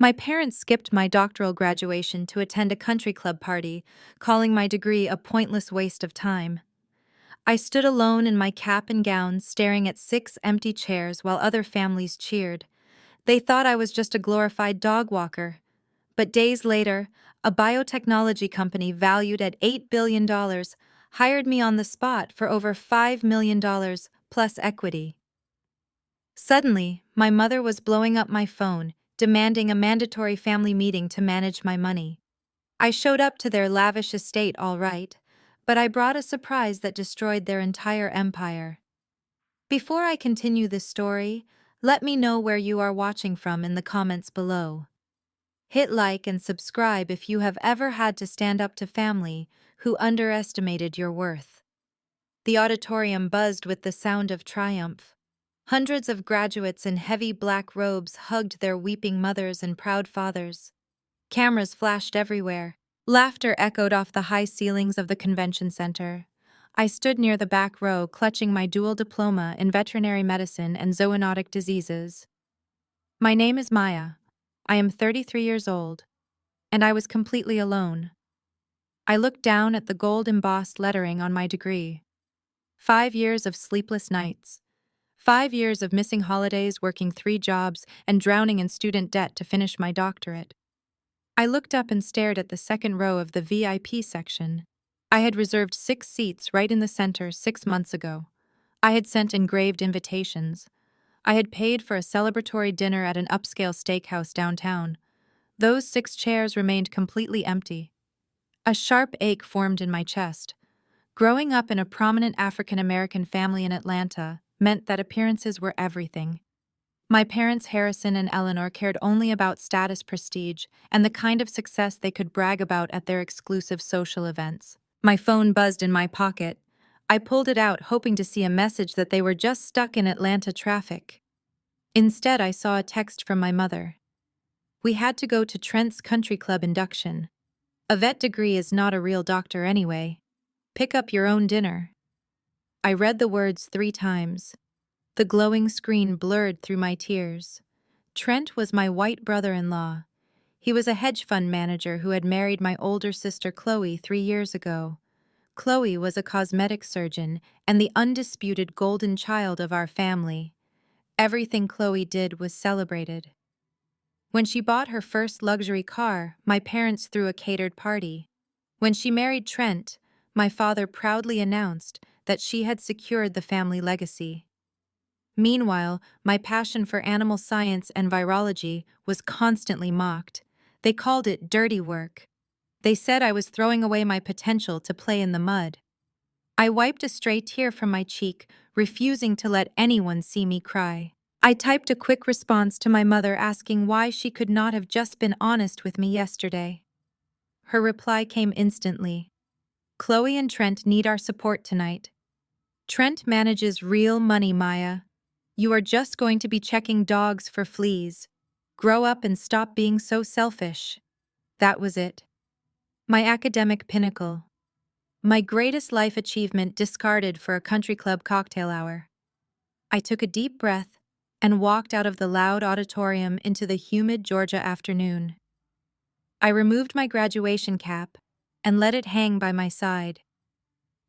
My parents skipped my doctoral graduation to attend a country club party, calling my degree a pointless waste of time. I stood alone in my cap and gown, staring at 6 empty chairs while other families cheered. They thought I was just a glorified dog walker. But days later, a biotechnology company valued at $8 billion hired me on the spot for over $5 million plus equity. Suddenly, my mother was blowing up my phone, demanding a mandatory family meeting to manage my money. I showed up to their lavish estate all right, but I brought a surprise that destroyed their entire empire. Before I continue this story, let me know where you are watching from in the comments below. Hit like and subscribe if you have ever had to stand up to family who underestimated your worth. The auditorium buzzed with the sound of triumph. Hundreds of graduates in heavy black robes hugged their weeping mothers and proud fathers. Cameras flashed everywhere. Laughter echoed off the high ceilings of the convention center. I stood near the back row, clutching my dual diploma in veterinary medicine and zoonotic diseases. My name is Maya. I am 33 years old, and I was completely alone. I looked down at the gold-embossed lettering on my degree. 5 years of sleepless nights. 5 years of missing holidays, working 3 jobs, and drowning in student debt to finish my doctorate. I looked up and stared at the second row of the VIP section. I had reserved 6 seats right in the center 6 months ago. I had sent engraved invitations. I had paid for a celebratory dinner at an upscale steakhouse downtown. Those 6 chairs remained completely empty. A sharp ache formed in my chest. Growing up in a prominent African-American family in Atlanta meant that appearances were everything. My parents, Harrison and Eleanor, cared only about status, prestige, and the kind of success they could brag about at their exclusive social events. My phone buzzed in my pocket. I pulled it out, hoping to see a message that they were just stuck in Atlanta traffic. Instead, I saw a text from my mother. We had to go to Trent's country club induction. A vet degree is not a real doctor anyway. Pick up your own dinner. I read the words 3 times. The glowing screen blurred through my tears. Trent was my white brother-in-law. He was a hedge fund manager who had married my older sister Chloe 3 years ago. Chloe was a cosmetic surgeon and the undisputed golden child of our family. Everything Chloe did was celebrated. When she bought her first luxury car, my parents threw a catered party. When she married Trent, my father proudly announced that she had secured the family legacy. Meanwhile, my passion for animal science and virology was constantly mocked. They called it dirty work. They said I was throwing away my potential to play in the mud. I wiped a stray tear from my cheek, refusing to let anyone see me cry. I typed a quick response to my mother asking why she could not have just been honest with me yesterday. Her reply came instantly. Chloe and Trent need our support tonight. Trent manages real money, Maya. You are just going to be checking dogs for fleas. Grow up and stop being so selfish. That was it. My academic pinnacle. My greatest life achievement discarded for a country club cocktail hour. I took a deep breath and walked out of the loud auditorium into the humid Georgia afternoon. I removed my graduation cap and let it hang by my side.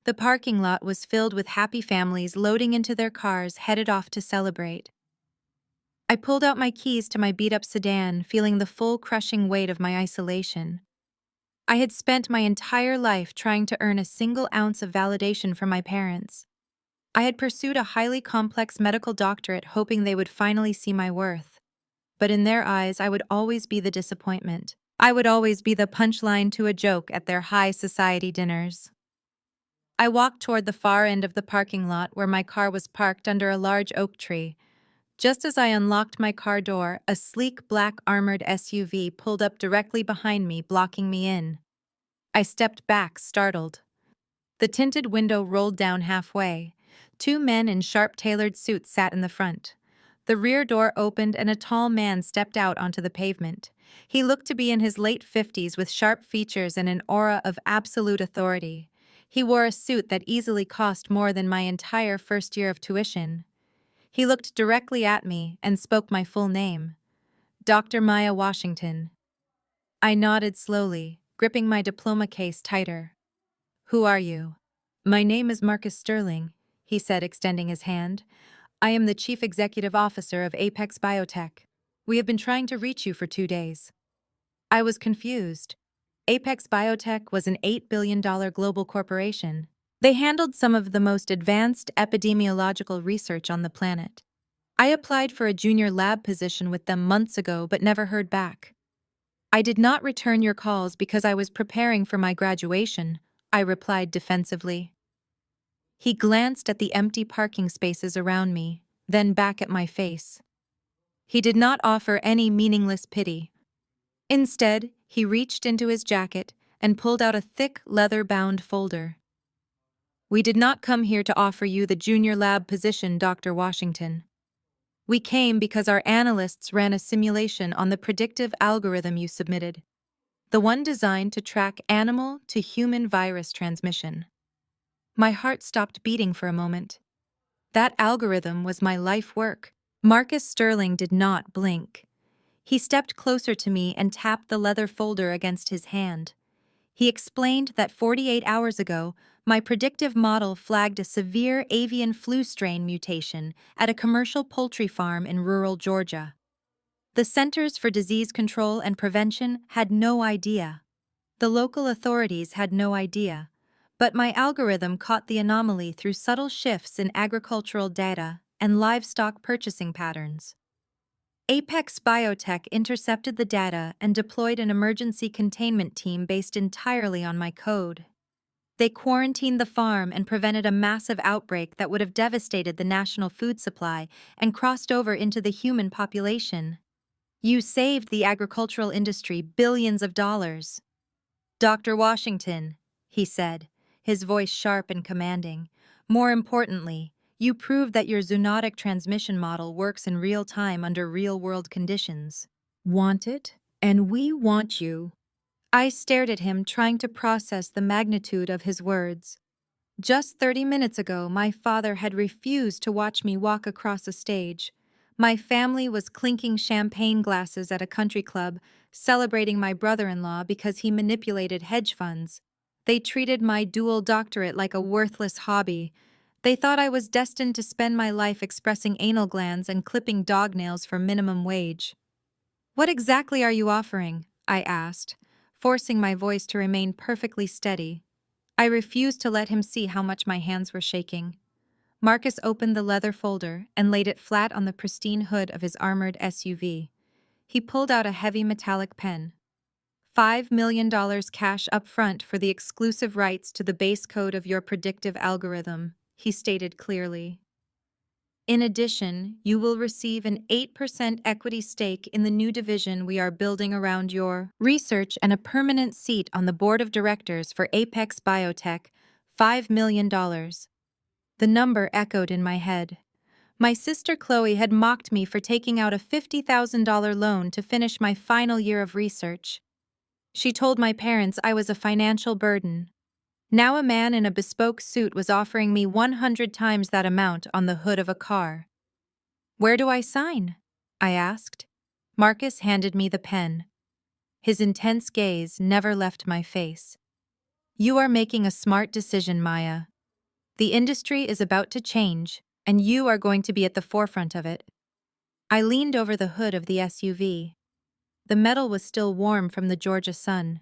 The parking lot was filled with happy families loading into their cars headed off to celebrate. I pulled out my keys to my beat-up sedan, feeling the full crushing weight of my isolation. I had spent my entire life trying to earn a single ounce of validation from my parents. I had pursued a highly complex medical doctorate hoping they would finally see my worth. But in their eyes, I would always be the disappointment. I would always be the punchline to a joke at their high society dinners. I walked toward the far end of the parking lot where my car was parked under a large oak tree. Just as I unlocked my car door, a sleek black armored SUV pulled up directly behind me, blocking me in. I stepped back, startled. The tinted window rolled down halfway. 2 men in sharp-tailored suits sat in the front. The rear door opened and a tall man stepped out onto the pavement. He looked to be in his late 50s with sharp features and an aura of absolute authority. He wore a suit that easily cost more than my entire first year of tuition. He looked directly at me and spoke my full name. Dr. Maya Washington. I nodded slowly, gripping my diploma case tighter. Who are you? My name is Marcus Sterling, he said, extending his hand. I am the Chief Executive Officer of Apex Biotech. We have been trying to reach you for 2 days. I was confused. Apex Biotech was an $8 billion global corporation. They handled some of the most advanced epidemiological research on the planet. I applied for a junior lab position with them months ago but never heard back. I did not return your calls because I was preparing for my graduation, I replied defensively. He glanced at the empty parking spaces around me, then back at my face. He did not offer any meaningless pity. Instead, he reached into his jacket and pulled out a thick, leather-bound folder. We did not come here to offer you the junior lab position, Dr. Washington. We came because our analysts ran a simulation on the predictive algorithm you submitted, the one designed to track animal to human virus transmission. My heart stopped beating for a moment. That algorithm was my life work. Marcus Sterling did not blink. He stepped closer to me and tapped the leather folder against his hand. He explained that 48 hours ago, my predictive model flagged a severe avian flu strain mutation at a commercial poultry farm in rural Georgia. The Centers for Disease Control and Prevention had no idea. The local authorities had no idea. But my algorithm caught the anomaly through subtle shifts in agricultural data and livestock purchasing patterns. Apex Biotech intercepted the data and deployed an emergency containment team based entirely on my code. They quarantined the farm and prevented a massive outbreak that would have devastated the national food supply and crossed over into the human population. You saved the agricultural industry billions of dollars. Dr. Washington, he said, his voice sharp and commanding. More importantly, you proved that your zoonotic transmission model works in real time under real-world conditions. Want it? And we want you. I stared at him, trying to process the magnitude of his words. Just 30 minutes ago, my father had refused to watch me walk across a stage. My family was clinking champagne glasses at a country club, celebrating my brother-in-law because he manipulated hedge funds. They treated my dual doctorate like a worthless hobby. They thought I was destined to spend my life expressing anal glands and clipping dog nails for minimum wage. What exactly are you offering? I asked, forcing my voice to remain perfectly steady. I refused to let him see how much my hands were shaking. Marcus opened the leather folder and laid it flat on the pristine hood of his armored SUV. He pulled out a heavy metallic pen. $5 million cash up front for the exclusive rights to the base code of your predictive algorithm, he stated clearly. In addition, you will receive an 8% equity stake in the new division we are building around your research and a permanent seat on the board of directors for Apex Biotech, $5 million. The number echoed in my head. My sister Chloe had mocked me for taking out a $50,000 loan to finish my final year of research. She told my parents I was a financial burden. Now a man in a bespoke suit was offering me 100 times that amount on the hood of a car. Where do I sign? I asked. Marcus handed me the pen. His intense gaze never left my face. You are making a smart decision, Maya. The industry is about to change, and you are going to be at the forefront of it. I leaned over the hood of the SUV. The metal was still warm from the Georgia sun.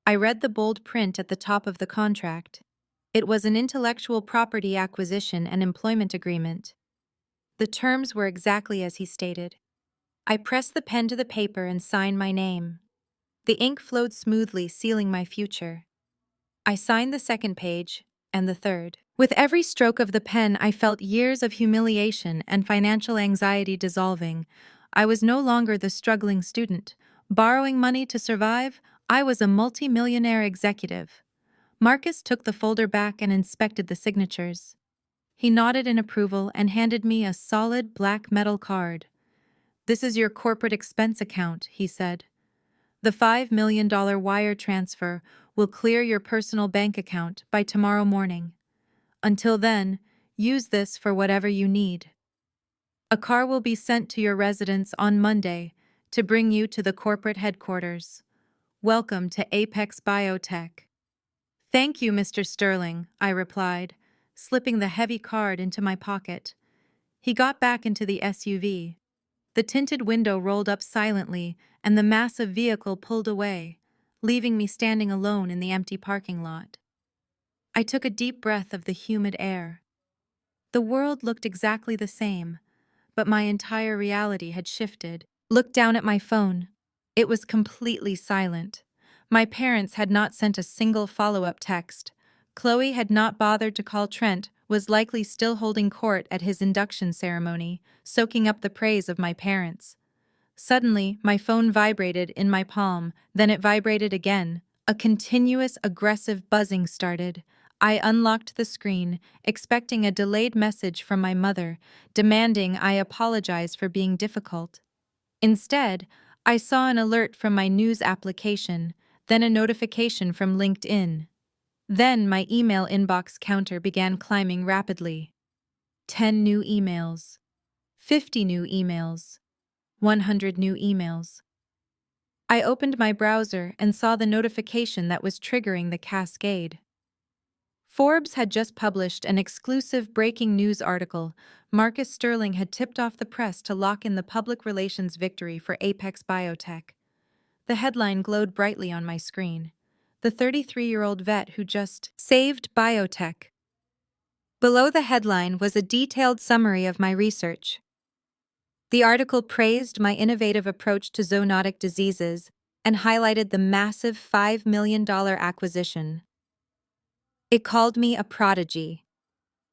I read the bold print at the top of the contract. It was an intellectual property acquisition and employment agreement. The terms were exactly as he stated. I pressed the pen to the paper and signed my name. The ink flowed smoothly, sealing my future. I signed the second page, and the third. With every stroke of the pen, I felt years of humiliation and financial anxiety dissolving. I was no longer the struggling student. Borrowing money to survive, I was a multi-millionaire executive. Marcus took the folder back and inspected the signatures. He nodded in approval and handed me a solid black metal card. This is your corporate expense account, he said. The $5 million wire transfer will clear your personal bank account by tomorrow morning. Until then, use this for whatever you need. A car will be sent to your residence on Monday. to bring you to the corporate headquarters. Welcome to Apex Biotech. Thank you, Mr. Sterling, I replied, slipping the heavy card into my pocket. He got back into the SUV. The tinted window rolled up silently, and the massive vehicle pulled away, leaving me standing alone in the empty parking lot. I took a deep breath of the humid air. The world looked exactly the same, but my entire reality had shifted. Looked down at my phone. It was completely silent. My parents had not sent a single follow-up text. Chloe had not bothered to call Trent, was likely still holding court at his induction ceremony, soaking up the praise of my parents. Suddenly, my phone vibrated in my palm, then it vibrated again. A continuous, aggressive buzzing started. I unlocked the screen, expecting a delayed message from my mother, demanding I apologize for being difficult. Instead, I saw an alert from my news application, then a notification from LinkedIn. Then my email inbox counter began climbing rapidly. 10 new emails. 50 new emails. 100 new emails. I opened my browser and saw the notification that was triggering the cascade. Forbes had just published an exclusive breaking news article. Marcus Sterling had tipped off the press to lock in the public relations victory for Apex Biotech. The headline glowed brightly on my screen. The 33-year-old vet who just saved biotech. Below the headline was a detailed summary of my research. The article praised my innovative approach to zoonotic diseases and highlighted the massive $5 million acquisition. It called me a prodigy.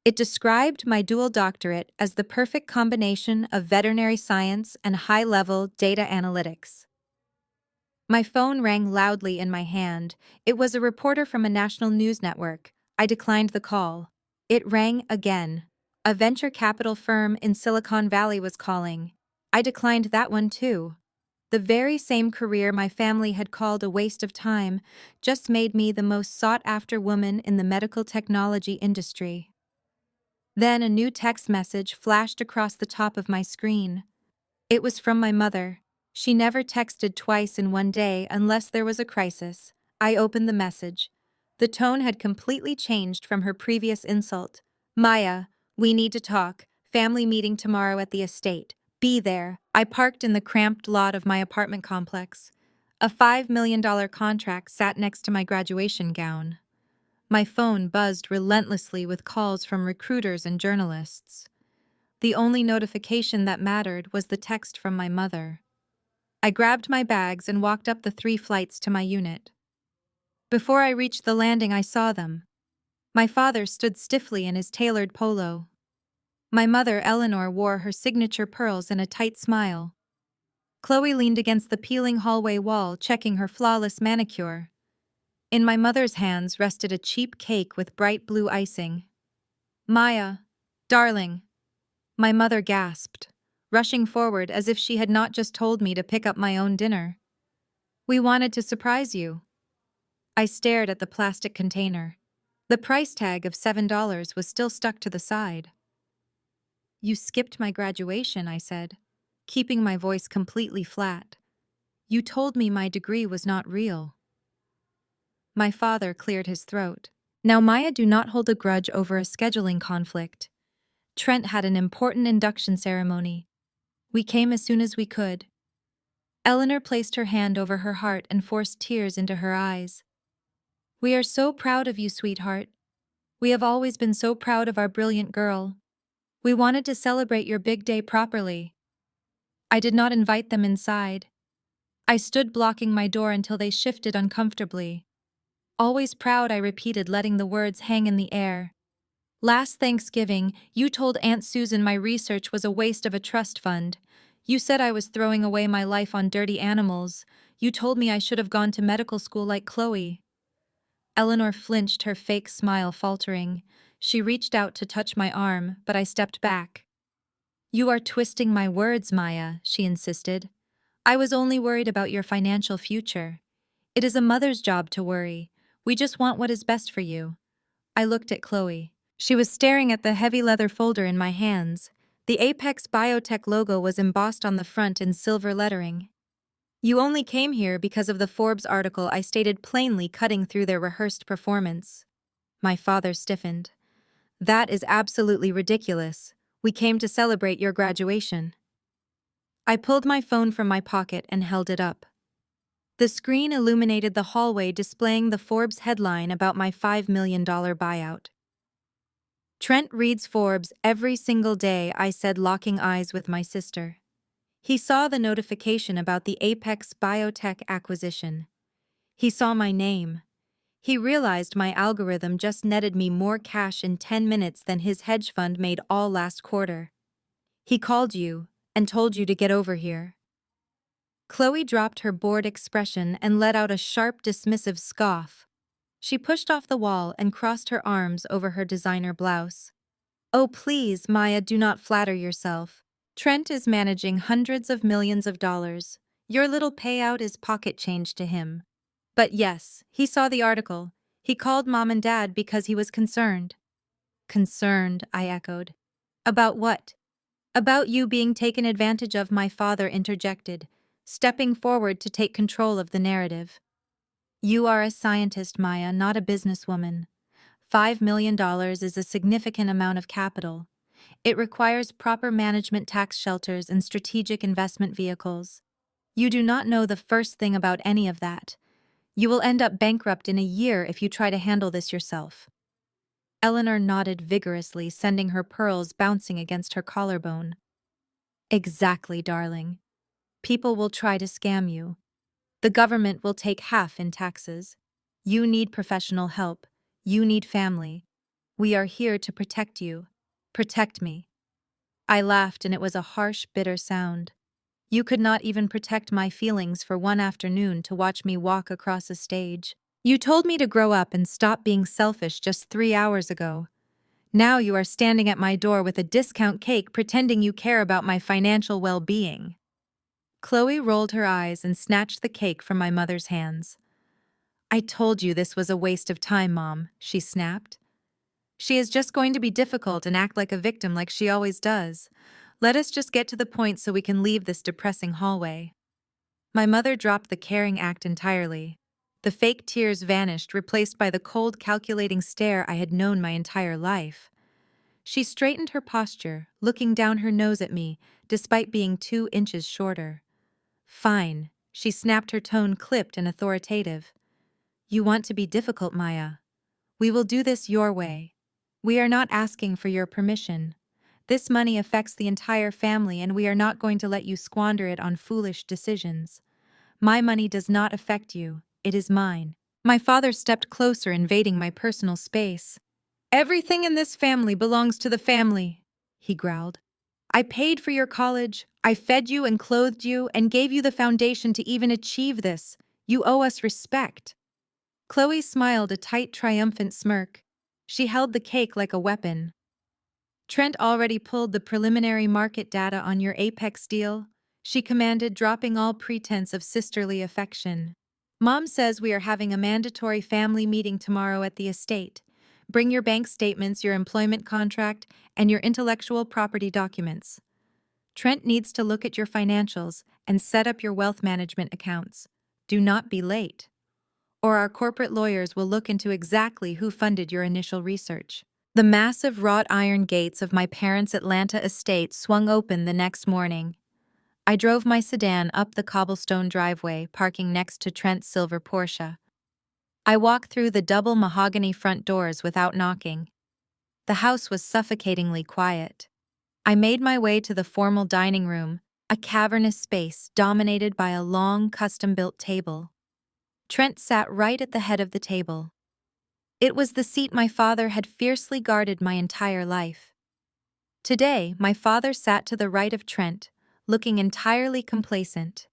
It described my dual doctorate as the perfect combination of veterinary science and high-level data analytics. My phone rang loudly in my hand. It was a reporter from a national news network. I declined the call. It rang again. A venture capital firm in Silicon Valley was calling. I declined that one too. The very same career my family had called a waste of time just made me the most sought-after woman in the medical technology industry. Then a new text message flashed across the top of my screen. It was from my mother. She never texted twice in one day unless there was a crisis. I opened the message. The tone had completely changed from her previous insult. Maya, we need to talk. Family meeting tomorrow at the estate. Be there. I parked in the cramped lot of my apartment complex. A $5 million contract sat next to my graduation gown. My phone buzzed relentlessly with calls from recruiters and journalists. The only notification that mattered was the text from my mother. I grabbed my bags and walked up the 3 flights to my unit. Before I reached the landing, I saw them. My father stood stiffly in his tailored polo. My mother, Eleanor, wore her signature pearls and a tight smile. Chloe leaned against the peeling hallway wall, checking her flawless manicure. In my mother's hands rested a cheap cake with bright blue icing. Maya, darling, my mother gasped, rushing forward as if she had not just told me to pick up my own dinner. We wanted to surprise you. I stared at the plastic container. The price tag of $7 was still stuck to the side. You skipped my graduation, I said, keeping my voice completely flat. You told me my degree was not real. My father cleared his throat. Now, Maya, do not hold a grudge over a scheduling conflict. Trent had an important induction ceremony. We came as soon as we could. Eleanor placed her hand over her heart and forced tears into her eyes. We are so proud of you, sweetheart. We have always been so proud of our brilliant girl. We wanted to celebrate your big day properly. I did not invite them inside. I stood blocking my door until they shifted uncomfortably. Always proud, I repeated, letting the words hang in the air. Last Thanksgiving, you told Aunt Susan my research was a waste of a trust fund. You said I was throwing away my life on dirty animals. You told me I should have gone to medical school like Chloe. Eleanor flinched, her fake smile faltering. She reached out to touch my arm, but I stepped back. You are twisting my words, Maya, she insisted. I was only worried about your financial future. It is a mother's job to worry. We just want what is best for you. I looked at Chloe. She was staring at the heavy leather folder in my hands. The Apex Biotech logo was embossed on the front in silver lettering. You only came here because of the Forbes article I stated plainly cutting through their rehearsed performance. My father stiffened. That is absolutely ridiculous. We came to celebrate your graduation. I pulled my phone from my pocket and held it up. The screen illuminated the hallway displaying the Forbes headline about my $5 million buyout. Trent reads Forbes every single day, I said, locking eyes with my sister. He saw the notification about the Apex Biotech acquisition. He saw my name. He realized my algorithm just netted me more cash in 10 minutes than his hedge fund made all last quarter. He called you and told you to get over here. Chloe dropped her bored expression and let out a sharp, dismissive scoff. She pushed off the wall and crossed her arms over her designer blouse. Oh, please, Maya, do not flatter yourself. Trent is managing hundreds of millions of dollars. Your little payout is pocket change to him. But yes, he saw the article. He called Mom and Dad because he was concerned. Concerned, I echoed. About what? About you being taken advantage of, my father interjected, stepping forward to take control of the narrative. You are a scientist, Maya, not a businesswoman. $5 million is a significant amount of capital. It requires proper management, tax shelters, and strategic investment vehicles. You do not know the first thing about any of that. You will end up bankrupt in a year if you try to handle this yourself. Eleanor nodded vigorously, sending her pearls bouncing against her collarbone. Exactly, darling. People will try to scam you. The government will take half in taxes. You need professional help. You need family. We are here to protect you. Protect me. I laughed, and it was a harsh, bitter sound. You could not even protect my feelings for one afternoon to watch me walk across a stage. You told me to grow up and stop being selfish just 3 hours ago. Now you are standing at my door with a discount cake pretending you care about my financial well-being. Chloe rolled her eyes and snatched the cake from my mother's hands. I told you this was a waste of time, Mom, she snapped. She is just going to be difficult and act like a victim like she always does. Let us just get to the point so we can leave this depressing hallway. My mother dropped the caring act entirely. The fake tears vanished, replaced by the cold, calculating stare I had known my entire life. She straightened her posture, looking down her nose at me, despite being 2 inches shorter. Fine, she snapped, her tone clipped and authoritative. You want to be difficult, Maya. We will do this your way. We are not asking for your permission. This money affects the entire family, and we are not going to let you squander it on foolish decisions. My money does not affect you. It is mine. My father stepped closer, invading my personal space. Everything in this family belongs to the family, he growled. I paid for your college. I fed you and clothed you and gave you the foundation to even achieve this. You owe us respect. Chloe smiled, a tight, triumphant smirk. She held the cake like a weapon. Trent already pulled the preliminary market data on your Apex deal, she commanded, dropping all pretense of sisterly affection. Mom says we are having a mandatory family meeting tomorrow at the estate. Bring your bank statements, your employment contract, and your intellectual property documents. Trent needs to look at your financials and set up your wealth management accounts. Do not be late, or our corporate lawyers will look into exactly who funded your initial research. The massive wrought iron gates of my parents' Atlanta estate swung open the next morning. I drove my sedan up the cobblestone driveway, parking next to Trent's silver Porsche. I walked through the double mahogany front doors without knocking. The house was suffocatingly quiet. I made my way to the formal dining room, a cavernous space dominated by a long, custom-built table. Trent sat right at the head of the table. It was the seat my father had fiercely guarded my entire life. Today, my father sat to the right of Trent, looking entirely complacent.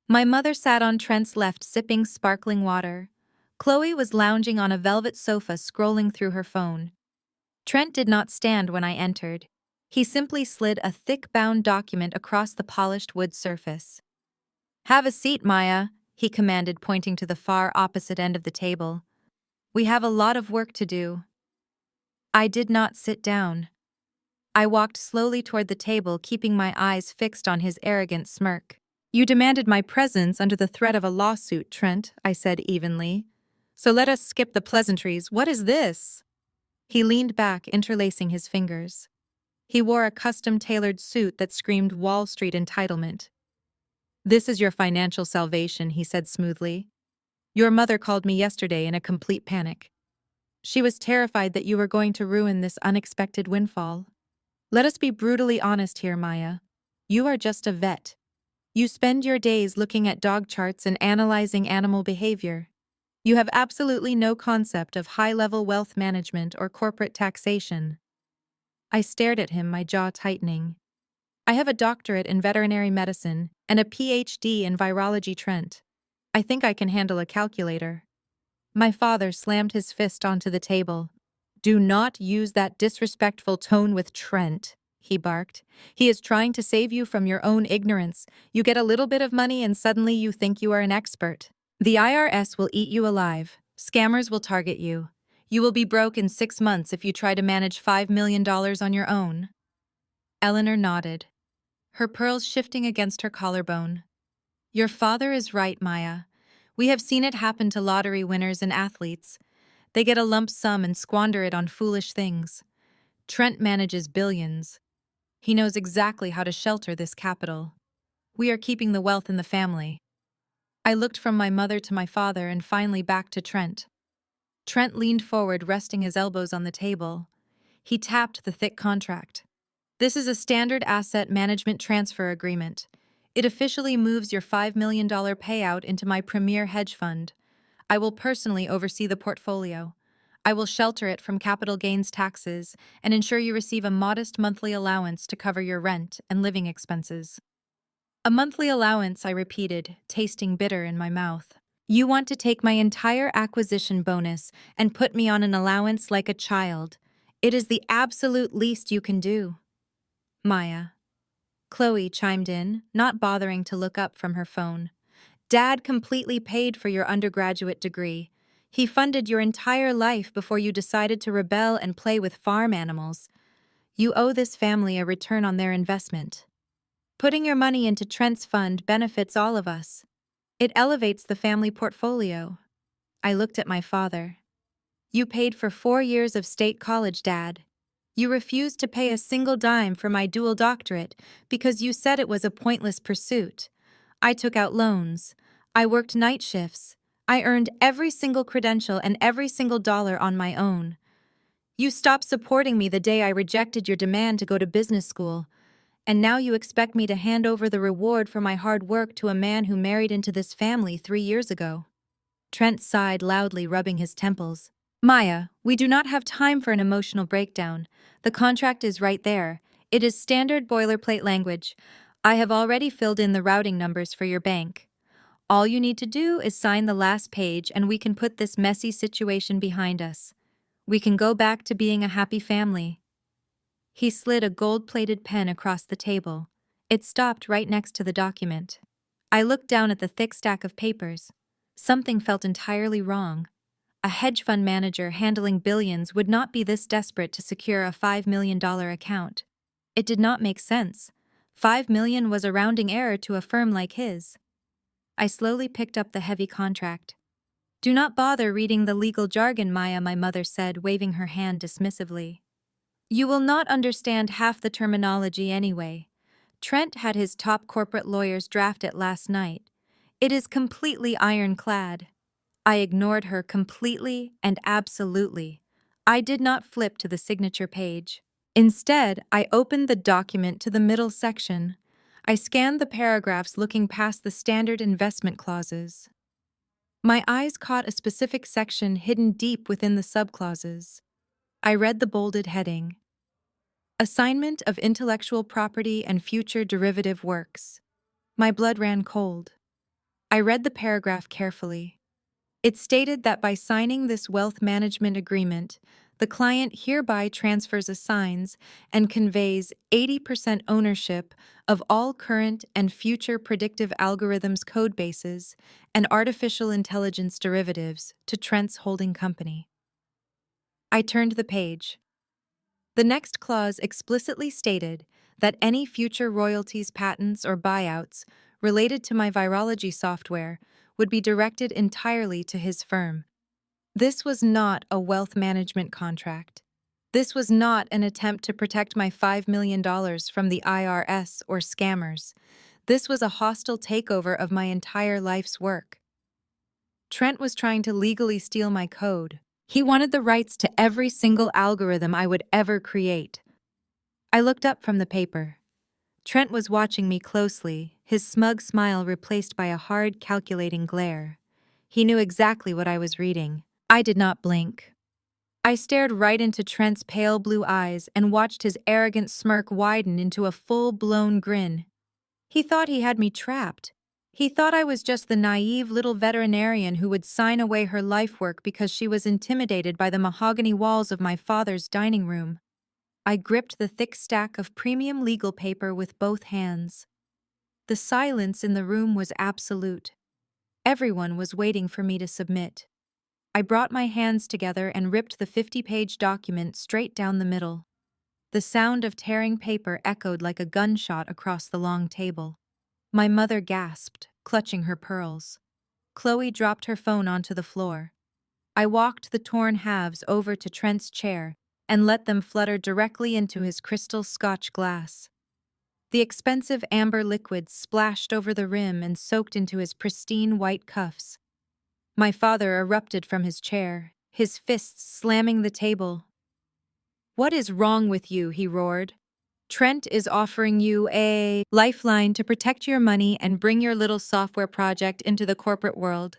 My mother sat on Trent's left, sipping sparkling water. Chloe was lounging on a velvet sofa, scrolling through her phone. Trent did not stand when I entered. He simply slid a thick bound document across the polished wood surface. Have a seat, Maya, he commanded, pointing to the far opposite end of the table. We have a lot of work to do. I did not sit down. I walked slowly toward the table, keeping my eyes fixed on his arrogant smirk. You demanded my presence under the threat of a lawsuit, Trent, I said evenly. So let us skip the pleasantries. What is this? He leaned back, interlacing his fingers. He wore a custom-tailored suit that screamed Wall Street entitlement. This is your financial salvation, he said smoothly. Your mother called me yesterday in a complete panic. She was terrified that you were going to ruin this unexpected windfall. Let us be brutally honest here, Maya. You are just a vet. You spend your days looking at dog charts and analyzing animal behavior. You have absolutely no concept of high-level wealth management or corporate taxation. I stared at him, my jaw tightening. I have a doctorate in veterinary medicine and a PhD in virology, Trent. I think I can handle a calculator. My father slammed his fist onto the table. Do not use that disrespectful tone with Trent, he barked. He is trying to save you from your own ignorance. You get a little bit of money and suddenly you think you are an expert. The IRS will eat you alive. Scammers will target you. You will be broke in 6 months if you try to manage $5 million on your own. Eleanor nodded, her pearls shifting against her collarbone. Your father is right, Maya. We have seen it happen to lottery winners and athletes. They get a lump sum and squander it on foolish things. Trent manages billions. He knows exactly how to shelter this capital. We are keeping the wealth in the family. I looked from my mother to my father and finally back to Trent. Trent leaned forward, resting his elbows on the table. He tapped the thick contract. This is a standard asset management transfer agreement. It officially moves your $5 million payout into my premier hedge fund. I will personally oversee the portfolio. I will shelter it from capital gains taxes and ensure you receive a modest monthly allowance to cover your rent and living expenses. A monthly allowance, I repeated, tasting bitter in my mouth. You want to take my entire acquisition bonus and put me on an allowance like a child. It is the absolute least you can do. Maya. Chloe chimed in, not bothering to look up from her phone. Dad completely paid for your undergraduate degree. He funded your entire life before you decided to rebel and play with farm animals. You owe this family a return on their investment. Putting your money into Trent's fund benefits all of us. It elevates the family portfolio. I looked at my father. You paid for 4 years of state college, Dad. You refused to pay a single dime for my dual doctorate because you said it was a pointless pursuit. I took out loans. I worked night shifts. I earned every single credential and every single dollar on my own. You stopped supporting me the day I rejected your demand to go to business school, and now you expect me to hand over the reward for my hard work to a man who married into this family 3 years ago. Trent sighed loudly, rubbing his temples. Maya, we do not have time for an emotional breakdown. The contract is right there. It is standard boilerplate language. I have already filled in the routing numbers for your bank. All you need to do is sign the last page and we can put this messy situation behind us. We can go back to being a happy family. He slid a gold-plated pen across the table. It stopped right next to the document. I looked down at the thick stack of papers. Something felt entirely wrong. A hedge fund manager handling billions would not be this desperate to secure a $5 million account. It did not make sense. $5 million was a rounding error to a firm like his. I slowly picked up the heavy contract. Do not bother reading the legal jargon, Maya, my mother said, waving her hand dismissively. You will not understand half the terminology anyway. Trent had his top corporate lawyers draft it last night. It is completely ironclad. I ignored her completely and absolutely. I did not flip to the signature page. Instead, I opened the document to the middle section. I scanned the paragraphs looking past the standard investment clauses. My eyes caught a specific section hidden deep within the subclauses. I read the bolded heading. Assignment of intellectual property and future derivative works. My blood ran cold. I read the paragraph carefully. It stated that by signing this wealth management agreement, the client hereby transfers, assigns, and conveys 80% ownership of all current and future predictive algorithms codebases and artificial intelligence derivatives to Trent's holding company. I turned the page. The next clause explicitly stated that any future royalties, patents, or buyouts related to my virology software would be directed entirely to his firm. This was not a wealth management contract. This was not an attempt to protect my $5 million from the IRS or scammers. This was a hostile takeover of my entire life's work. Trent was trying to legally steal my code. He wanted the rights to every single algorithm I would ever create. I looked up from the paper. Trent was watching me closely, his smug smile replaced by a hard, calculating glare. He knew exactly what I was reading. I did not blink. I stared right into Trent's pale blue eyes and watched his arrogant smirk widen into a full-blown grin. He thought he had me trapped. He thought I was just the naive little veterinarian who would sign away her life work because she was intimidated by the mahogany walls of my father's dining room. I gripped the thick stack of premium legal paper with both hands. The silence in the room was absolute. Everyone was waiting for me to submit. I brought my hands together and ripped the 50-page document straight down the middle. The sound of tearing paper echoed like a gunshot across the long table. My mother gasped, clutching her pearls. Chloe dropped her phone onto the floor. I walked the torn halves over to Trent's chair and let them flutter directly into his crystal Scotch glass. The expensive amber liquid splashed over the rim and soaked into his pristine white cuffs. My father erupted from his chair, his fists slamming the table. "What is wrong with you?" he roared. "Trent is offering you a lifeline to protect your money and bring your little software project into the corporate world.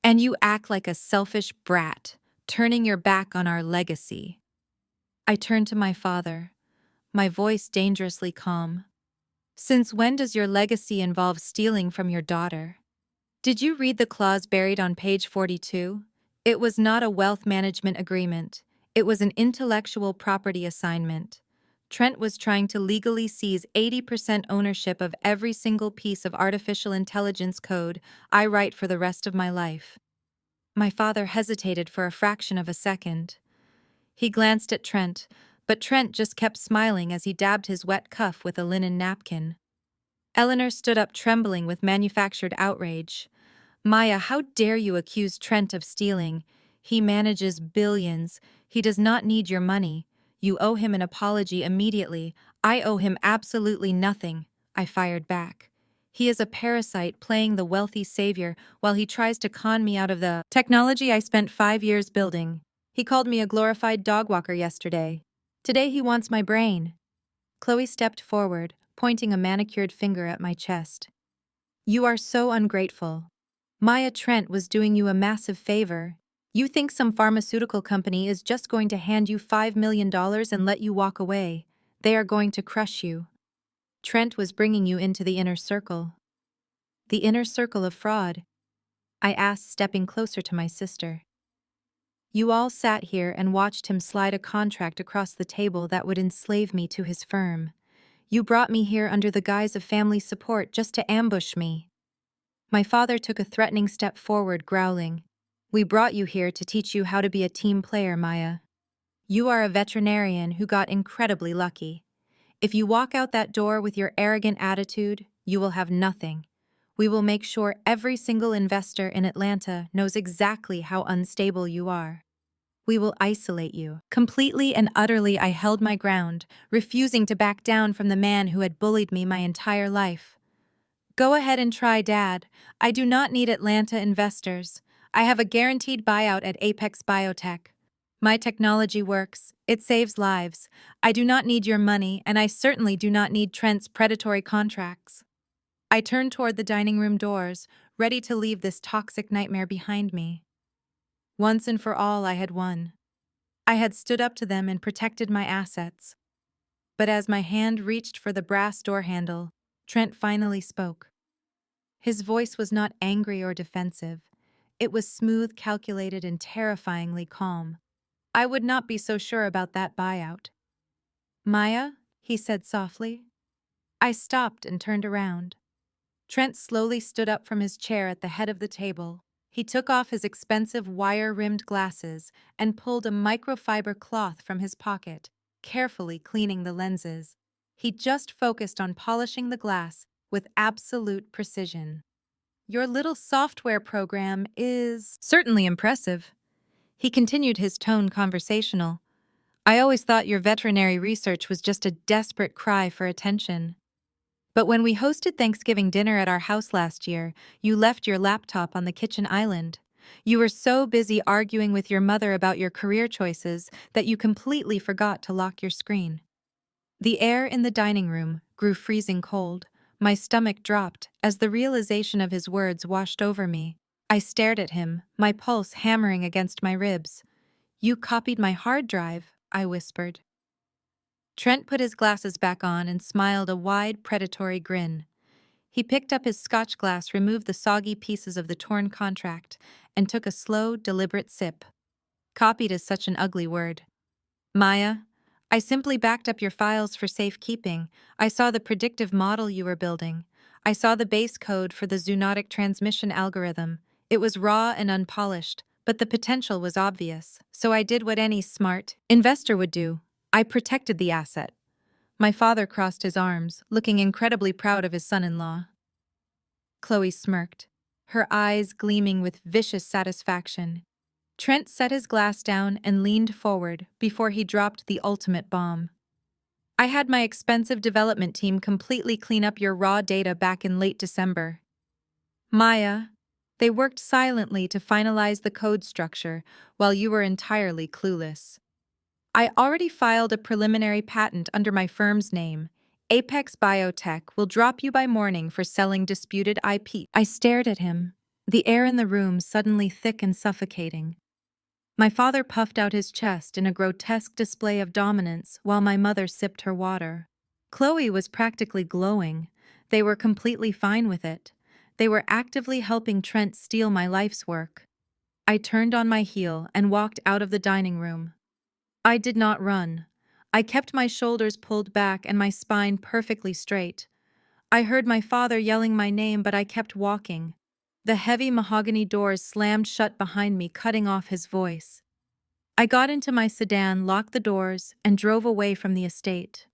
And you act like a selfish brat, turning your back on our legacy." I turned to my father, my voice dangerously calm. "Since when does your legacy involve stealing from your daughter? Did you read the clause buried on page 42? It was not a wealth management agreement. It was an intellectual property assignment. Trent was trying to legally seize 80% ownership of every single piece of artificial intelligence code I write for the rest of my life." My father hesitated for a fraction of a second. He glanced at Trent, but Trent just kept smiling as he dabbed his wet cuff with a linen napkin. Eleanor stood up trembling with manufactured outrage. "Maya, how dare you accuse Trent of stealing? He manages billions. He does not need your money. You owe him an apology immediately. I owe him absolutely nothing," I fired back. "He is a parasite playing the wealthy savior while he tries to con me out of the technology I spent 5 years building. He called me a glorified dog walker yesterday. Today he wants my brain." Chloe stepped forward, pointing a manicured finger at my chest. "You are so ungrateful. Maya, Trent was doing you a massive favor. You think some pharmaceutical company is just going to hand you $5 million and let you walk away. They are going to crush you. Trent was bringing you into the inner circle." "The inner circle of fraud?" I asked, stepping closer to my sister. "You all sat here and watched him slide a contract across the table that would enslave me to his firm. You brought me here under the guise of family support just to ambush me." My father took a threatening step forward, growling. "We brought you here to teach you how to be a team player, Maya. You are a veterinarian who got incredibly lucky. If you walk out that door with your arrogant attitude, you will have nothing. We will make sure every single investor in Atlanta knows exactly how unstable you are. We will isolate you." Completely and utterly, I held my ground, refusing to back down from the man who had bullied me my entire life. "Go ahead and try, Dad. I do not need Atlanta investors. I have a guaranteed buyout at Apex Biotech. My technology works. It saves lives. I do not need your money, and I certainly do not need Trent's predatory contracts." I turned toward the dining room doors, ready to leave this toxic nightmare behind me. Once and for all, I had won. I had stood up to them and protected my assets. But as my hand reached for the brass door handle, Trent finally spoke. His voice was not angry or defensive. It was smooth, calculated, and terrifyingly calm. "I would not be so sure about that buyout." "Maya?" he said softly. I stopped and turned around. Trent slowly stood up from his chair at the head of the table. He took off his expensive wire-rimmed glasses and pulled a microfiber cloth from his pocket, carefully cleaning the lenses. He just focused on polishing the glass with absolute precision. Your little software program is certainly impressive. He continued, his tone conversational. I always thought your veterinary research was just a desperate cry for attention. But when we hosted Thanksgiving dinner at our house last year, you left your laptop on the kitchen island. You were so busy arguing with your mother about your career choices that you completely forgot to lock your screen. The air in the dining room grew freezing cold. My stomach dropped as the realization of his words washed over me. I stared at him, my pulse hammering against my ribs. You copied my hard drive, I whispered. Trent put his glasses back on and smiled a wide, predatory grin. He picked up his scotch glass, removed the soggy pieces of the torn contract, and took a slow, deliberate sip. Copied is such an ugly word. Maya, I simply backed up your files for safekeeping. I saw the predictive model you were building. I saw the base code for the zoonotic transmission algorithm. It was raw and unpolished, but the potential was obvious, so I did what any smart investor would do. I protected the asset. My father crossed his arms, looking incredibly proud of his son-in-law. Chloe smirked, her eyes gleaming with vicious satisfaction. Trent set his glass down and leaned forward before he dropped the ultimate bomb. I had my expensive development team completely clean up your raw data back in late December. Maya, they worked silently to finalize the code structure while you were entirely clueless. I already filed a preliminary patent under my firm's name. Apex Biotech will drop you by morning for selling disputed IP. I stared at him, the air in the room suddenly thick and suffocating. My father puffed out his chest in a grotesque display of dominance while my mother sipped her water. Chloe was practically glowing. They were completely fine with it. They were actively helping Trent steal my life's work. I turned on my heel and walked out of the dining room. I did not run. I kept my shoulders pulled back and my spine perfectly straight. I heard my father yelling my name, but I kept walking. The heavy mahogany doors slammed shut behind me, cutting off his voice. I got into my sedan, locked the doors, and drove away from the estate.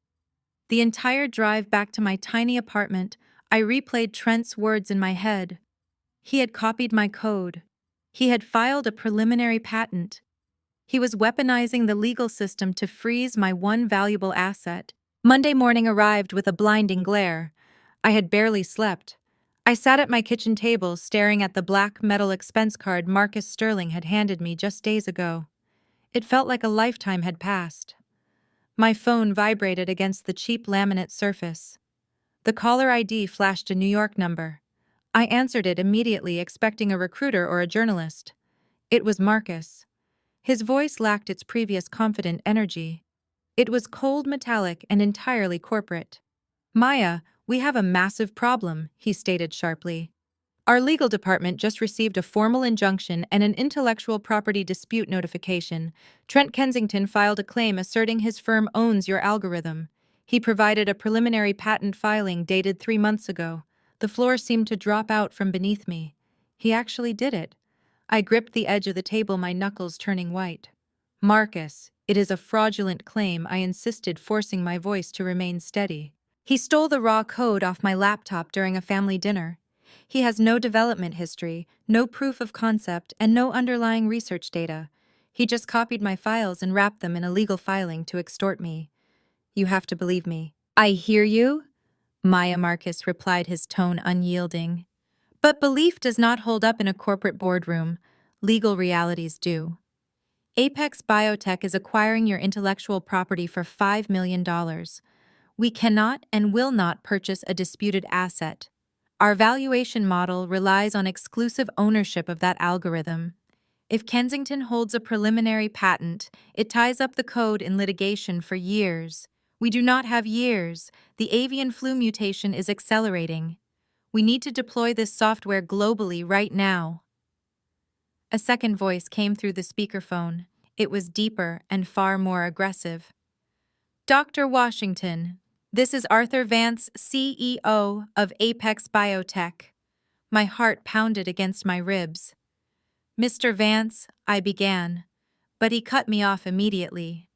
The entire drive back to my tiny apartment, I replayed Trent's words in my head. He had copied my code. He had filed a preliminary patent. He was weaponizing the legal system to freeze my one valuable asset. Monday morning arrived with a blinding glare. I had barely slept. I sat at my kitchen table staring at the black metal expense card Marcus Sterling had handed me just days ago. It felt like a lifetime had passed. My phone vibrated against the cheap laminate surface. The caller ID flashed a New York number. I answered it immediately, expecting a recruiter or a journalist. It was Marcus. His voice lacked its previous confident energy. It was cold, metallic, and entirely corporate. Maya, we have a massive problem, he stated sharply. Our legal department just received a formal injunction and an intellectual property dispute notification. Trent Kensington filed a claim asserting his firm owns your algorithm. He provided a preliminary patent filing dated 3 months ago. The floor seemed to drop out from beneath me. He actually did it. I gripped the edge of the table, my knuckles turning white. Marcus, it is a fraudulent claim, I insisted, forcing my voice to remain steady. He stole the raw code off my laptop during a family dinner. He has no development history, no proof of concept, and no underlying research data. He just copied my files and wrapped them in a legal filing to extort me. You have to believe me. I hear you, Maya Marcus replied, his tone unyielding. But belief does not hold up in a corporate boardroom. Legal realities do. Apex Biotech is acquiring your intellectual property for $5 million. We cannot and will not purchase a disputed asset. Our valuation model relies on exclusive ownership of that algorithm. If Kensington holds a preliminary patent, it ties up the code in litigation for years. We do not have years. The avian flu mutation is accelerating. We need to deploy this software globally right now. A second voice came through the speakerphone. It was deeper and far more aggressive. Dr. Washington, this is Arthur Vance, CEO of Apex Biotech. My heart pounded against my ribs. Mr. Vance, I began, but he cut me off immediately.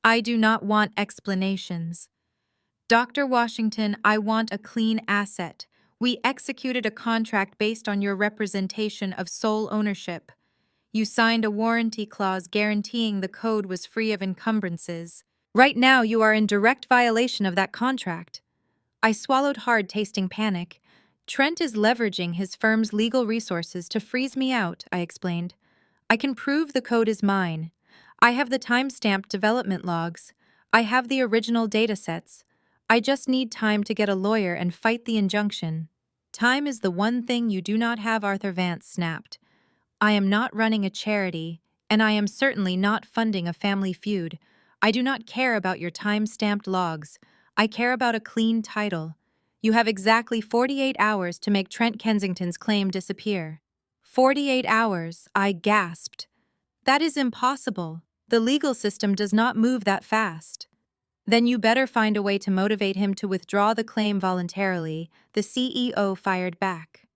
I do not want explanations. Dr. Washington, I want a clean asset. We executed a contract based on your representation of sole ownership. You signed a warranty clause guaranteeing the code was free of encumbrances. Right now, you are in direct violation of that contract. I swallowed hard, tasting panic. Trent is leveraging his firm's legal resources to freeze me out, I explained. I can prove the code is mine. I have the time-stamped development logs. I have the original datasets. I just need time to get a lawyer and fight the injunction. Time is the one thing you do not have, Arthur Vance snapped. I am not running a charity, and I am certainly not funding a family feud. I do not care about your time-stamped logs. I care about a clean title. You have exactly 48 hours to make Trent Kensington's claim disappear. 48 hours, I gasped. That is impossible. The legal system does not move that fast. Then you better find a way to motivate him to withdraw the claim voluntarily, the CEO fired back.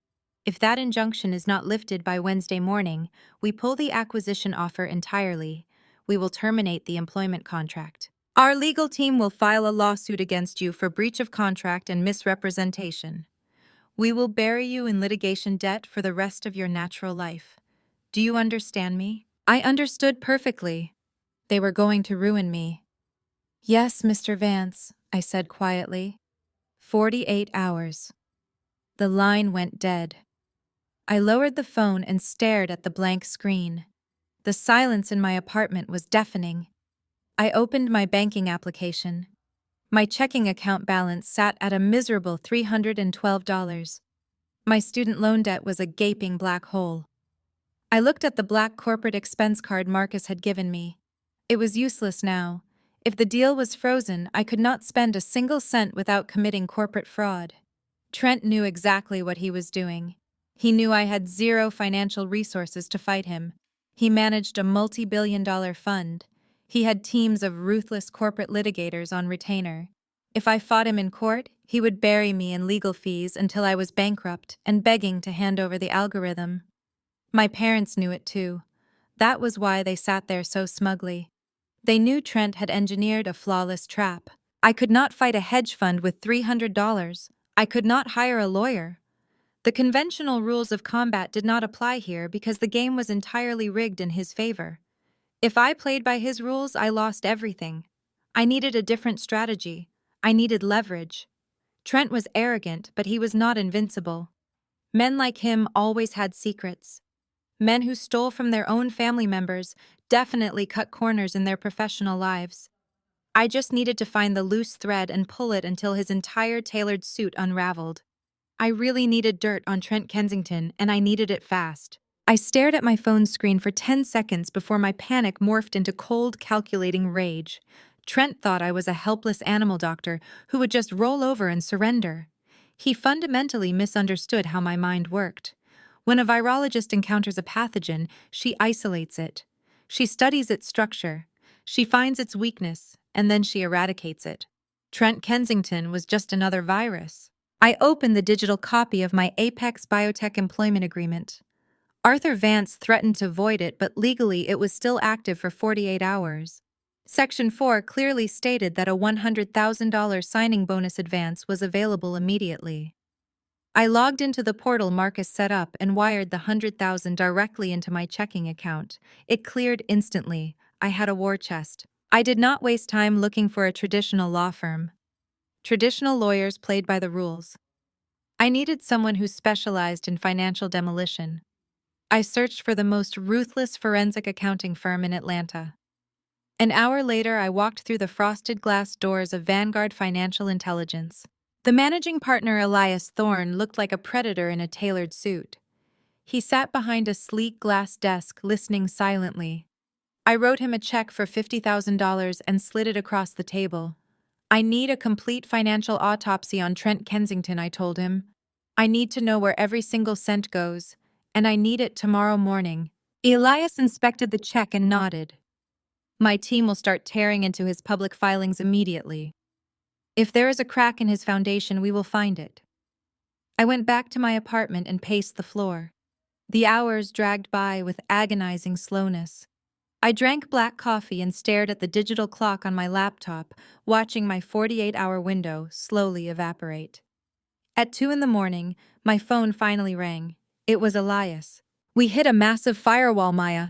If that injunction is not lifted by Wednesday morning, we pull the acquisition offer entirely. We will terminate the employment contract. Our legal team will file a lawsuit against you for breach of contract and misrepresentation. We will bury you in litigation debt for the rest of your natural life. Do you understand me? I understood perfectly. They were going to ruin me. Yes, Mr. Vance, I said quietly. 48 hours. The line went dead. I lowered the phone and stared at the blank screen. The silence in my apartment was deafening. I opened my banking application. My checking account balance sat at a miserable $312. My student loan debt was a gaping black hole. I looked at the black corporate expense card Marcus had given me. It was useless now. If the deal was frozen, I could not spend a single cent without committing corporate fraud. Trent knew exactly what he was doing. He knew I had zero financial resources to fight him. He managed a multi-billion-dollar fund. He had teams of ruthless corporate litigators on retainer. If I fought him in court, he would bury me in legal fees until I was bankrupt and begging to hand over the algorithm. My parents knew it too. That was why they sat there so smugly. They knew Trent had engineered a flawless trap. I could not fight a hedge fund with $300. I could not hire a lawyer. The conventional rules of combat did not apply here because the game was entirely rigged in his favor. If I played by his rules, I lost everything. I needed a different strategy. I needed leverage. Trent was arrogant, but he was not invincible. Men like him always had secrets. Men who stole from their own family members definitely cut corners in their professional lives. I just needed to find the loose thread and pull it until his entire tailored suit unraveled. I really needed dirt on Trent Kensington, and I needed it fast. I stared at my phone screen for 10 seconds before my panic morphed into cold, calculating rage. Trent thought I was a helpless animal doctor who would just roll over and surrender. He fundamentally misunderstood how my mind worked. When a virologist encounters a pathogen, she isolates it. She studies its structure. She finds its weakness, and then she eradicates it. Trent Kensington was just another virus. I opened the digital copy of my Apex Biotech employment agreement. Arthur Vance threatened to void it, but legally it was still active for 48 hours. Section 4 clearly stated that a $100,000 signing bonus advance was available immediately. I logged into the portal Marcus set up and wired the $100,000 directly into my checking account. It cleared instantly. I had a war chest. I did not waste time looking for a traditional law firm. Traditional lawyers played by the rules. I needed someone who specialized in financial demolition. I searched for the most ruthless forensic accounting firm in Atlanta. An hour later, I walked through the frosted glass doors of Vanguard Financial Intelligence. The managing partner, Elias Thorne, looked like a predator in a tailored suit. He sat behind a sleek glass desk, listening silently. I wrote him a check for $50,000 and slid it across the table. I need a complete financial autopsy on Trent Kensington, I told him. I need to know where every single cent goes, and I need it tomorrow morning. Elias inspected the check and nodded. My team will start tearing into his public filings immediately. If there is a crack in his foundation, we will find it. I went back to my apartment and paced the floor. The hours dragged by with agonizing slowness. I drank black coffee and stared at the digital clock on my laptop, watching my 48-hour window slowly evaporate. At 2 in the morning, my phone finally rang. It was Elias. "We hit a massive firewall, Maya,"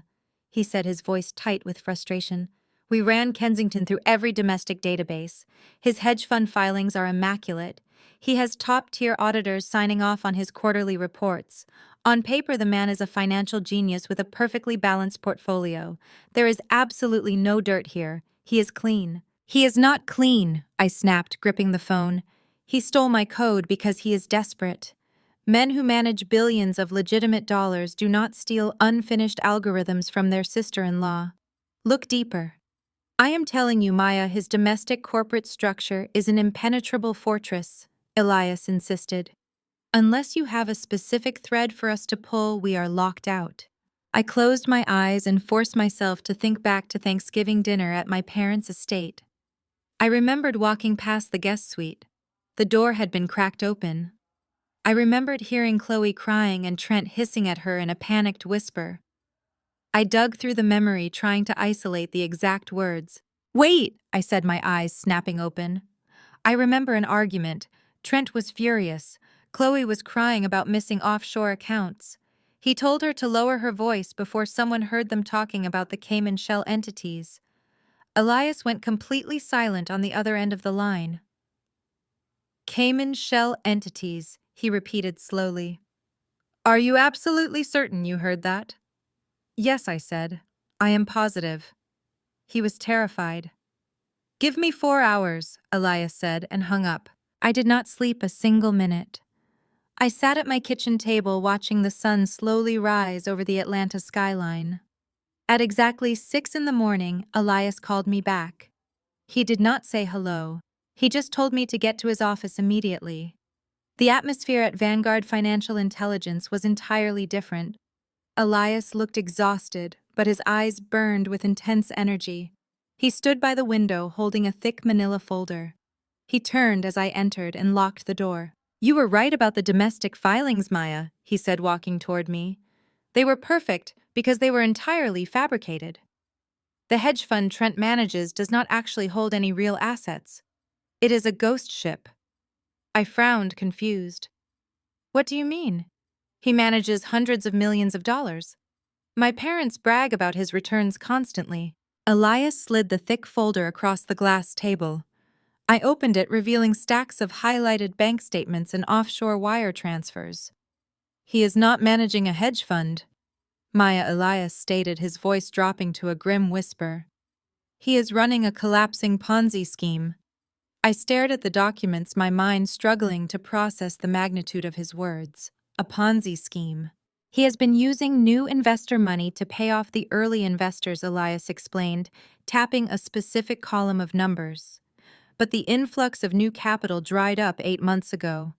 he said, his voice tight with frustration. "We ran Kensington through every domestic database. His hedge fund filings are immaculate. He has top-tier auditors signing off on his quarterly reports. On paper, the man is a financial genius with a perfectly balanced portfolio. There is absolutely no dirt here. He is clean." "He is not clean," I snapped, gripping the phone. "He stole my code because he is desperate. Men who manage billions of legitimate dollars do not steal unfinished algorithms from their sister-in-law. Look deeper. I am telling you, Maya, his domestic corporate structure is an impenetrable fortress," Elias insisted. "Unless you have a specific thread for us to pull, we are locked out." I closed my eyes and forced myself to think back to Thanksgiving dinner at my parents' estate. I remembered walking past the guest suite. The door had been cracked open. I remembered hearing Chloe crying and Trent hissing at her in a panicked whisper. I dug through the memory, trying to isolate the exact words. "Wait!" I said, my eyes snapping open. I remember an argument. Trent was furious. Chloe was crying about missing offshore accounts. He told her to lower her voice before someone heard them talking about the Cayman shell entities. Elias went completely silent on the other end of the line. "Cayman shell entities," he repeated slowly. "Are you absolutely certain you heard that?" "Yes," I said. "I am positive." He was terrified. "Give me 4 hours," Elias said, and hung up. I did not sleep a single minute. I sat at my kitchen table watching the sun slowly rise over the Atlanta skyline. At exactly 6 in the morning, Elias called me back. He did not say hello. He just told me to get to his office immediately. The atmosphere at Vanguard Financial Intelligence was entirely different. Elias looked exhausted, but his eyes burned with intense energy. He stood by the window holding a thick manila folder. He turned as I entered and locked the door. "You were right about the domestic filings, Maya," he said, walking toward me. "They were perfect because they were entirely fabricated. The hedge fund Trent manages does not actually hold any real assets. It is a ghost ship." I frowned, confused. "What do you mean?" "He manages hundreds of millions of dollars. My parents brag about his returns constantly." Elias slid the thick folder across the glass table. I opened it, revealing stacks of highlighted bank statements and offshore wire transfers. "He is not managing a hedge fund," Maya Elias stated, his voice dropping to a grim whisper. "He is running a collapsing Ponzi scheme." I stared at the documents, my mind struggling to process the magnitude of his words. A Ponzi scheme. "He has been using new investor money to pay off the early investors," Elias explained, tapping a specific column of numbers. "But the influx of new capital dried up 8 months ago.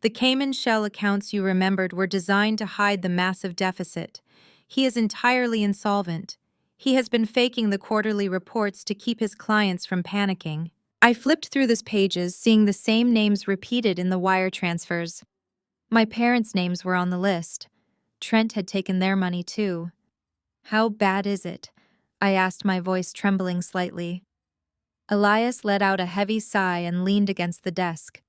The Cayman shell accounts you remembered were designed to hide the massive deficit. He is entirely insolvent. He has been faking the quarterly reports to keep his clients from panicking." I flipped through those pages, seeing the same names repeated in the wire transfers. My parents' names were on the list. Trent had taken their money too. "How bad is it?" I asked, my voice trembling slightly. Elias let out a heavy sigh and leaned against the desk.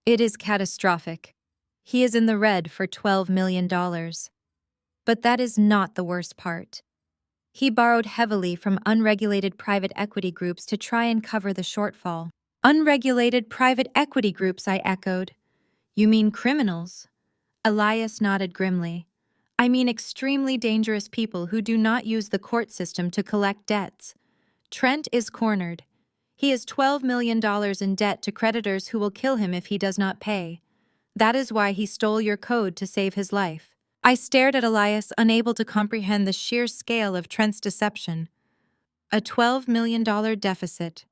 "It is catastrophic. He is in the red for $12 million. But that is not the worst part. He borrowed heavily from unregulated private equity groups to try and cover the shortfall." "Unregulated private equity groups," I echoed. "You mean criminals?" Elias nodded grimly. "I mean extremely dangerous people who do not use the court system to collect debts. Trent is cornered. He has $12 million in debt to creditors who will kill him if he does not pay. That is why he stole your code to save his life." I stared at Elias, unable to comprehend the sheer scale of Trent's deception. A $12 million deficit.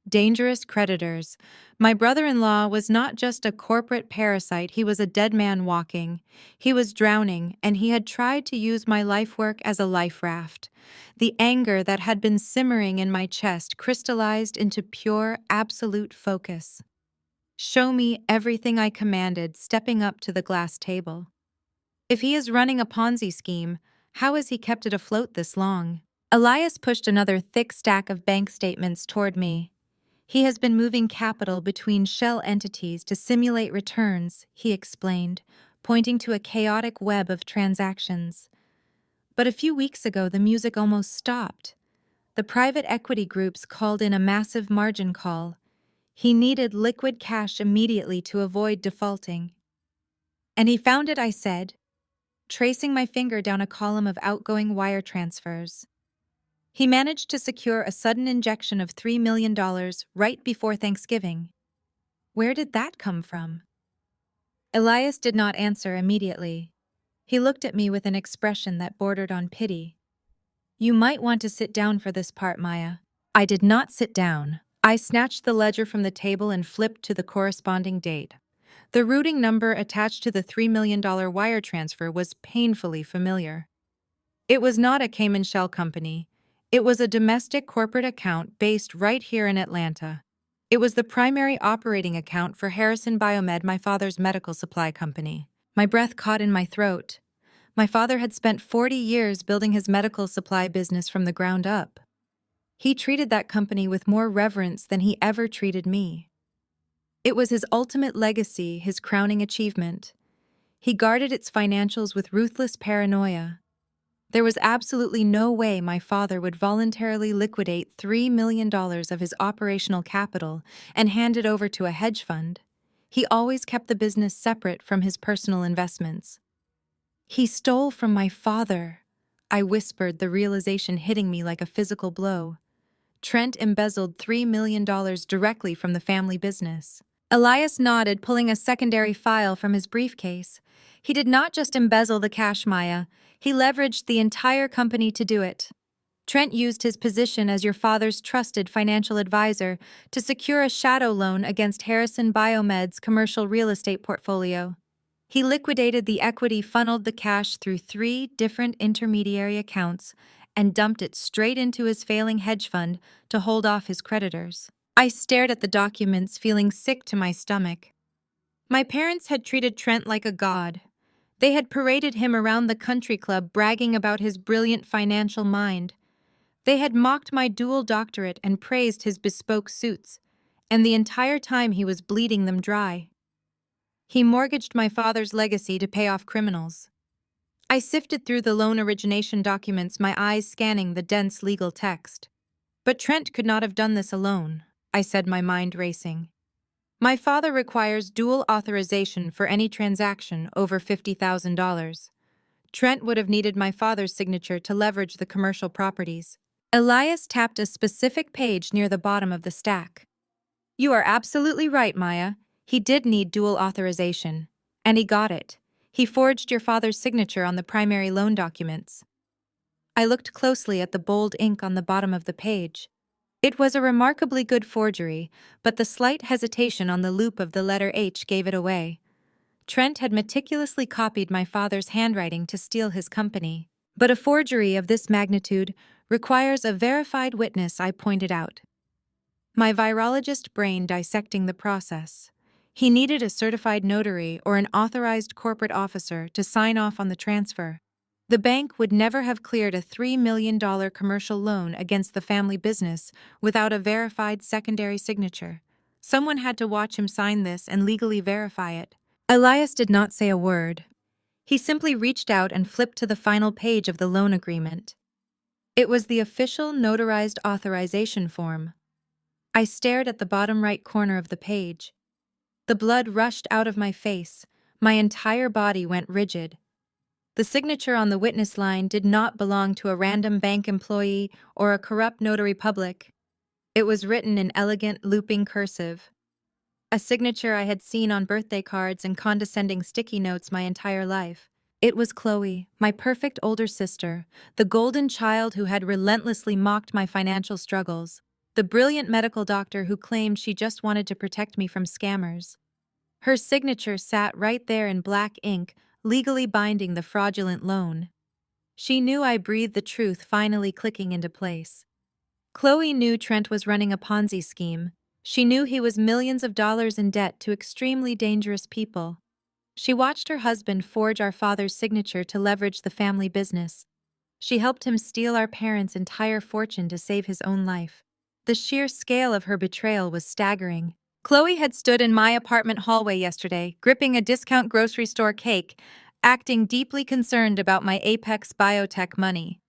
Dangerous creditors. My brother-in-law was not just a corporate parasite, he was a dead man walking. He was drowning, and he had tried to use my life work as a life raft. The anger that had been simmering in my chest crystallized into pure, absolute focus. "Show me everything," I commanded, stepping up to the glass table. "If he is running a Ponzi scheme, how has he kept it afloat this long?" Elias pushed another thick stack of bank statements toward me. He has been moving capital between shell entities to simulate returns, he explained, pointing to a chaotic web of transactions. But a few weeks ago, the music almost stopped. The private equity groups called in a massive margin call. He needed liquid cash immediately to avoid defaulting. And he found it, I said, tracing my finger down a column of outgoing wire transfers. He managed to secure a sudden injection of $3 million right before Thanksgiving. Where did that come from? Elias did not answer immediately. He looked at me with an expression that bordered on pity. You might want to sit down for this part, Maya. I did not sit down. I snatched the ledger from the table and flipped to the corresponding date. The routing number attached to the $3 million wire transfer was painfully familiar. It was not a Cayman shell company. It was a domestic corporate account based right here in Atlanta. It was the primary operating account for Harrison Biomed, my father's medical supply company. My breath caught in my throat. My father had spent 40 years building his medical supply business from the ground up. He treated that company with more reverence than he ever treated me. It was his ultimate legacy, his crowning achievement. He guarded its financials with ruthless paranoia. There was absolutely no way my father would voluntarily liquidate $3 million of his operational capital and hand it over to a hedge fund. He always kept the business separate from his personal investments. He stole from my father, I whispered, the realization hitting me like a physical blow. Trent embezzled $3 million directly from the family business. Elias nodded, pulling a secondary file from his briefcase. He did not just embezzle the cash, Maya. He leveraged the entire company to do it. Trent used his position as your father's trusted financial advisor to secure a shadow loan against Harrison Biomed's commercial real estate portfolio. He liquidated the equity, funneled the cash through 3 different intermediary accounts, and dumped it straight into his failing hedge fund to hold off his creditors. I stared at the documents, feeling sick to my stomach. My parents had treated Trent like a god. They had paraded him around the country club, bragging about his brilliant financial mind. They had mocked my dual doctorate and praised his bespoke suits, and the entire time he was bleeding them dry. He mortgaged my father's legacy to pay off criminals. I sifted through the loan origination documents, my eyes scanning the dense legal text. But Trent could not have done this alone, I said, my mind racing. My father requires dual authorization for any transaction over $50,000. Trent would have needed my father's signature to leverage the commercial properties. Elias tapped a specific page near the bottom of the stack. You are absolutely right, Maya. He did need dual authorization. And he got it. He forged your father's signature on the primary loan documents. I looked closely at the bold ink on the bottom of the page. It was a remarkably good forgery, but the slight hesitation on the loop of the letter H gave it away. Trent had meticulously copied my father's handwriting to steal his company. But a forgery of this magnitude requires a verified witness, I pointed out. My virologist brain dissecting the process. He needed a certified notary or an authorized corporate officer to sign off on the transfer. The bank would never have cleared a $3 million commercial loan against the family business without a verified secondary signature. Someone had to watch him sign this and legally verify it. Elias did not say a word. He simply reached out and flipped to the final page of the loan agreement. It was the official notarized authorization form. I stared at the bottom right corner of the page. The blood rushed out of my face. My entire body went rigid. The signature on the witness line did not belong to a random bank employee or a corrupt notary public. It was written in elegant, looping cursive. A signature I had seen on birthday cards and condescending sticky notes my entire life. It was Chloe, my perfect older sister, the golden child who had relentlessly mocked my financial struggles, the brilliant medical doctor who claimed she just wanted to protect me from scammers. Her signature sat right there in black ink, legally binding the fraudulent loan. She knew I breathed the truth finally clicking into place. Chloe knew Trent was running a Ponzi scheme. She knew he was millions of dollars in debt to extremely dangerous people. She watched her husband forge our father's signature to leverage the family business. She helped him steal our parents' entire fortune to save his own life. The sheer scale of her betrayal was staggering. Chloe had stood in my apartment hallway yesterday, gripping a discount grocery store cake, acting deeply concerned about my Apex biotech money.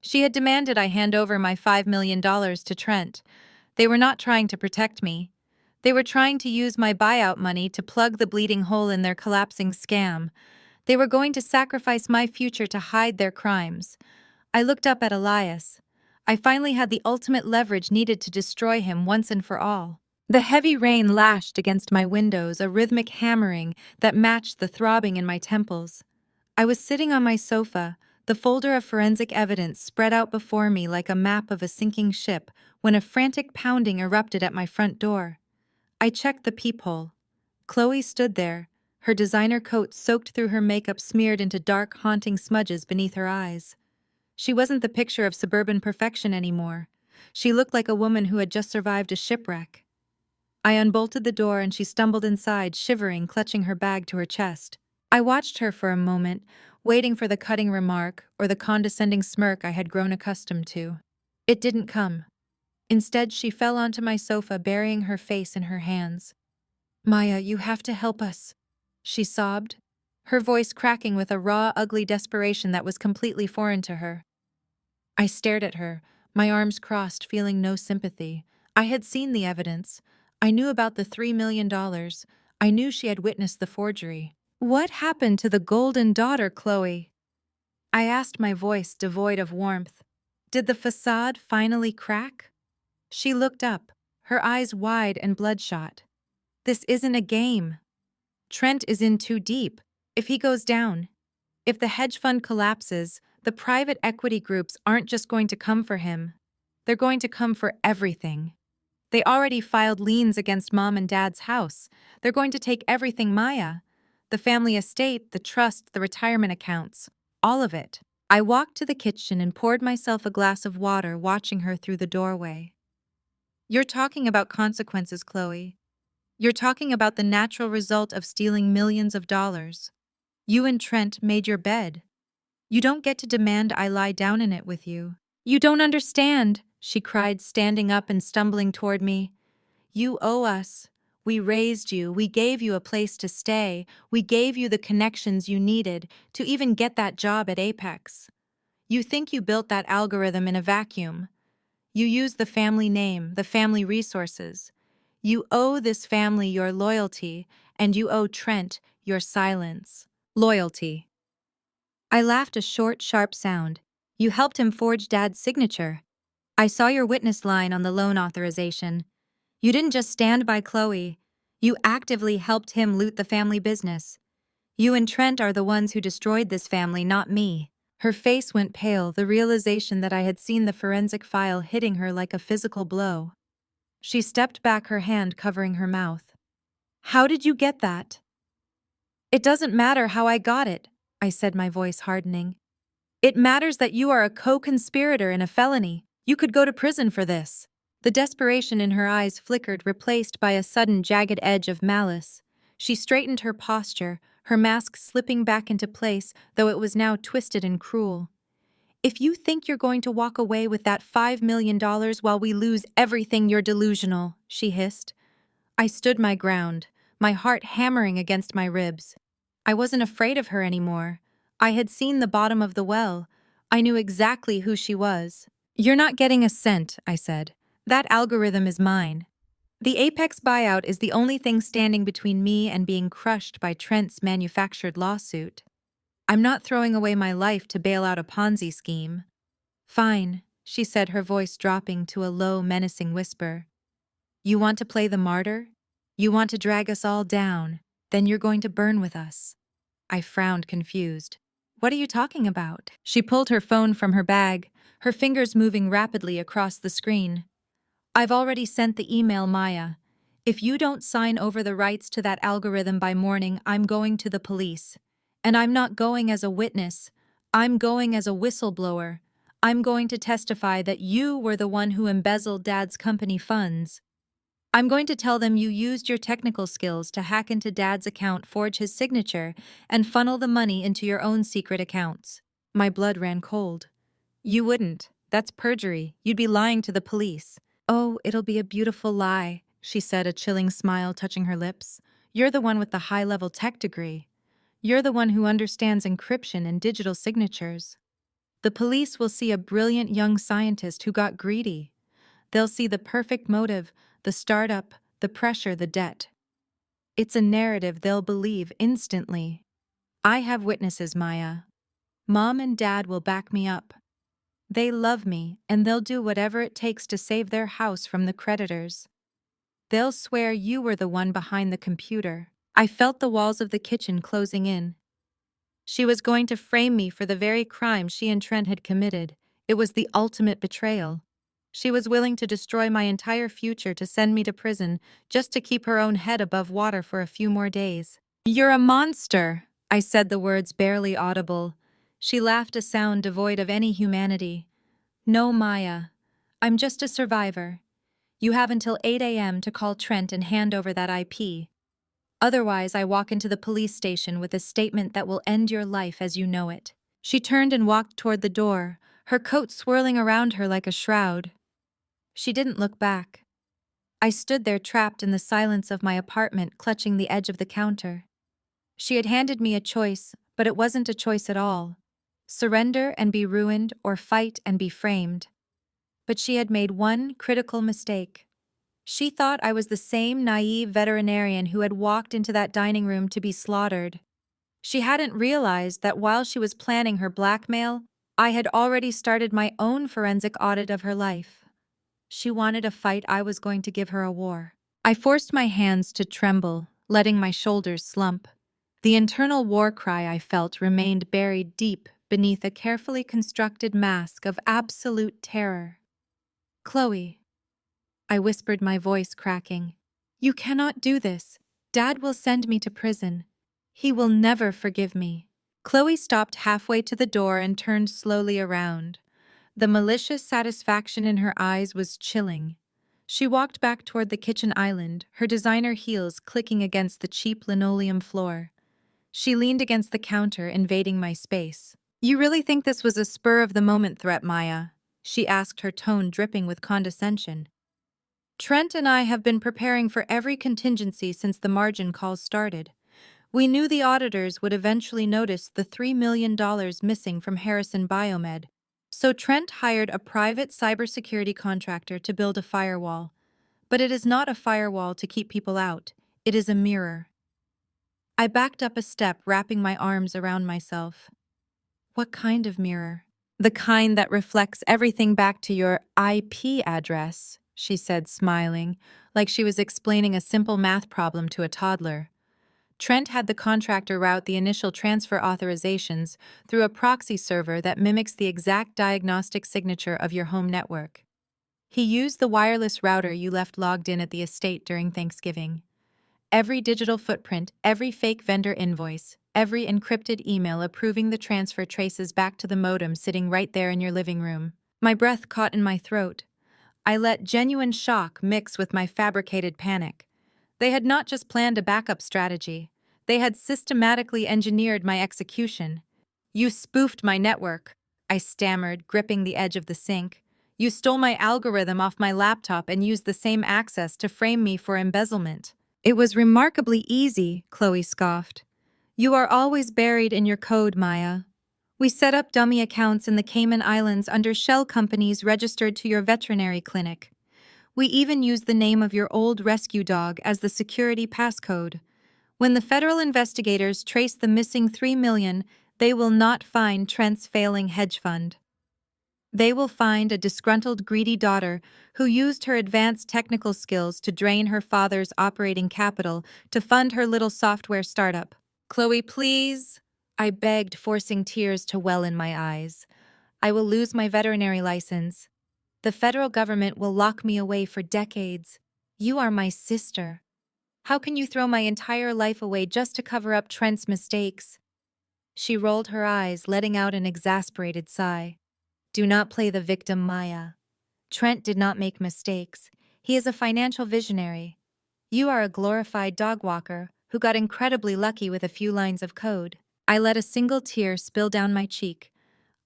She had demanded I hand over my $5 million to Trent. They were not trying to protect me. They were trying to use my buyout money to plug the bleeding hole in their collapsing scam. They were going to sacrifice my future to hide their crimes. I looked up at Elias. I finally had the ultimate leverage needed to destroy him once and for all. The heavy rain lashed against my windows, a rhythmic hammering that matched the throbbing in my temples. I was sitting on my sofa, the folder of forensic evidence spread out before me like a map of a sinking ship, when a frantic pounding erupted at my front door. I checked the peephole. Chloe stood there, her designer coat soaked through her makeup smeared into dark, haunting smudges beneath her eyes. She wasn't the picture of suburban perfection anymore. She looked like a woman who had just survived a shipwreck. I unbolted the door and she stumbled inside, shivering, clutching her bag to her chest. I watched her for a moment, waiting for the cutting remark or the condescending smirk I had grown accustomed to. It didn't come. Instead, she fell onto my sofa, burying her face in her hands. "Maya, you have to help us," she sobbed, her voice cracking with a raw, ugly desperation that was completely foreign to her. I stared at her, my arms crossed, feeling no sympathy. I had seen the evidence. I knew about the $3 million. I knew she had witnessed the forgery. "What happened to the golden daughter, Chloe?" I asked, my voice devoid of warmth. Did the facade finally crack? She looked up, her eyes wide and bloodshot. "This isn't a game. Trent is in too deep. If he goes down, if the hedge fund collapses, the private equity groups aren't just going to come for him. They're going to come for everything. They already filed liens against Mom and Dad's house. They're going to take everything, Maya. The family estate, the trust, the retirement accounts. All of it." I walked to the kitchen and poured myself a glass of water, watching her through the doorway. "You're talking about consequences, Chloe. You're talking about the natural result of stealing millions of dollars. You and Trent made your bed. You don't get to demand I lie down in it with you." "You don't understand," she cried, standing up and stumbling toward me. "You owe us. We raised you. We gave you a place to stay. We gave you the connections you needed to even get that job at Apex. You think you built that algorithm in a vacuum. You used the family name, the family resources. You owe this family your loyalty, and you owe Trent your silence." Loyalty. I laughed, a short, sharp sound. "You helped him forge Dad's signature. I saw your witness line on the loan authorization. You didn't just stand by Chloe. You actively helped him loot the family business. You and Trent are the ones who destroyed this family, not me." Her face went pale, the realization that I had seen the forensic file hitting her like a physical blow. She stepped back, her hand covering her mouth. "How did you get that?" "It doesn't matter how I got it," I said, my voice hardening. "It matters that you are a co-conspirator in a felony. You could go to prison for this." The desperation in her eyes flickered, replaced by a sudden jagged edge of malice. She straightened her posture, her mask slipping back into place, though it was now twisted and cruel. "If you think you're going to walk away with that $5 million while we lose everything, you're delusional," she hissed. I stood my ground, my heart hammering against my ribs. I wasn't afraid of her anymore. I had seen the bottom of the well. I knew exactly who she was. "You're not getting a cent," I said. "That algorithm is mine. The Apex buyout is the only thing standing between me and being crushed by Trent's manufactured lawsuit. I'm not throwing away my life to bail out a Ponzi scheme." "Fine," she said, her voice dropping to a low, menacing whisper. "You want to play the martyr? You want to drag us all down? Then you're going to burn with us." I frowned, confused. "What are you talking about?" She pulled her phone from her bag, her fingers moving rapidly across the screen. "I've already sent the email, Maya. If you don't sign over the rights to that algorithm by morning, I'm going to the police. And I'm not going as a witness. I'm going as a whistleblower. I'm going to testify that you were the one who embezzled Dad's company funds. I'm going to tell them you used your technical skills to hack into Dad's account, forge his signature, and funnel the money into your own secret accounts." My blood ran cold. You wouldn't. That's perjury. You'd be lying to the police. Oh, it'll be a beautiful lie, she said, a chilling smile touching her lips. You're the one with the high-level tech degree. You're the one who understands encryption and digital signatures. The police will see a brilliant young scientist who got greedy. They'll see the perfect motive, the startup, the pressure, the debt. It's a narrative they'll believe instantly. I have witnesses, Maya. Mom and Dad will back me up. They love me, and they'll do whatever it takes to save their house from the creditors. They'll swear you were the one behind the computer. I felt the walls of the kitchen closing in. She was going to frame me for the very crime she and Trent had committed. It was the ultimate betrayal. She was willing to destroy my entire future to send me to prison just to keep her own head above water for a few more days. You're a monster, I said, the words barely audible. She laughed, a sound devoid of any humanity. No, Maya. I'm just a survivor. You have until 8 a.m. to call Trent and hand over that IP. Otherwise, I walk into the police station with a statement that will end your life as you know it. She turned and walked toward the door, her coat swirling around her like a shroud. She didn't look back. I stood there trapped in the silence of my apartment, clutching the edge of the counter. She had handed me a choice, but it wasn't a choice at all. Surrender and be ruined, or fight and be framed. But she had made one critical mistake. She thought I was the same naive veterinarian who had walked into that dining room to be slaughtered. She hadn't realized that while she was planning her blackmail, I had already started my own forensic audit of her life. She wanted a fight. I was going to give her a war. I forced my hands to tremble, letting my shoulders slump. The internal war cry I felt remained buried deep beneath a carefully constructed mask of absolute terror. Chloe, I whispered, my voice cracking. You cannot do this. Dad will send me to prison. He will never forgive me. Chloe stopped halfway to the door and turned slowly around. The malicious satisfaction in her eyes was chilling. She walked back toward the kitchen island, her designer heels clicking against the cheap linoleum floor. She leaned against the counter, invading my space. You really think this was a spur-of-the-moment threat, Maya? She asked, her tone dripping with condescension. Trent and I have been preparing for every contingency since the margin calls started. We knew the auditors would eventually notice the $3 million missing from Harrison Biomed, so Trent hired a private cybersecurity contractor to build a firewall. But it is not a firewall to keep people out. It is a mirror. I backed up a step, wrapping my arms around myself. What kind of mirror? The kind that reflects everything back to your IP address, she said, smiling, like she was explaining a simple math problem to a toddler. Trent had the contractor route the initial transfer authorizations through a proxy server that mimics the exact diagnostic signature of your home network. He used the wireless router you left logged in at the estate during Thanksgiving. Every digital footprint, every fake vendor invoice, every encrypted email approving the transfer traces back to the modem sitting right there in your living room. My breath caught in my throat. I let genuine shock mix with my fabricated panic. They had not just planned a backup strategy. They had systematically engineered my execution. You spoofed my network, I stammered, gripping the edge of the sink. You stole my algorithm off my laptop and used the same access to frame me for embezzlement. It was remarkably easy, Chloe scoffed. You are always buried in your code, Maya. We set up dummy accounts in the Cayman Islands under shell companies registered to your veterinary clinic. We even used the name of your old rescue dog as the security passcode. When the federal investigators trace the missing $3 million, they will not find Trent's failing hedge fund. They will find a disgruntled, greedy daughter who used her advanced technical skills to drain her father's operating capital to fund her little software startup. Chloe, please, I begged, forcing tears to well in my eyes. I will lose my veterinary license. The federal government will lock me away for decades. You are my sister. How can you throw my entire life away just to cover up Trent's mistakes? She rolled her eyes, letting out an exasperated sigh. Do not play the victim, Maya. Trent did not make mistakes. He is a financial visionary. You are a glorified dog walker who got incredibly lucky with a few lines of code. I let a single tear spill down my cheek.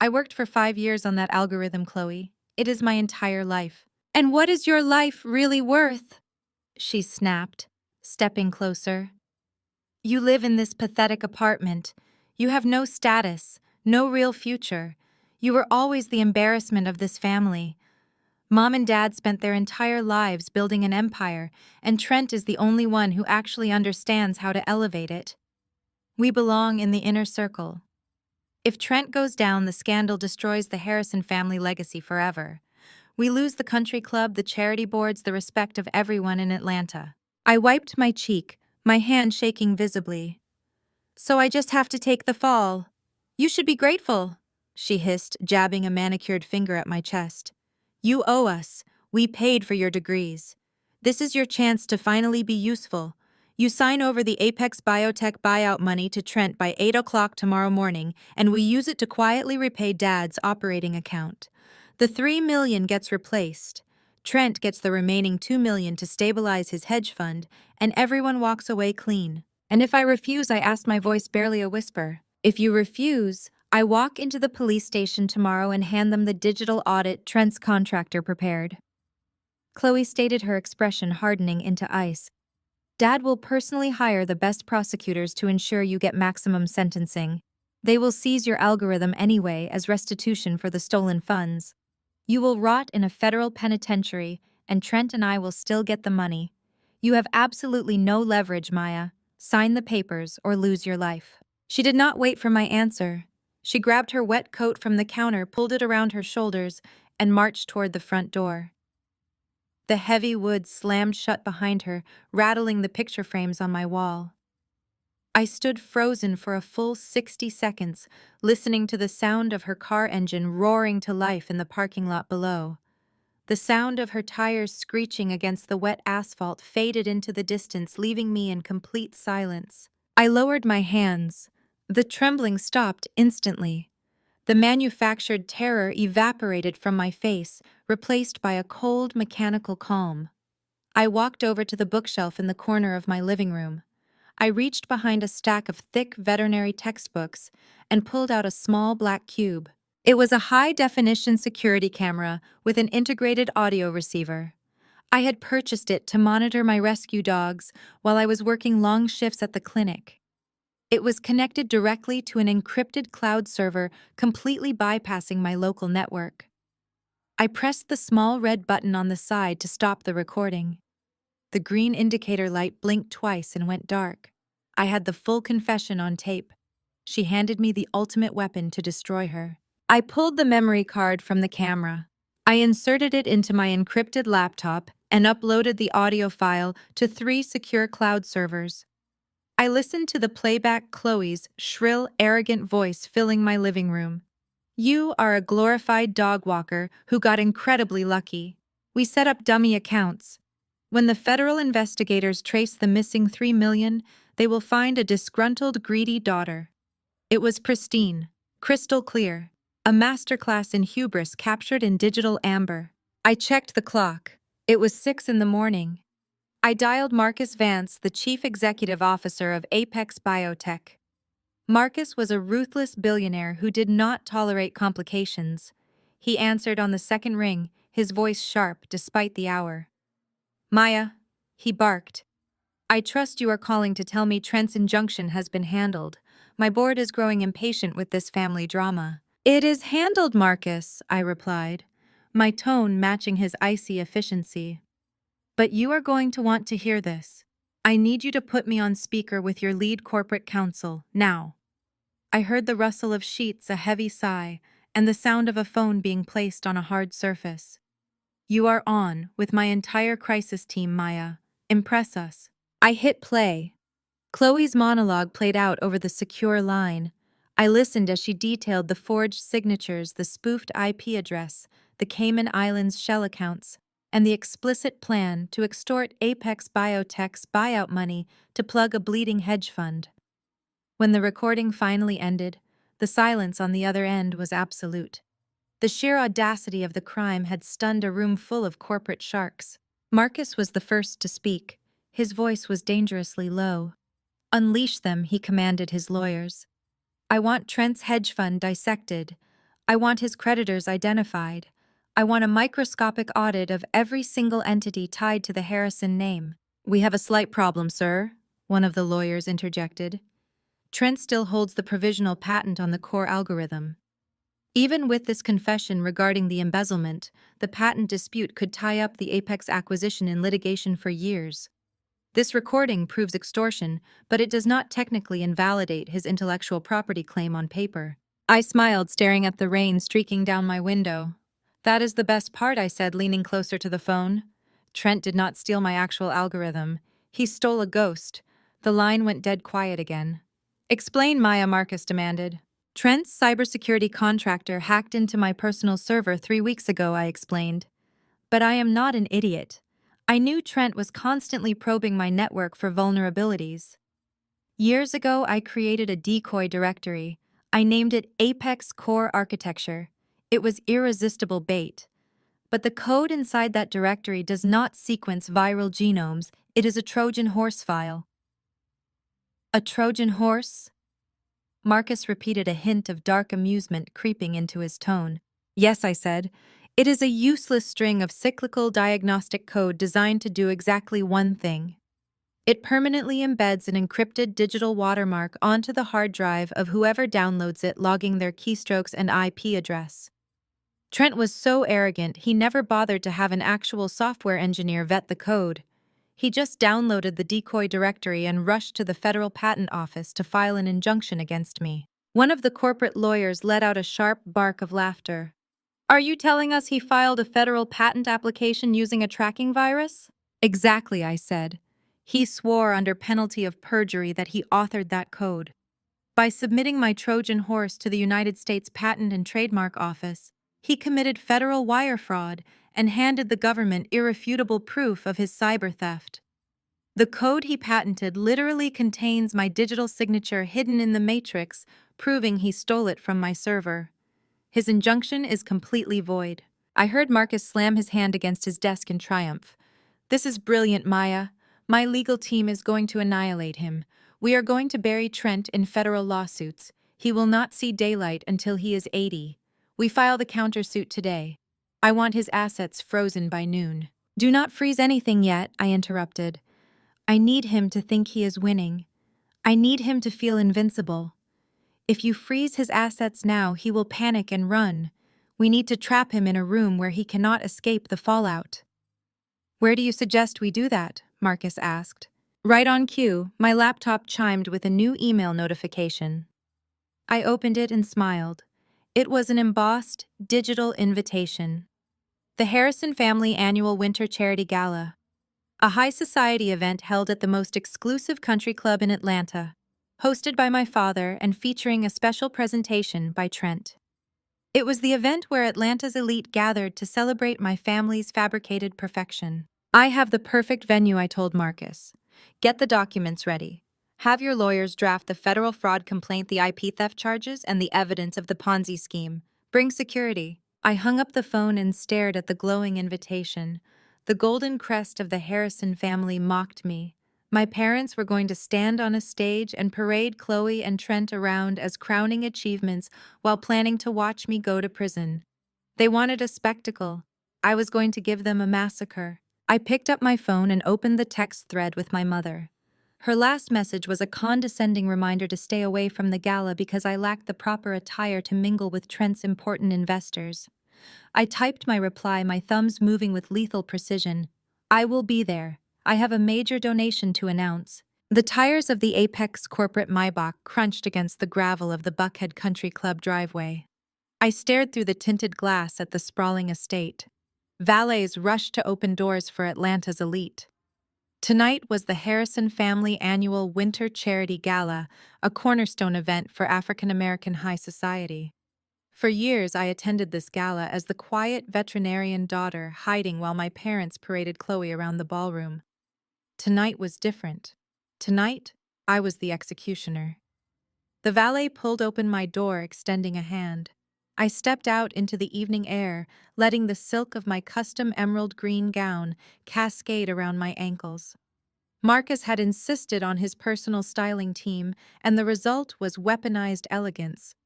I worked for 5 years on that algorithm, Chloe. It is my entire life. And what is your life really worth? She snapped, stepping closer. You live in this pathetic apartment. You have no status, no real future. You were always the embarrassment of this family. Mom and Dad spent their entire lives building an empire, and Trent is the only one who actually understands how to elevate it. We belong in the inner circle. If Trent goes down, the scandal destroys the Harrison family legacy forever. We lose the country club, the charity boards, the respect of everyone in Atlanta. I wiped my cheek, my hand shaking visibly. So I just have to take the fall. You should be grateful, she hissed, jabbing a manicured finger at my chest. You owe us. We paid for your degrees. This is your chance to finally be useful. You sign over the Apex Biotech buyout money to Trent by 8 o'clock tomorrow morning, and we use it to quietly repay Dad's operating account. The $3 million gets replaced. Trent gets the remaining $2 million to stabilize his hedge fund, and everyone walks away clean. And if I refuse, I asked, my voice barely a whisper. If you refuse, I walk into the police station tomorrow and hand them the digital audit Trent's contractor prepared. Chloe stated, her expression hardening into ice. Dad will personally hire the best prosecutors to ensure you get maximum sentencing. They will seize your algorithm anyway as restitution for the stolen funds. You will rot in a federal penitentiary, and Trent and I will still get the money. You have absolutely no leverage, Maya. Sign the papers or lose your life. She did not wait for my answer. She grabbed her wet coat from the counter, pulled it around her shoulders, and marched toward the front door. The heavy wood slammed shut behind her, rattling the picture frames on my wall. I stood frozen for a full 60 seconds, listening to the sound of her car engine roaring to life in the parking lot below. The sound of her tires screeching against the wet asphalt faded into the distance, leaving me in complete silence. I lowered my hands. The trembling stopped instantly. The manufactured terror evaporated from my face, replaced by a cold, mechanical calm. I walked over to the bookshelf in the corner of my living room. I reached behind a stack of thick veterinary textbooks and pulled out a small black cube. It was a high-definition security camera with an integrated audio receiver. I had purchased it to monitor my rescue dogs while I was working long shifts at the clinic. It was connected directly to an encrypted cloud server, completely bypassing my local network. I pressed the small red button on the side to stop the recording. The green indicator light blinked twice and went dark. I had the full confession on tape. She handed me the ultimate weapon to destroy her. I pulled the memory card from the camera. I inserted it into my encrypted laptop and uploaded the audio file to 3 secure cloud servers. I listened to the playback, Chloe's shrill, arrogant voice filling my living room. You are a glorified dog walker who got incredibly lucky. We set up dummy accounts. When the federal investigators trace the missing $3 million, they will find a disgruntled, greedy daughter. It was pristine, crystal clear, a masterclass in hubris captured in digital amber. I checked the clock. It was 6 in the morning. I dialed Marcus Vance, the chief executive officer of Apex Biotech. Marcus was a ruthless billionaire who did not tolerate complications. He answered on the second ring, his voice sharp despite the hour. Maya, he barked. I trust you are calling to tell me Trent's injunction has been handled. My board is growing impatient with this family drama. It is handled, Marcus, I replied, my tone matching his icy efficiency. But you are going to want to hear this. I need you to put me on speaker with your lead corporate counsel, now. I heard the rustle of sheets, a heavy sigh, and the sound of a phone being placed on a hard surface. You are on, with my entire crisis team, Maya. Impress us. I hit play. Chloe's monologue played out over the secure line. I listened as she detailed the forged signatures, the spoofed IP address, the Cayman Islands shell accounts, and the explicit plan to extort Apex Biotech's buyout money to plug a bleeding hedge fund. When the recording finally ended, the silence on the other end was absolute. The sheer audacity of the crime had stunned a room full of corporate sharks. Marcus was the first to speak. His voice was dangerously low. Unleash them, he commanded his lawyers. I want Trent's hedge fund dissected. I want his creditors identified. I want a microscopic audit of every single entity tied to the Harrison name. We have a slight problem, sir, one of the lawyers interjected. Trent still holds the provisional patent on the core algorithm. Even with this confession regarding the embezzlement, the patent dispute could tie up the Apex acquisition in litigation for years. This recording proves extortion, but it does not technically invalidate his intellectual property claim on paper. I smiled, staring at the rain streaking down my window. That is the best part, I said, leaning closer to the phone. Trent did not steal my actual algorithm. He stole a ghost. The line went dead quiet again. Explain, Maya, Marcus demanded. Trent's cybersecurity contractor hacked into my personal server 3 weeks ago, I explained. But I am not an idiot. I knew Trent was constantly probing my network for vulnerabilities. Years ago, I created a decoy directory. I named it Apex Core Architecture. It was irresistible bait. But the code inside that directory does not sequence viral genomes. It is a Trojan horse file. A Trojan horse? Marcus repeated, a hint of dark amusement creeping into his tone. Yes, I said. It is a useless string of cyclical diagnostic code designed to do exactly one thing. It permanently embeds an encrypted digital watermark onto the hard drive of whoever downloads it, logging their keystrokes and IP address. Trent was so arrogant he never bothered to have an actual software engineer vet the code. He just downloaded the decoy directory and rushed to the Federal Patent Office to file an injunction against me. One of the corporate lawyers let out a sharp bark of laughter. Are you telling us he filed a federal patent application using a tracking virus? Exactly, I said. He swore under penalty of perjury that he authored that code. By submitting my Trojan horse to the United States Patent and Trademark Office, he committed federal wire fraud and handed the government irrefutable proof of his cyber theft. The code he patented literally contains my digital signature hidden in the matrix, proving he stole it from my server. His injunction is completely void. I heard Marcus slam his hand against his desk in triumph. This is brilliant, Maya. My legal team is going to annihilate him. We are going to bury Trent in federal lawsuits. He will not see daylight until he is 80. We file the countersuit today. I want his assets frozen by noon. Do not freeze anything yet, I interrupted. I need him to think he is winning. I need him to feel invincible. If you freeze his assets now, he will panic and run. We need to trap him in a room where he cannot escape the fallout. Where do you suggest we do that? Marcus asked. Right on cue, my laptop chimed with a new email notification. I opened it and smiled. It was an embossed, digital invitation. The Harrison Family Annual Winter Charity Gala. A high society event held at the most exclusive country club in Atlanta, hosted by my father and featuring a special presentation by Trent. It was the event where Atlanta's elite gathered to celebrate my family's fabricated perfection. I have the perfect venue, I told Marcus. Get the documents ready. Have your lawyers draft the federal fraud complaint, the IP theft charges, and the evidence of the Ponzi scheme. Bring security. I hung up the phone and stared at the glowing invitation. The golden crest of the Harrison family mocked me. My parents were going to stand on a stage and parade Chloe and Trent around as crowning achievements while planning to watch me go to prison. They wanted a spectacle. I was going to give them a massacre. I picked up my phone and opened the text thread with my mother. Her last message was a condescending reminder to stay away from the gala because I lacked the proper attire to mingle with Trent's important investors. I typed my reply, my thumbs moving with lethal precision. I will be there. I have a major donation to announce. The tires of the Apex corporate Maybach crunched against the gravel of the Buckhead Country Club driveway. I stared through the tinted glass at the sprawling estate. Valets rushed to open doors for Atlanta's elite. Tonight was the Harrison Family Annual Winter Charity Gala, a cornerstone event for African American high society. For years, I attended this gala as the quiet veterinarian daughter hiding while my parents paraded Chloe around the ballroom. Tonight was different. Tonight, I was the executioner. The valet pulled open my door, extending a hand. I stepped out into the evening air, letting the silk of my custom emerald green gown cascade around my ankles. Marcus had insisted on his personal styling team, and the result was weaponized elegance.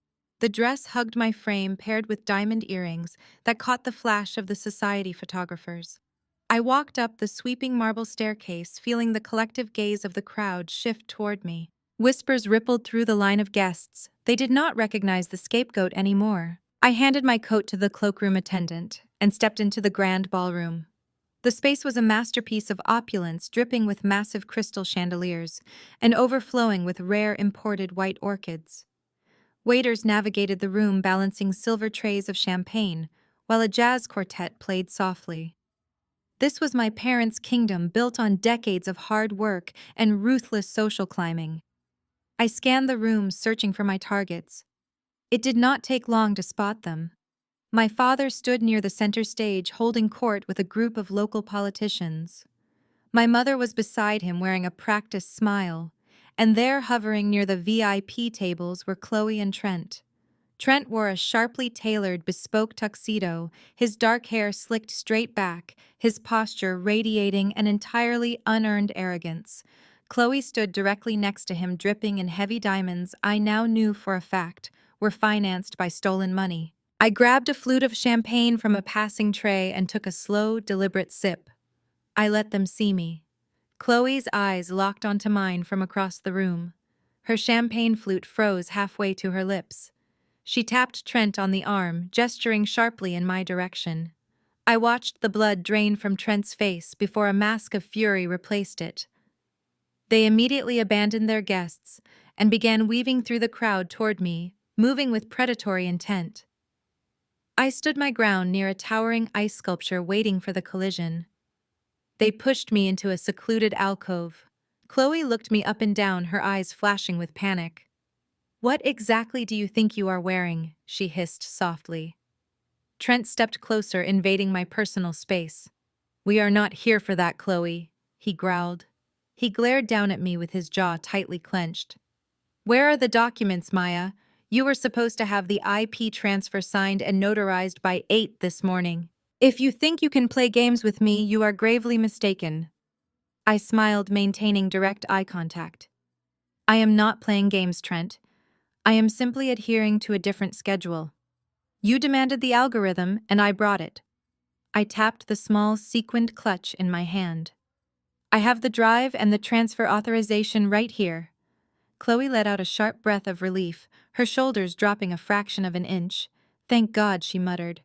The dress hugged my frame paired with diamond earrings that caught the flash of the society photographers. I walked up the sweeping marble staircase, feeling the collective gaze of the crowd shift toward me. Whispers rippled through the line of guests. They did not recognize the scapegoat anymore. I handed my coat to the cloakroom attendant and stepped into the grand ballroom. The space was a masterpiece of opulence, dripping with massive crystal chandeliers and overflowing with rare imported white orchids. Waiters navigated the room balancing silver trays of champagne, while a jazz quartet played softly. This was my parents' kingdom built on decades of hard work and ruthless social climbing. I scanned the room searching for my targets. It did not take long to spot them. My father stood near the center stage holding court with a group of local politicians. My mother was beside him wearing a practiced smile, and there hovering near the VIP tables were Chloe and Trent. Trent wore a sharply tailored, bespoke tuxedo, his dark hair slicked straight back, his posture radiating an entirely unearned arrogance. Chloe stood directly next to him, dripping in heavy diamonds I now knew for a fact were financed by stolen money. I grabbed a flute of champagne from a passing tray and took a slow, deliberate sip. I let them see me. Chloe's eyes locked onto mine from across the room. Her champagne flute froze halfway to her lips. She tapped Trent on the arm, gesturing sharply in my direction. I watched the blood drain from Trent's face before a mask of fury replaced it. They immediately abandoned their guests and began weaving through the crowd toward me, moving with predatory intent. I stood my ground near a towering ice sculpture waiting for the collision. They pushed me into a secluded alcove. Chloe looked me up and down, her eyes flashing with panic. "What exactly do you think you are wearing?" she hissed softly. Trent stepped closer, invading my personal space. "We are not here for that, Chloe," he growled. He glared down at me with his jaw tightly clenched. "Where are the documents, Maya? You were supposed to have the IP transfer signed and notarized by 8 this morning. If you think you can play games with me, you are gravely mistaken." I smiled, maintaining direct eye contact. "I am not playing games, Trent. I am simply adhering to a different schedule. You demanded the algorithm, and I brought it." I tapped the small, sequined clutch in my hand. "I have the drive and the transfer authorization right here." Chloe let out a sharp breath of relief, her shoulders dropping a fraction of an inch. "Thank God," she muttered.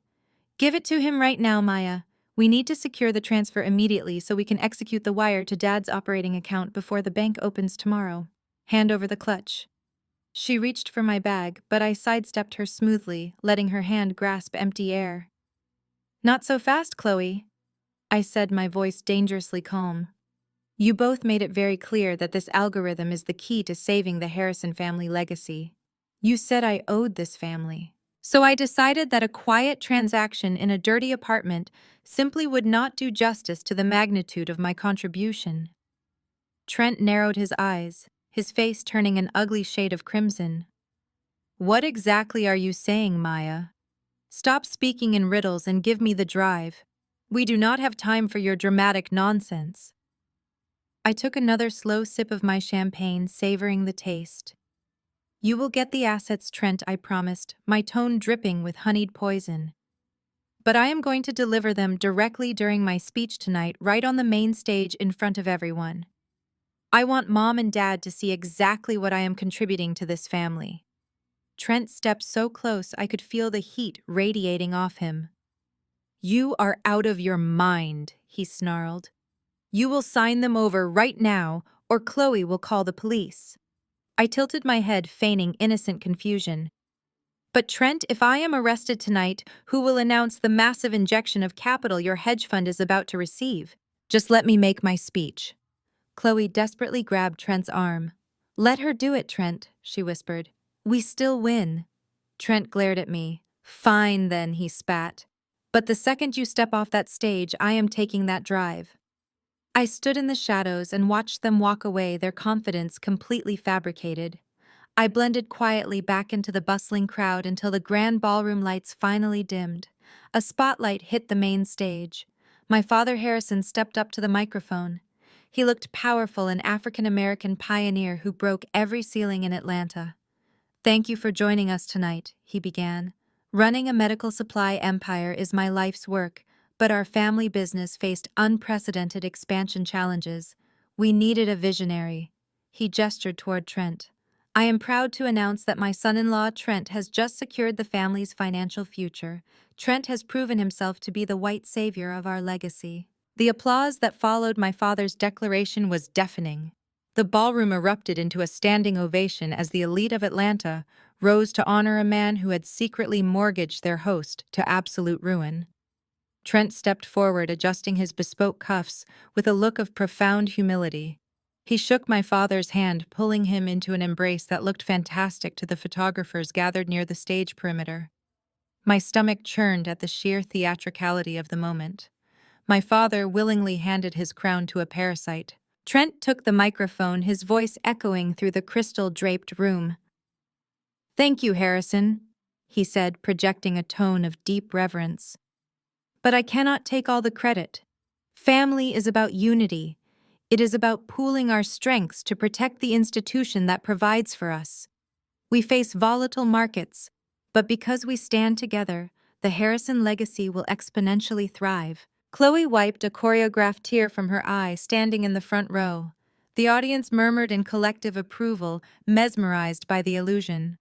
"Give it to him right now, Maya. We need to secure the transfer immediately so we can execute the wire to Dad's operating account before the bank opens tomorrow. Hand over the clutch." She reached for my bag, but I sidestepped her smoothly, letting her hand grasp empty air. "Not so fast, Chloe," I said, my voice dangerously calm. "You both made it very clear that this algorithm is the key to saving the Harrison family legacy. You said I owed this family. So I decided that a quiet transaction in a dirty apartment simply would not do justice to the magnitude of my contribution." Trent narrowed his eyes, his face turning an ugly shade of crimson. "What exactly are you saying, Maya? Stop speaking in riddles and give me the drive. We do not have time for your dramatic nonsense." I took another slow sip of my champagne, savoring the taste. "You will get the assets, Trent," I promised, my tone dripping with honeyed poison. "But I am going to deliver them directly during my speech tonight, right on the main stage in front of everyone. I want Mom and Dad to see exactly what I am contributing to this family." Trent stepped so close I could feel the heat radiating off him. "You are out of your mind," he snarled. "You will sign them over right now, or Chloe will call the police." I tilted my head, feigning innocent confusion. "But Trent, if I am arrested tonight, who will announce the massive injection of capital your hedge fund is about to receive? Just let me make my speech." Chloe desperately grabbed Trent's arm. "Let her do it, Trent," she whispered. "We still win." Trent glared at me. "Fine then," he spat. "But the second you step off that stage, I am taking that drive." I stood in the shadows and watched them walk away, their confidence completely fabricated. I blended quietly back into the bustling crowd until the grand ballroom lights finally dimmed. A spotlight hit the main stage. My father Harrison stepped up to the microphone. He looked powerful, an African-American pioneer who broke every ceiling in Atlanta. Thank you for joining us tonight, he began. Running a medical supply empire is my life's work, but our family business faced unprecedented expansion challenges. We needed a visionary. He gestured toward Trent. I am proud to announce that my son-in-law Trent has just secured the family's financial future. Trent has proven himself to be the white savior of our legacy. The applause that followed my father's declaration was deafening. The ballroom erupted into a standing ovation as the elite of Atlanta rose to honor a man who had secretly mortgaged their host to absolute ruin. Trent stepped forward, adjusting his bespoke cuffs with a look of profound humility. He shook my father's hand, pulling him into an embrace that looked fantastic to the photographers gathered near the stage perimeter. My stomach churned at the sheer theatricality of the moment. My father willingly handed his crown to a parasite. Trent took the microphone, his voice echoing through the crystal-draped room. "Thank you, Harrison," he said, projecting a tone of deep reverence. "But I cannot take all the credit. Family is about unity. It is about pooling our strengths to protect the institution that provides for us. We face volatile markets, but because we stand together, the Harrison legacy will exponentially thrive." Chloe wiped a choreographed tear from her eye, standing in the front row. The audience murmured in collective approval, mesmerized by the illusion.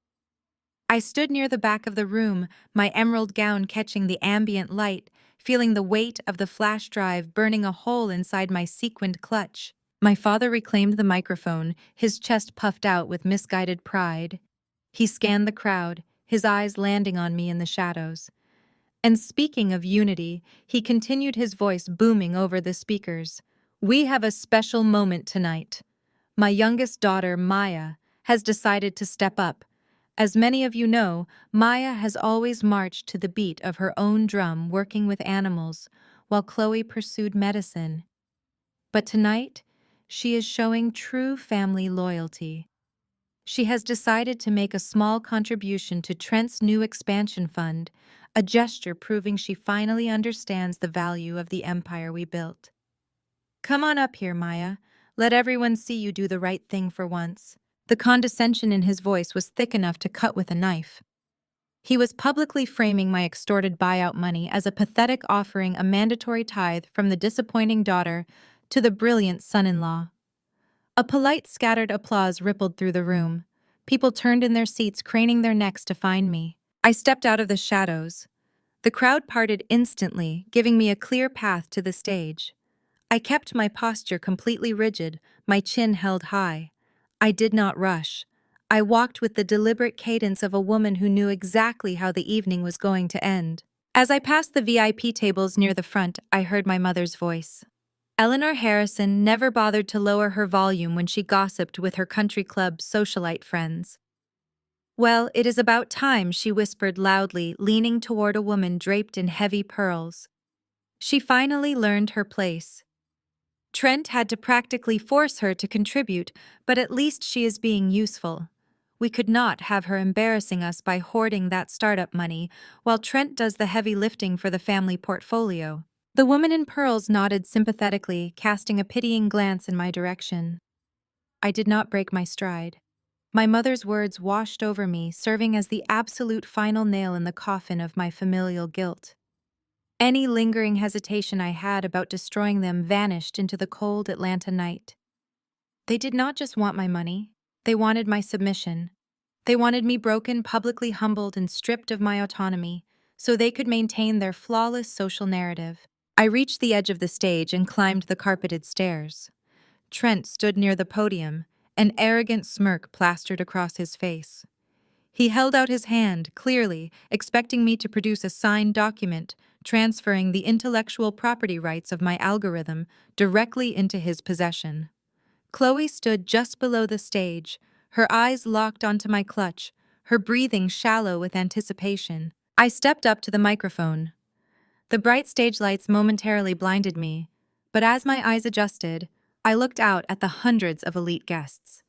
I stood near the back of the room, my emerald gown catching the ambient light, feeling the weight of the flash drive burning a hole inside my sequined clutch. My father reclaimed the microphone, his chest puffed out with misguided pride. He scanned the crowd, his eyes landing on me in the shadows. And speaking of unity, he continued, his voice booming over the speakers. "We have a special moment tonight. My youngest daughter, Maya, has decided to step up. As many of you know, Maya has always marched to the beat of her own drum, working with animals, while Chloe pursued medicine. But tonight, she is showing true family loyalty. She has decided to make a small contribution to Trent's new expansion fund, a gesture proving she finally understands the value of the empire we built. Come on up here, Maya. Let everyone see you do the right thing for once." The condescension in his voice was thick enough to cut with a knife. He was publicly framing my extorted buyout money as a pathetic offering, a mandatory tithe from the disappointing daughter to the brilliant son-in-law. A polite scattered applause rippled through the room. People turned in their seats, craning their necks to find me. I stepped out of the shadows. The crowd parted instantly, giving me a clear path to the stage. I kept my posture completely rigid, my chin held high. I did not rush. I walked with the deliberate cadence of a woman who knew exactly how the evening was going to end. As I passed the VIP tables near the front, I heard my mother's voice. Eleanor Harrison never bothered to lower her volume when she gossiped with her country club socialite friends. "Well, it is about time," she whispered loudly, leaning toward a woman draped in heavy pearls. She finally learned her place. Trent had to practically force her to contribute, but at least she is being useful. We could not have her embarrassing us by hoarding that startup money, while Trent does the heavy lifting for the family portfolio. The woman in pearls nodded sympathetically, casting a pitying glance in my direction. I did not break my stride. My mother's words washed over me, serving as the absolute final nail in the coffin of my familial guilt. Any lingering hesitation I had about destroying them vanished into the cold Atlanta night. They did not just want my money, they wanted my submission. They wanted me broken, publicly humbled, and stripped of my autonomy, so they could maintain their flawless social narrative. I reached the edge of the stage and climbed the carpeted stairs. Trent stood near the podium, an arrogant smirk plastered across his face. He held out his hand, clearly, expecting me to produce a signed document transferring the intellectual property rights of my algorithm directly into his possession. Chloe stood just below the stage, her eyes locked onto my clutch, her breathing shallow with anticipation. I stepped up to the microphone. The bright stage lights momentarily blinded me, but as my eyes adjusted, I looked out at the hundreds of elite guests.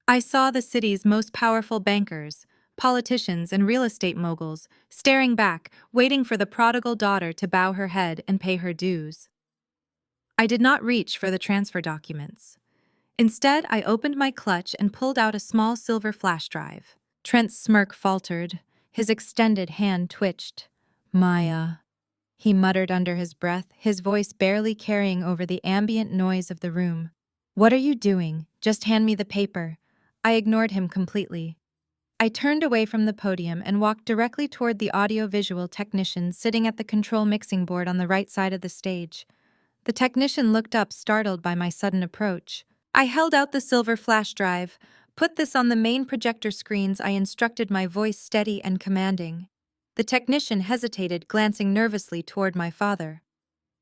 I saw the city's most powerful bankers, politicians, and real estate moguls staring back, waiting for the prodigal daughter to bow her head and pay her dues. I did not reach for the transfer documents. Instead, I opened my clutch and pulled out a small silver flash drive. Trent's smirk faltered. His extended hand twitched. Maya, he muttered under his breath, his voice barely carrying over the ambient noise of the room. What are you doing? Just hand me the paper. I ignored him completely. I turned away from the podium and walked directly toward the audio-visual technician sitting at the control mixing board on the right side of the stage. The technician looked up, startled by my sudden approach. I held out the silver flash drive. Put this on the main projector screens, I instructed, my voice steady and commanding. The technician hesitated, glancing nervously toward my father.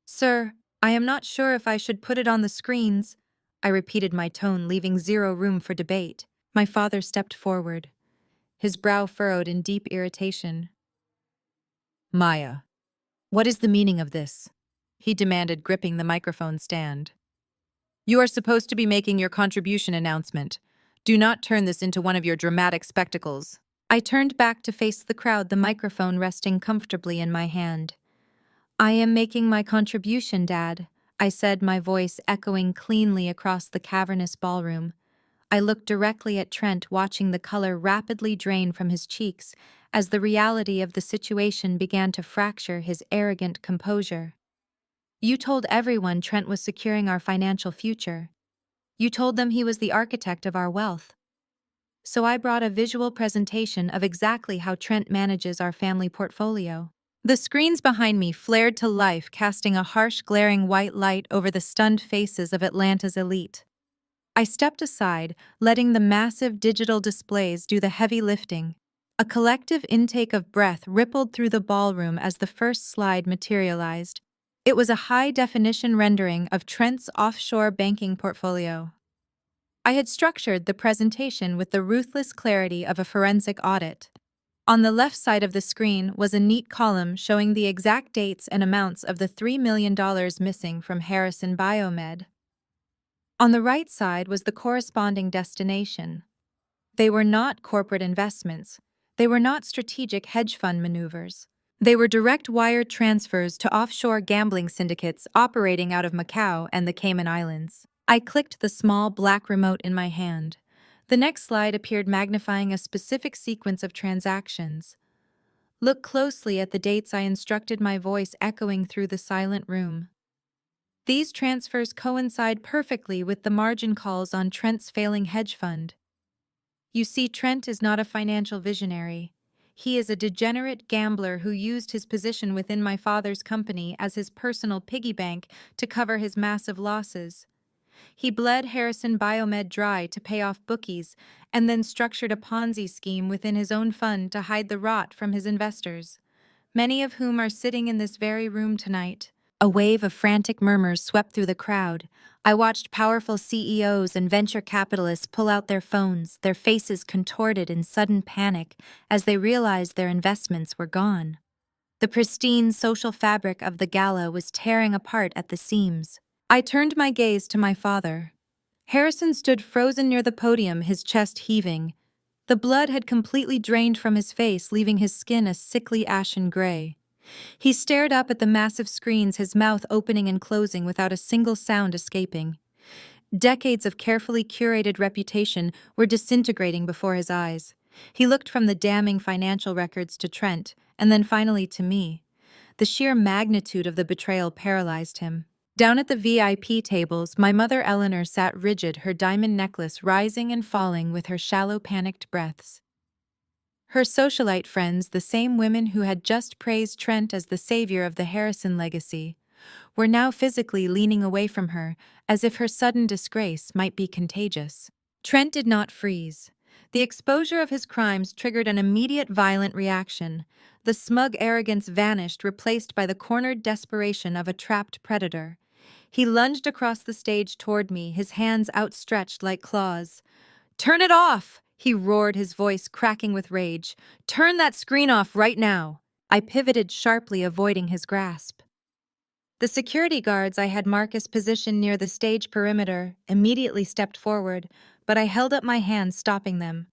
Sir, I am not sure if I should put it on the screens. I repeated, my tone leaving zero room for debate. My father stepped forward, his brow furrowed in deep irritation. Maya, what is the meaning of this? He demanded, gripping the microphone stand. You are supposed to be making your contribution announcement. Do not turn this into one of your dramatic spectacles. I turned back to face the crowd, the microphone resting comfortably in my hand. I am making my contribution, Dad, I said, my voice echoing cleanly across the cavernous ballroom. I looked directly at Trent, watching the color rapidly drain from his cheeks as the reality of the situation began to fracture his arrogant composure. You told everyone Trent was securing our financial future. You told them he was the architect of our wealth. So I brought a visual presentation of exactly how Trent manages our family portfolio. The screens behind me flared to life, casting a harsh, glaring white light over the stunned faces of Atlanta's elite. I stepped aside, letting the massive digital displays do the heavy lifting. A collective intake of breath rippled through the ballroom as the first slide materialized. It was a high-definition rendering of Trent's offshore banking portfolio. I had structured the presentation with the ruthless clarity of a forensic audit. On the left side of the screen was a neat column showing the exact dates and amounts of the $3 million missing from Harrison Biomed. On the right side was the corresponding destination. They were not corporate investments. They were not strategic hedge fund maneuvers. They were direct wire transfers to offshore gambling syndicates operating out of Macau and the Cayman Islands. I clicked the small black remote in my hand. The next slide appeared, magnifying a specific sequence of transactions. Look closely at the dates, I instructed, my voice echoing through the silent room. These transfers coincide perfectly with the margin calls on Trent's failing hedge fund. You see, Trent is not a financial visionary. He is a degenerate gambler who used his position within my father's company as his personal piggy bank to cover his massive losses. He bled Harrison Biomed dry to pay off bookies and then structured a Ponzi scheme within his own fund to hide the rot from his investors, many of whom are sitting in this very room tonight. A wave of frantic murmurs swept through the crowd. I watched powerful CEOs and venture capitalists pull out their phones, their faces contorted in sudden panic as they realized their investments were gone. The pristine social fabric of the gala was tearing apart at the seams. I turned my gaze to my father. Harrison stood frozen near the podium, his chest heaving. The blood had completely drained from his face, leaving his skin a sickly ashen gray. He stared up at the massive screens, his mouth opening and closing without a single sound escaping. Decades of carefully curated reputation were disintegrating before his eyes. He looked from the damning financial records to Trent, and then finally to me. The sheer magnitude of the betrayal paralyzed him. Down at the VIP tables, my mother Eleanor sat rigid, her diamond necklace rising and falling with her shallow, panicked breaths. Her socialite friends, the same women who had just praised Trent as the savior of the Harrison legacy, were now physically leaning away from her, as if her sudden disgrace might be contagious. Trent did not freeze. The exposure of his crimes triggered an immediate violent reaction. The smug arrogance vanished, replaced by the cornered desperation of a trapped predator. He lunged across the stage toward me, his hands outstretched like claws. "Turn it off!" he roared, his voice cracking with rage. "Turn that screen off right now!" I pivoted sharply, avoiding his grasp. The security guards I had Marcus positioned near the stage perimeter immediately stepped forward, but I held up my hand, stopping them.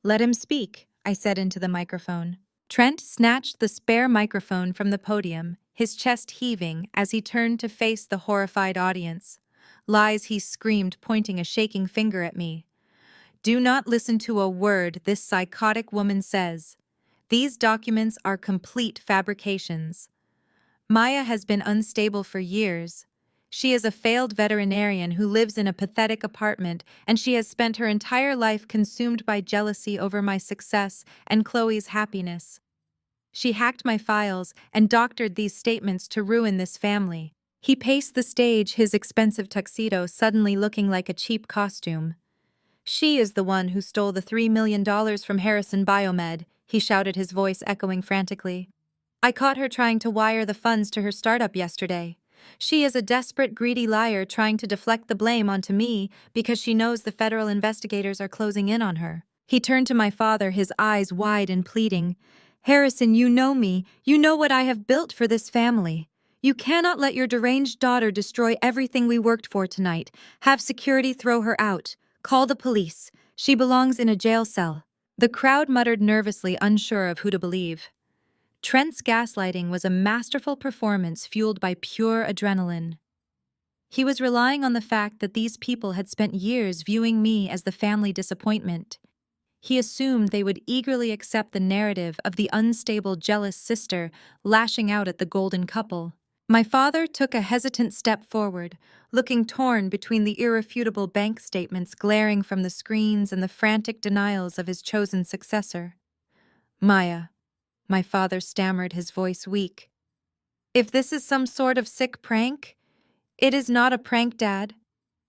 "Let him speak," I said into the microphone. Trent snatched the spare microphone from the podium, his chest heaving as he turned to face the horrified audience. "Lies," he screamed, pointing a shaking finger at me. Do not listen to a word this psychotic woman says. These documents are complete fabrications. Maya has been unstable for years. She is a failed veterinarian who lives in a pathetic apartment, and she has spent her entire life consumed by jealousy over my success and Chloe's happiness. She hacked my files and doctored these statements to ruin this family. He paced the stage, his expensive tuxedo suddenly looking like a cheap costume. She is the one who stole the $3 million from Harrison Biomed, he shouted, his voice echoing frantically. I caught her trying to wire the funds to her startup yesterday. She is a desperate, greedy liar trying to deflect the blame onto me because she knows the federal investigators are closing in on her. He turned to my father, his eyes wide and pleading. Harrison, you know me. You know what I have built for this family. You cannot let your deranged daughter destroy everything we worked for tonight. Have security throw her out. Call the police. She belongs in a jail cell. The crowd muttered nervously, unsure of who to believe. Trent's gaslighting was a masterful performance fueled by pure adrenaline. He was relying on the fact that these people had spent years viewing me as the family disappointment. He assumed they would eagerly accept the narrative of the unstable, jealous sister lashing out at the golden couple. My father took a hesitant step forward, looking torn between the irrefutable bank statements glaring from the screens and the frantic denials of his chosen successor. Maya, my father stammered, his voice weak. If this is some sort of sick prank, it is not a prank, Dad,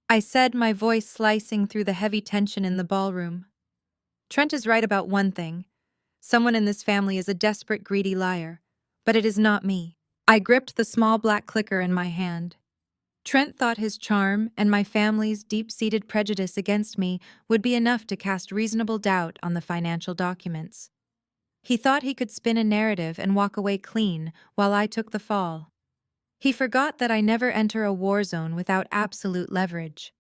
I said, my voice slicing through the heavy tension in the ballroom. Trent is right about one thing. Someone in this family is a desperate, greedy liar. But it is not me. I gripped the small black clicker in my hand. Trent thought his charm and my family's deep-seated prejudice against me would be enough to cast reasonable doubt on the financial documents. He thought he could spin a narrative and walk away clean while I took the fall. He forgot that I never enter a war zone without absolute leverage.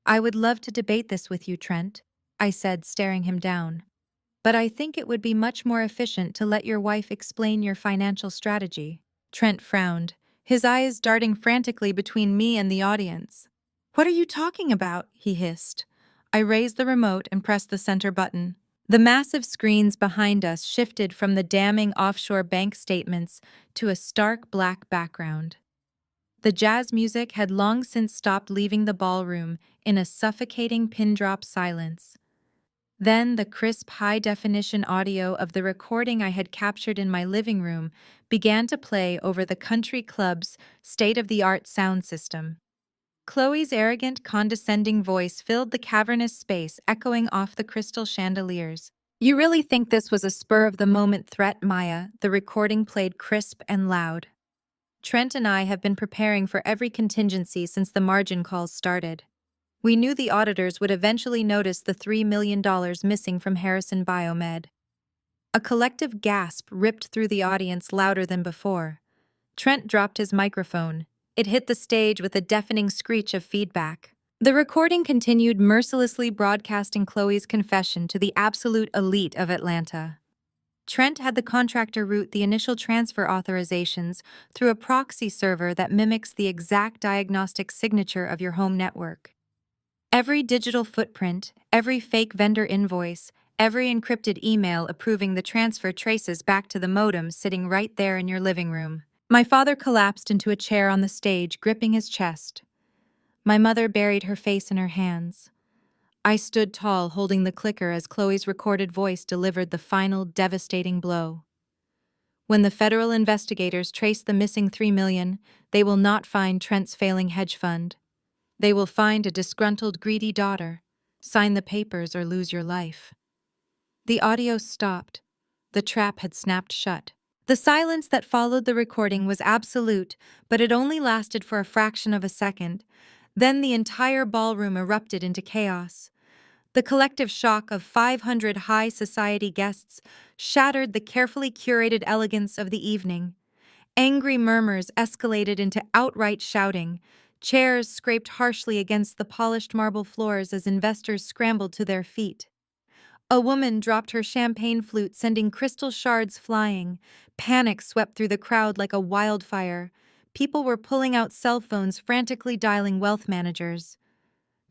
I would love to debate this with you, Trent, I said, staring him down. But I think it would be much more efficient to let your wife explain your financial strategy. Trent frowned, his eyes darting frantically between me and the audience. What are you talking about? He hissed. I raised the remote and pressed the center button. The massive screens behind us shifted from the damning offshore bank statements to a stark black background. The jazz music had long since stopped leaving the ballroom in a suffocating pin-drop silence. Then the crisp, high-definition audio of the recording I had captured in my living room began to play over the country club's state-of-the-art sound system. Chloe's arrogant, condescending voice filled the cavernous space, echoing off the crystal chandeliers. You really think this was a spur-of-the-moment threat, Maya? The recording played crisp and loud. Trent and I have been preparing for every contingency since the margin calls started. We knew the auditors would eventually notice the $3 million missing from Harrison Biomed. A collective gasp ripped through the audience louder than before. Trent dropped his microphone. It hit the stage with a deafening screech of feedback. The recording continued, mercilessly broadcasting Chloe's confession to the absolute elite of Atlanta. Trent had the contractor route the initial transfer authorizations through a proxy server that mimics the exact diagnostic signature of your home network. Every digital footprint, every fake vendor invoice, every encrypted email approving the transfer traces back to the modem sitting right there in your living room. My father collapsed into a chair on the stage, gripping his chest. My mother buried her face in her hands. I stood tall, holding the clicker as Chloe's recorded voice delivered the final, devastating blow. When the federal investigators trace the missing $3 million, they will not find Trent's failing hedge fund. They will find a disgruntled, greedy daughter. Sign the papers or lose your life. The audio stopped. The trap had snapped shut. The silence that followed the recording was absolute, but it only lasted for a fraction of a second. Then the entire ballroom erupted into chaos. The collective shock of 500 high society guests shattered the carefully curated elegance of the evening. Angry murmurs escalated into outright shouting. Chairs scraped harshly against the polished marble floors as investors scrambled to their feet. A woman dropped her champagne flute, sending crystal shards flying. Panic swept through the crowd like a wildfire. People were pulling out cell phones, frantically dialing wealth managers.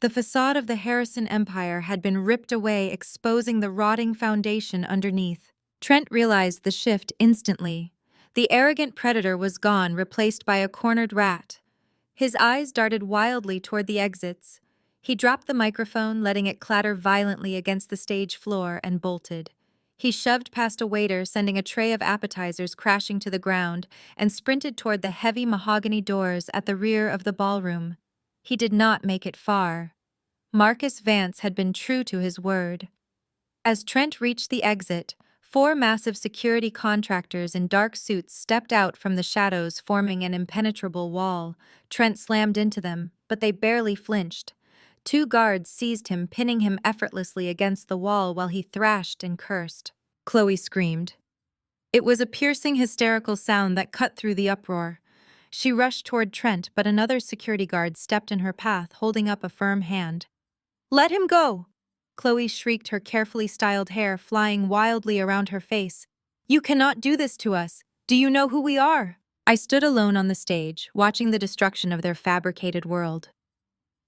The facade of the Harrison Empire had been ripped away, exposing the rotting foundation underneath. Trent realized the shift instantly. The arrogant predator was gone, replaced by a cornered rat. His eyes darted wildly toward the exits. He dropped the microphone, letting it clatter violently against the stage floor, and bolted. He shoved past a waiter, sending a tray of appetizers crashing to the ground, and sprinted toward the heavy mahogany doors at the rear of the ballroom. He did not make it far. Marcus Vance had been true to his word. As Trent reached the exit, four massive security contractors in dark suits stepped out from the shadows, forming an impenetrable wall. Trent slammed into them, but they barely flinched. Two guards seized him, pinning him effortlessly against the wall while he thrashed and cursed. Chloe screamed. It was a piercing, hysterical sound that cut through the uproar. She rushed toward Trent, but another security guard stepped in her path, holding up a firm hand. "Let him go!" Chloe shrieked, her carefully styled hair flying wildly around her face. "You cannot do this to us. Do you know who we are?" I stood alone on the stage, watching the destruction of their fabricated world.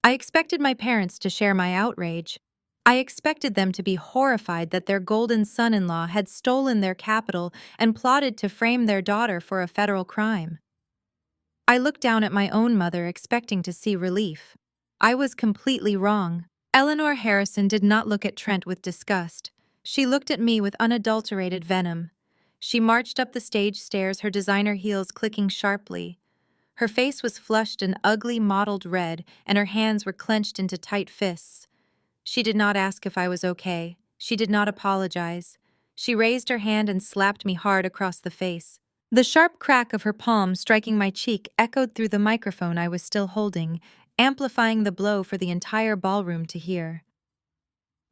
I expected my parents to share my outrage. I expected them to be horrified that their golden son-in-law had stolen their capital and plotted to frame their daughter for a federal crime. I looked down at my own mother, expecting to see relief. I was completely wrong. Eleanor Harrison did not look at Trent with disgust. She looked at me with unadulterated venom. She marched up the stage stairs, her designer heels clicking sharply. Her face was flushed an ugly mottled red, and her hands were clenched into tight fists. She did not ask if I was okay. She did not apologize. She raised her hand and slapped me hard across the face. The sharp crack of her palm striking my cheek echoed through the microphone I was still holding, amplifying the blow for the entire ballroom to hear.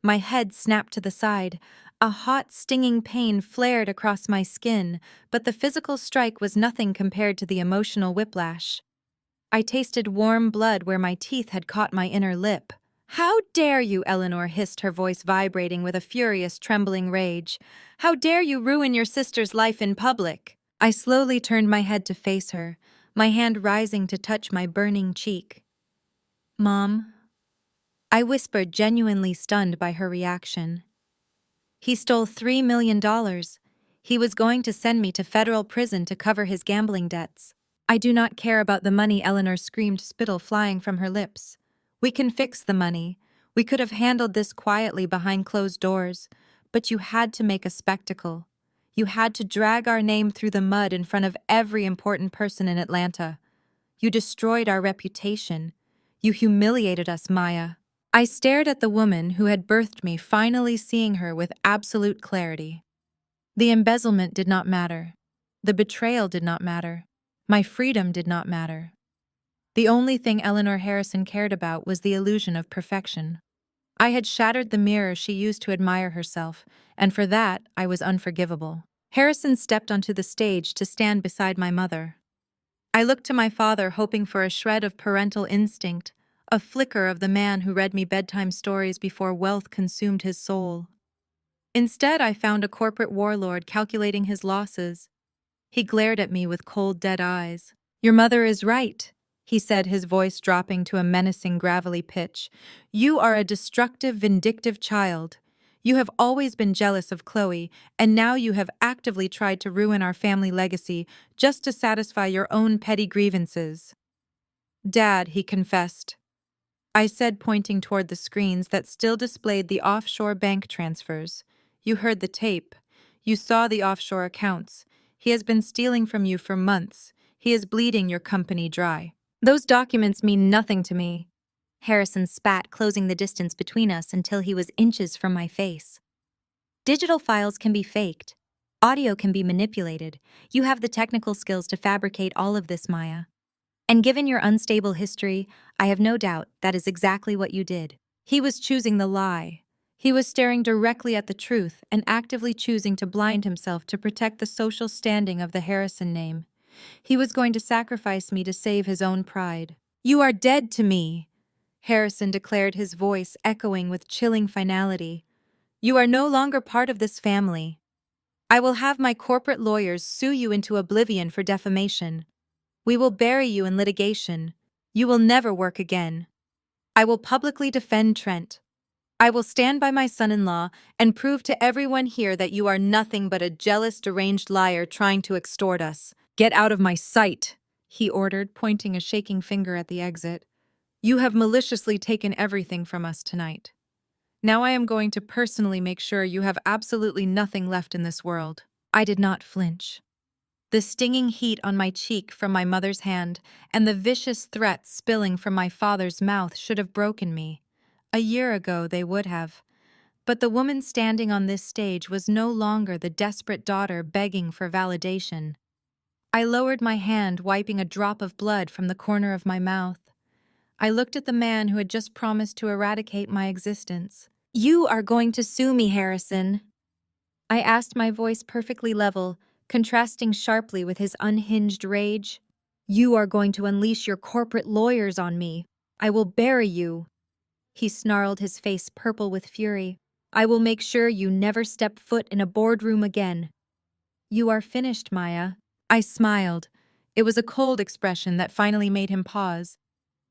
My head snapped to the side. A hot, stinging pain flared across my skin, but the physical strike was nothing compared to the emotional whiplash. I tasted warm blood where my teeth had caught my inner lip. "How dare you?" Eleanor hissed, her voice vibrating with a furious, trembling rage. "How dare you ruin your sister's life in public?" I slowly turned my head to face her, my hand rising to touch my burning cheek. "Mom," I whispered, genuinely stunned by her reaction. "He stole $3 million. He was going to send me to federal prison to cover his gambling debts." "I do not care about the money," Eleanor screamed, spittle flying from her lips. "We can fix the money. We could have handled this quietly behind closed doors, but you had to make a spectacle. You had to drag our name through the mud in front of every important person in Atlanta. You destroyed our reputation. You humiliated us, Maya." I stared at the woman who had birthed me, finally seeing her with absolute clarity. The embezzlement did not matter. The betrayal did not matter. My freedom did not matter. The only thing Eleanor Harrison cared about was the illusion of perfection. I had shattered the mirror she used to admire herself, and for that I was unforgivable. Harrison stepped onto the stage to stand beside my mother. I looked to my father, hoping for a shred of parental instinct, a flicker of the man who read me bedtime stories before wealth consumed his soul. Instead, I found a corporate warlord calculating his losses. He glared at me with cold, dead eyes. "Your mother is right," he said, his voice dropping to a menacing, gravelly pitch. "You are a destructive, vindictive child. You have always been jealous of Chloe, and now you have actively tried to ruin our family legacy just to satisfy your own petty grievances." "Dad," he confessed. I said, pointing toward the screens that still displayed the offshore bank transfers. "You heard the tape. You saw the offshore accounts. He has been stealing from you for months. He is bleeding your company dry." "Those documents mean nothing to me." Harrison spat, closing the distance between us until he was inches from my face. "Digital files can be faked. Audio can be manipulated. You have the technical skills to fabricate all of this, Maya. And given your unstable history, I have no doubt that is exactly what you did." He was choosing the lie. He was staring directly at the truth and actively choosing to blind himself to protect the social standing of the Harrison name. He was going to sacrifice me to save his own pride. "You are dead to me," Harrison declared, his voice echoing with chilling finality. "You are no longer part of this family. I will have my corporate lawyers sue you into oblivion for defamation. We will bury you in litigation. You will never work again." I will publicly defend Trent. I will stand by my son-in-law and prove to everyone here that you are nothing but a jealous, deranged liar trying to extort us. Get out of my sight, he ordered, pointing a shaking finger at the exit. You have maliciously taken everything from us tonight. Now I am going to personally make sure you have absolutely nothing left in this world. I did not flinch. The stinging heat on my cheek from my mother's hand and the vicious threats spilling from my father's mouth should have broken me. A year ago they would have. But the woman standing on this stage was no longer the desperate daughter begging for validation. I lowered my hand, wiping a drop of blood from the corner of my mouth. I looked at the man who had just promised to eradicate my existence. You are going to sue me, Harrison, I asked, my voice perfectly level, contrasting sharply with his unhinged rage. You are going to unleash your corporate lawyers on me. I will bury you. He snarled, his face purple with fury. I will make sure you never step foot in a boardroom again. You are finished, Maya. I smiled. It was a cold expression that finally made him pause.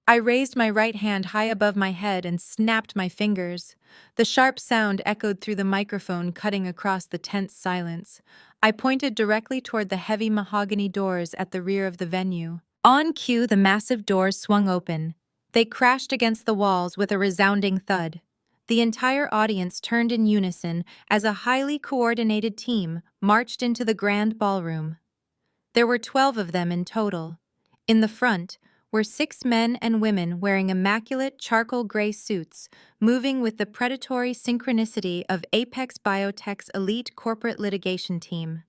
I raised my right hand high above my head and snapped my fingers. The sharp sound echoed through the microphone, cutting across the tense silence. I pointed directly toward the heavy mahogany doors at the rear of the venue. On cue, the massive doors swung open. They crashed against the walls with a resounding thud. The entire audience turned in unison as a highly coordinated team marched into the grand ballroom. There were 12 of them in total. In the front were 6 men and women wearing immaculate charcoal gray suits, moving with the predatory synchronicity of Apex Biotech's elite corporate litigation team.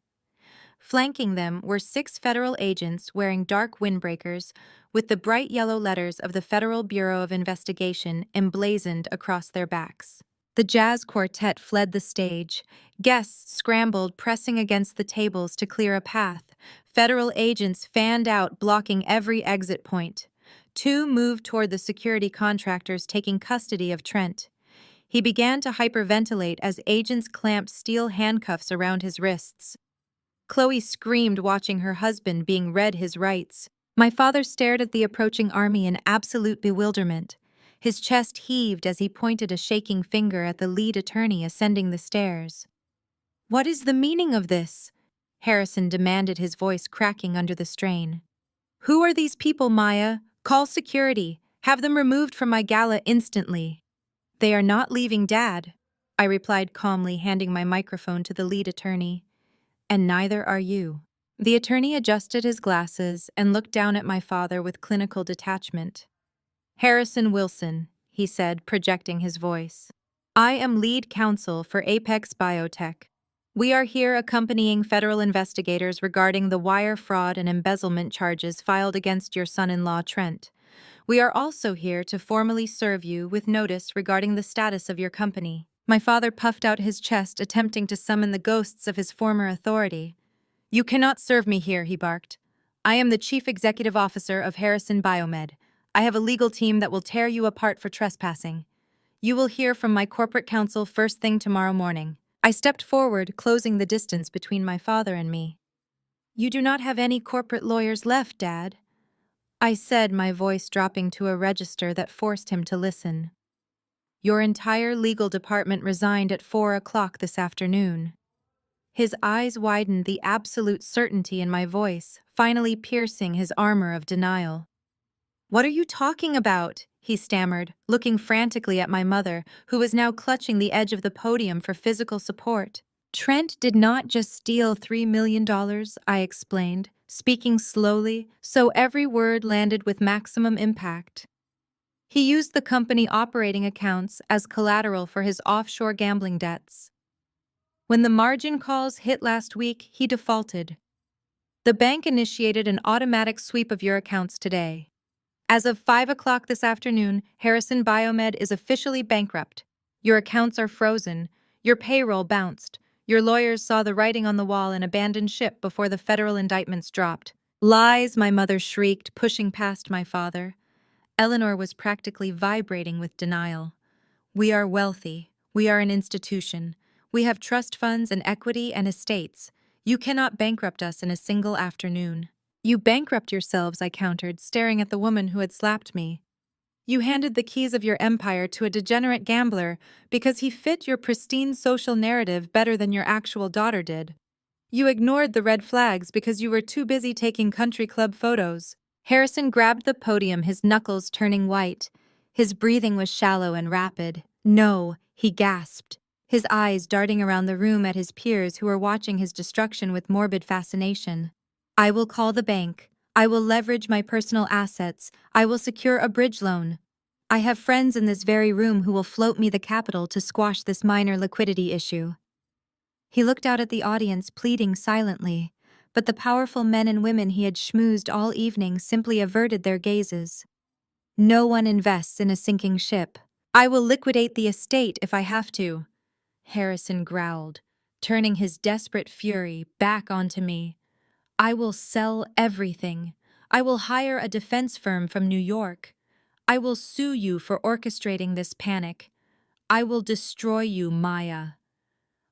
Flanking them were 6 federal agents wearing dark windbreakers, with the bright yellow letters of the Federal Bureau of Investigation emblazoned across their backs. The jazz quartet fled the stage. Guests scrambled, pressing against the tables to clear a path. Federal agents fanned out, blocking every exit point. 2 moved toward the security contractors taking custody of Trent. He began to hyperventilate as agents clamped steel handcuffs around his wrists. Chloe screamed, watching her husband being read his rights. My father stared at the approaching army in absolute bewilderment. His chest heaved as he pointed a shaking finger at the lead attorney ascending the stairs. What is the meaning of this? Harrison demanded, his voice cracking under the strain. Who are these people, Maya? Call security. Have them removed from my gala instantly. They are not leaving Dad, I replied calmly, handing my microphone to the lead attorney. And neither are you. The attorney adjusted his glasses and looked down at my father with clinical detachment. Harrison Wilson, he said, projecting his voice. I am lead counsel for Apex Biotech. We are here accompanying federal investigators regarding the wire fraud and embezzlement charges filed against your son-in-law, Trent. We are also here to formally serve you with notice regarding the status of your company. My father puffed out his chest, attempting to summon the ghosts of his former authority. You cannot serve me here, he barked. I am the chief executive officer of Harrison Biomed. I have a legal team that will tear you apart for trespassing. You will hear from my corporate counsel first thing tomorrow morning. I stepped forward, closing the distance between my father and me. You do not have any corporate lawyers left, Dad, I said, my voice dropping to a register that forced him to listen. Your entire legal department resigned at 4 o'clock this afternoon. His eyes widened, the absolute certainty in my voice finally piercing his armor of denial. What are you talking about? He stammered, looking frantically at my mother, who was now clutching the edge of the podium for physical support. Trent did not just steal $3 million, I explained, speaking slowly so every word landed with maximum impact. He used the company operating accounts as collateral for his offshore gambling debts. When the margin calls hit last week, he defaulted. The bank initiated an automatic sweep of your accounts today. As of 5 o'clock this afternoon, Harrison Biomed is officially bankrupt. Your accounts are frozen. Your payroll bounced. Your lawyers saw the writing on the wall and abandoned ship before the federal indictments dropped. Lies, my mother shrieked, pushing past my father. Eleanor was practically vibrating with denial. We are wealthy. We are an institution. We have trust funds and equity and estates. You cannot bankrupt us in a single afternoon. You bankrupt yourselves, I countered, staring at the woman who had slapped me. You handed the keys of your empire to a degenerate gambler because he fit your pristine social narrative better than your actual daughter did. You ignored the red flags because you were too busy taking country club photos. Harrison grabbed the podium, his knuckles turning white. His breathing was shallow and rapid. "No," he gasped, his eyes darting around the room at his peers who were watching his destruction with morbid fascination. "I will call the bank. I will leverage my personal assets. I will secure a bridge loan. I have friends in this very room who will float me the capital to squash this minor liquidity issue." He looked out at the audience, pleading silently, but the powerful men and women he had schmoozed all evening simply averted their gazes. No one invests in a sinking ship. "I will liquidate the estate if I have to," Harrison growled, turning his desperate fury back onto me. "I will sell everything. I will hire a defense firm from New York. I will sue you for orchestrating this panic. I will destroy you, Maya."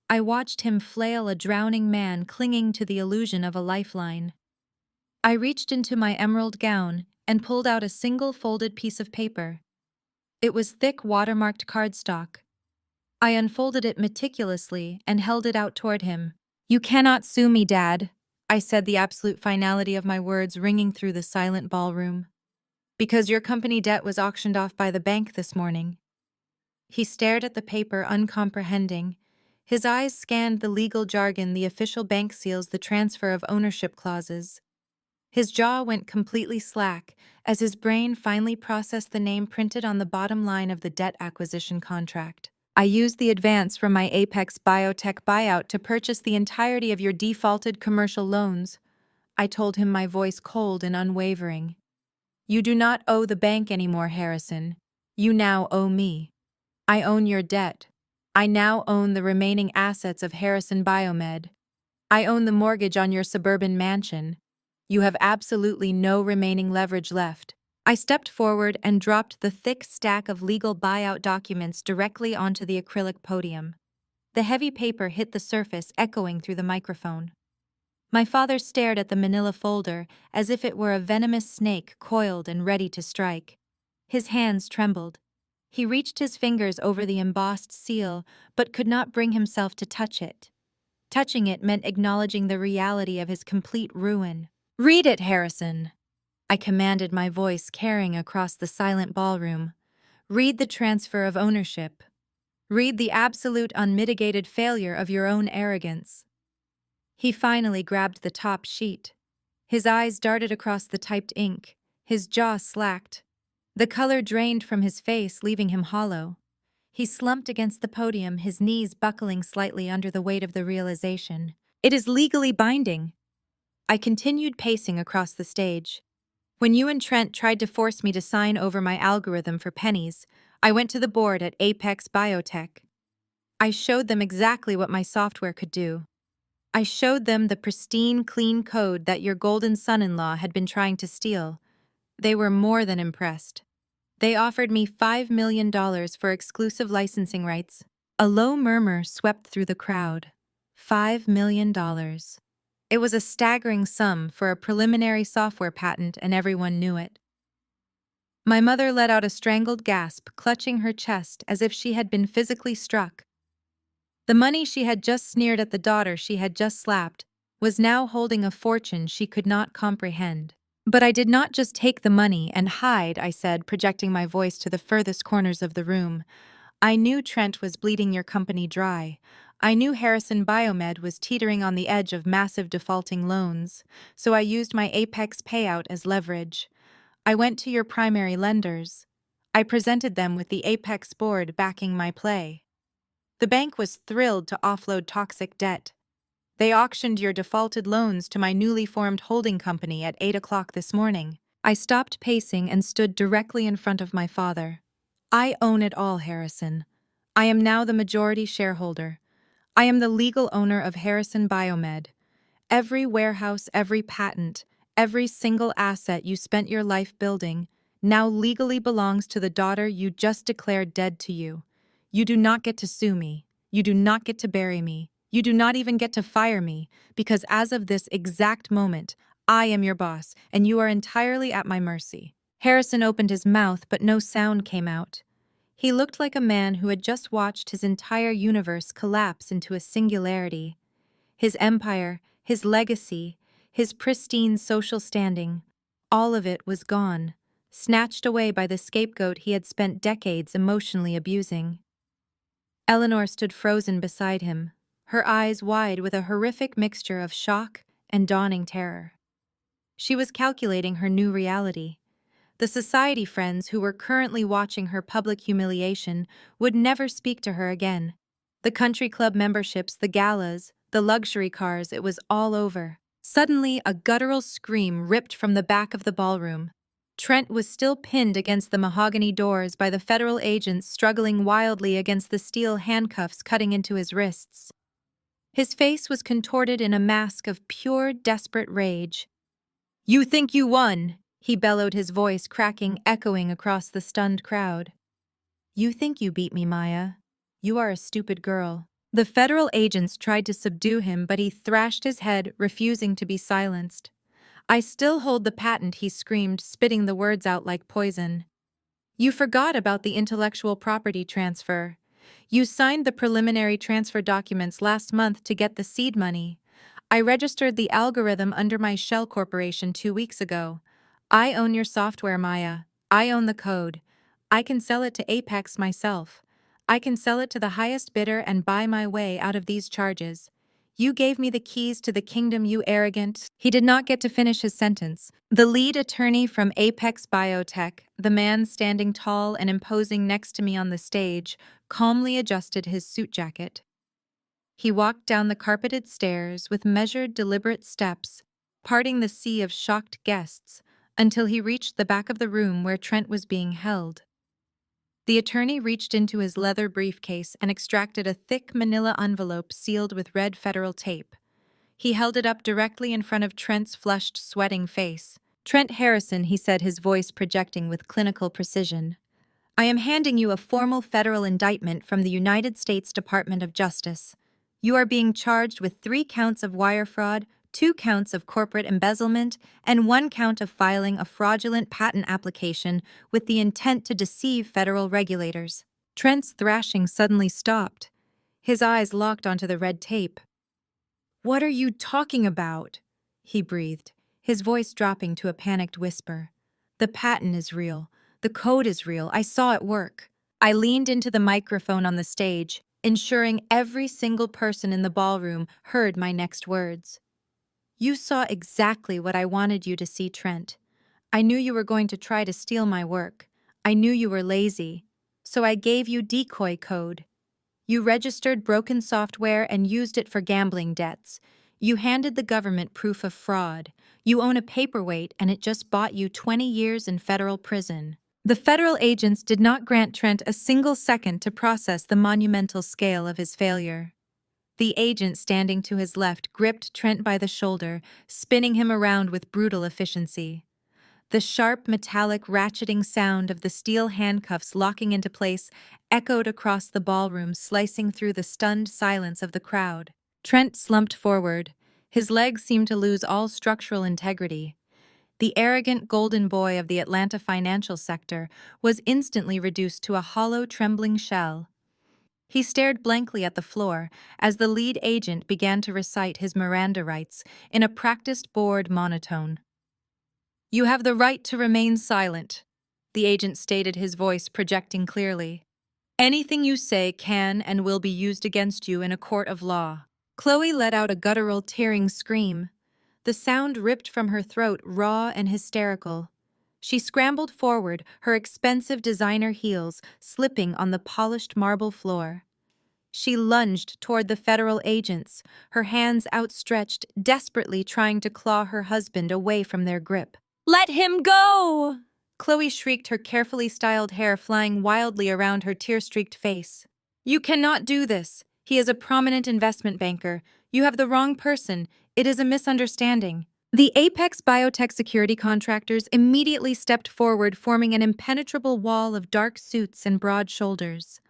I watched him flail a drowning man clinging to the illusion of a lifeline. I reached into my emerald gown and pulled out a single folded piece of paper. It was thick watermarked cardstock. I unfolded it meticulously and held it out toward him. "You cannot sue me, Dad," I said, the absolute finality of my words ringing through the silent ballroom. "Because your company debt was auctioned off by the bank this morning." He stared at the paper, uncomprehending. His eyes scanned the legal jargon, the official bank seals, the transfer of ownership clauses. His jaw went completely slack as his brain finally processed the name printed on the bottom line of the debt acquisition contract. "I used the advance from my Apex Biotech buyout to purchase the entirety of your defaulted commercial loans," I told him, my voice cold and unwavering. "You do not owe the bank anymore, Harrison. You now owe me. I own your debt. I now own the remaining assets of Harrison Biomed. I own the mortgage on your suburban mansion. You have absolutely no remaining leverage left." I stepped forward and dropped the thick stack of legal buyout documents directly onto the acrylic podium. The heavy paper hit the surface, echoing through the microphone. My father stared at the manila folder as if it were a venomous snake coiled and ready to strike. His hands trembled. He reached his fingers over the embossed seal, but could not bring himself to touch it. Touching it meant acknowledging the reality of his complete ruin. "Read it, Harrison," I commanded, my voice carrying across the silent ballroom. "Read the transfer of ownership. Read the absolute unmitigated failure of your own arrogance." He finally grabbed the top sheet. His eyes darted across the typed ink. His jaw slacked. The color drained from his face, leaving him hollow. He slumped against the podium, his knees buckling slightly under the weight of the realization. "It is legally binding." I continued pacing across the stage. "When you and Trent tried to force me to sign over my algorithm for pennies, I went to the board at Apex Biotech. I showed them exactly what my software could do. I showed them the pristine, clean code that your golden son-in-law had been trying to steal. They were more than impressed. They offered me $5 million for exclusive licensing rights." A low murmur swept through the crowd. $5 million. It was a staggering sum for a preliminary software patent, and everyone knew it. My mother let out a strangled gasp, clutching her chest as if she had been physically struck. The money she had just sneered at the daughter she had just slapped was now holding a fortune she could not comprehend. "But I did not just take the money and hide," I said, projecting my voice to the furthest corners of the room. "I knew Trent was bleeding your company dry. I knew Harrison Biomed was teetering on the edge of massive defaulting loans, so I used my Apex payout as leverage. I went to your primary lenders. I presented them with the Apex board backing my play. The bank was thrilled to offload toxic debt. They auctioned your defaulted loans to my newly formed holding company at 8 o'clock this morning." I stopped pacing and stood directly in front of my father. "I own it all, Harrison. I am now the majority shareholder. I am the legal owner of Harrison Biomed. Every warehouse, every patent, every single asset you spent your life building now legally belongs to the daughter you just declared dead to you. You do not get to sue me. You do not get to bury me. You do not even get to fire me, because as of this exact moment, I am your boss, and you are entirely at my mercy." Harrison opened his mouth, but no sound came out. He looked like a man who had just watched his entire universe collapse into a singularity. His empire, his legacy, his pristine social standing, all of it was gone, snatched away by the scapegoat he had spent decades emotionally abusing. Eleanor stood frozen beside him, her eyes wide with a horrific mixture of shock and dawning terror. She was calculating her new reality. The society friends who were currently watching her public humiliation would never speak to her again. The country club memberships, the galas, the luxury cars, it was all over. Suddenly, a guttural scream ripped from the back of the ballroom. Trent was still pinned against the mahogany doors by the federal agents struggling wildly against the steel handcuffs cutting into his wrists. His face was contorted in a mask of pure, desperate rage. "You think you won!" he bellowed, his voice cracking, echoing across the stunned crowd. "You think you beat me, Maya? You are a stupid girl." The federal agents tried to subdue him, but he thrashed his head, refusing to be silenced. "I still hold the patent," he screamed, spitting the words out like poison. "You forgot about the intellectual property transfer. You signed the preliminary transfer documents last month to get the seed money. I registered the algorithm under my shell corporation 2 weeks ago. I own your software, Maya. I own the code. I can sell it to Apex myself. I can sell it to the highest bidder and buy my way out of these charges. You gave me the keys to the kingdom, you arrogant—" He did not get to finish his sentence. The lead attorney from Apex Biotech, the man standing tall and imposing next to me on the stage, calmly adjusted his suit jacket. He walked down the carpeted stairs with measured, deliberate steps, parting the sea of shocked guests, until he reached the back of the room where Trent was being held. The attorney reached into his leather briefcase and extracted a thick manila envelope sealed with red federal tape. He held it up directly in front of Trent's flushed, sweating face. "Trent Harrison," he said, his voice projecting with clinical precision. "I am handing you a formal federal indictment from the United States Department of Justice. You are being charged with 3 counts of wire fraud, 2 counts of corporate embezzlement, and 1 count of filing a fraudulent patent application with the intent to deceive federal regulators." Trent's thrashing suddenly stopped. His eyes locked onto the red tape. "What are you talking about?" he breathed, his voice dropping to a panicked whisper. "The patent is real. The code is real. I saw it work." I leaned into the microphone on the stage, ensuring every single person in the ballroom heard my next words. "You saw exactly what I wanted you to see, Trent. I knew you were going to try to steal my work. I knew you were lazy. So I gave you decoy code. You registered broken software and used it for gambling debts. You handed the government proof of fraud. You own a paperweight and it just bought you 20 years in federal prison." The federal agents did not grant Trent a single second to process the monumental scale of his failure. The agent standing to his left gripped Trent by the shoulder, spinning him around with brutal efficiency. The sharp, metallic, ratcheting sound of the steel handcuffs locking into place echoed across the ballroom, slicing through the stunned silence of the crowd. Trent slumped forward. His legs seemed to lose all structural integrity. The arrogant golden boy of the Atlanta financial sector was instantly reduced to a hollow, trembling shell. He stared blankly at the floor as the lead agent began to recite his Miranda rights in a practiced, bored monotone. "You have the right to remain silent," the agent stated, his voice projecting clearly. "Anything you say can and will be used against you in a court of law." Chloe let out a guttural, tearing scream. The sound ripped from her throat, raw and hysterical. She scrambled forward, her expensive designer heels slipping on the polished marble floor. She lunged toward the federal agents, her hands outstretched, desperately trying to claw her husband away from their grip. "Let him go!" Chloe shrieked, her carefully styled hair flying wildly around her tear-streaked face. "You cannot do this. He is a prominent investment banker. You have the wrong person. It is a misunderstanding." The Apex Biotech security contractors immediately stepped forward, forming an impenetrable wall of dark suits and broad shoulders.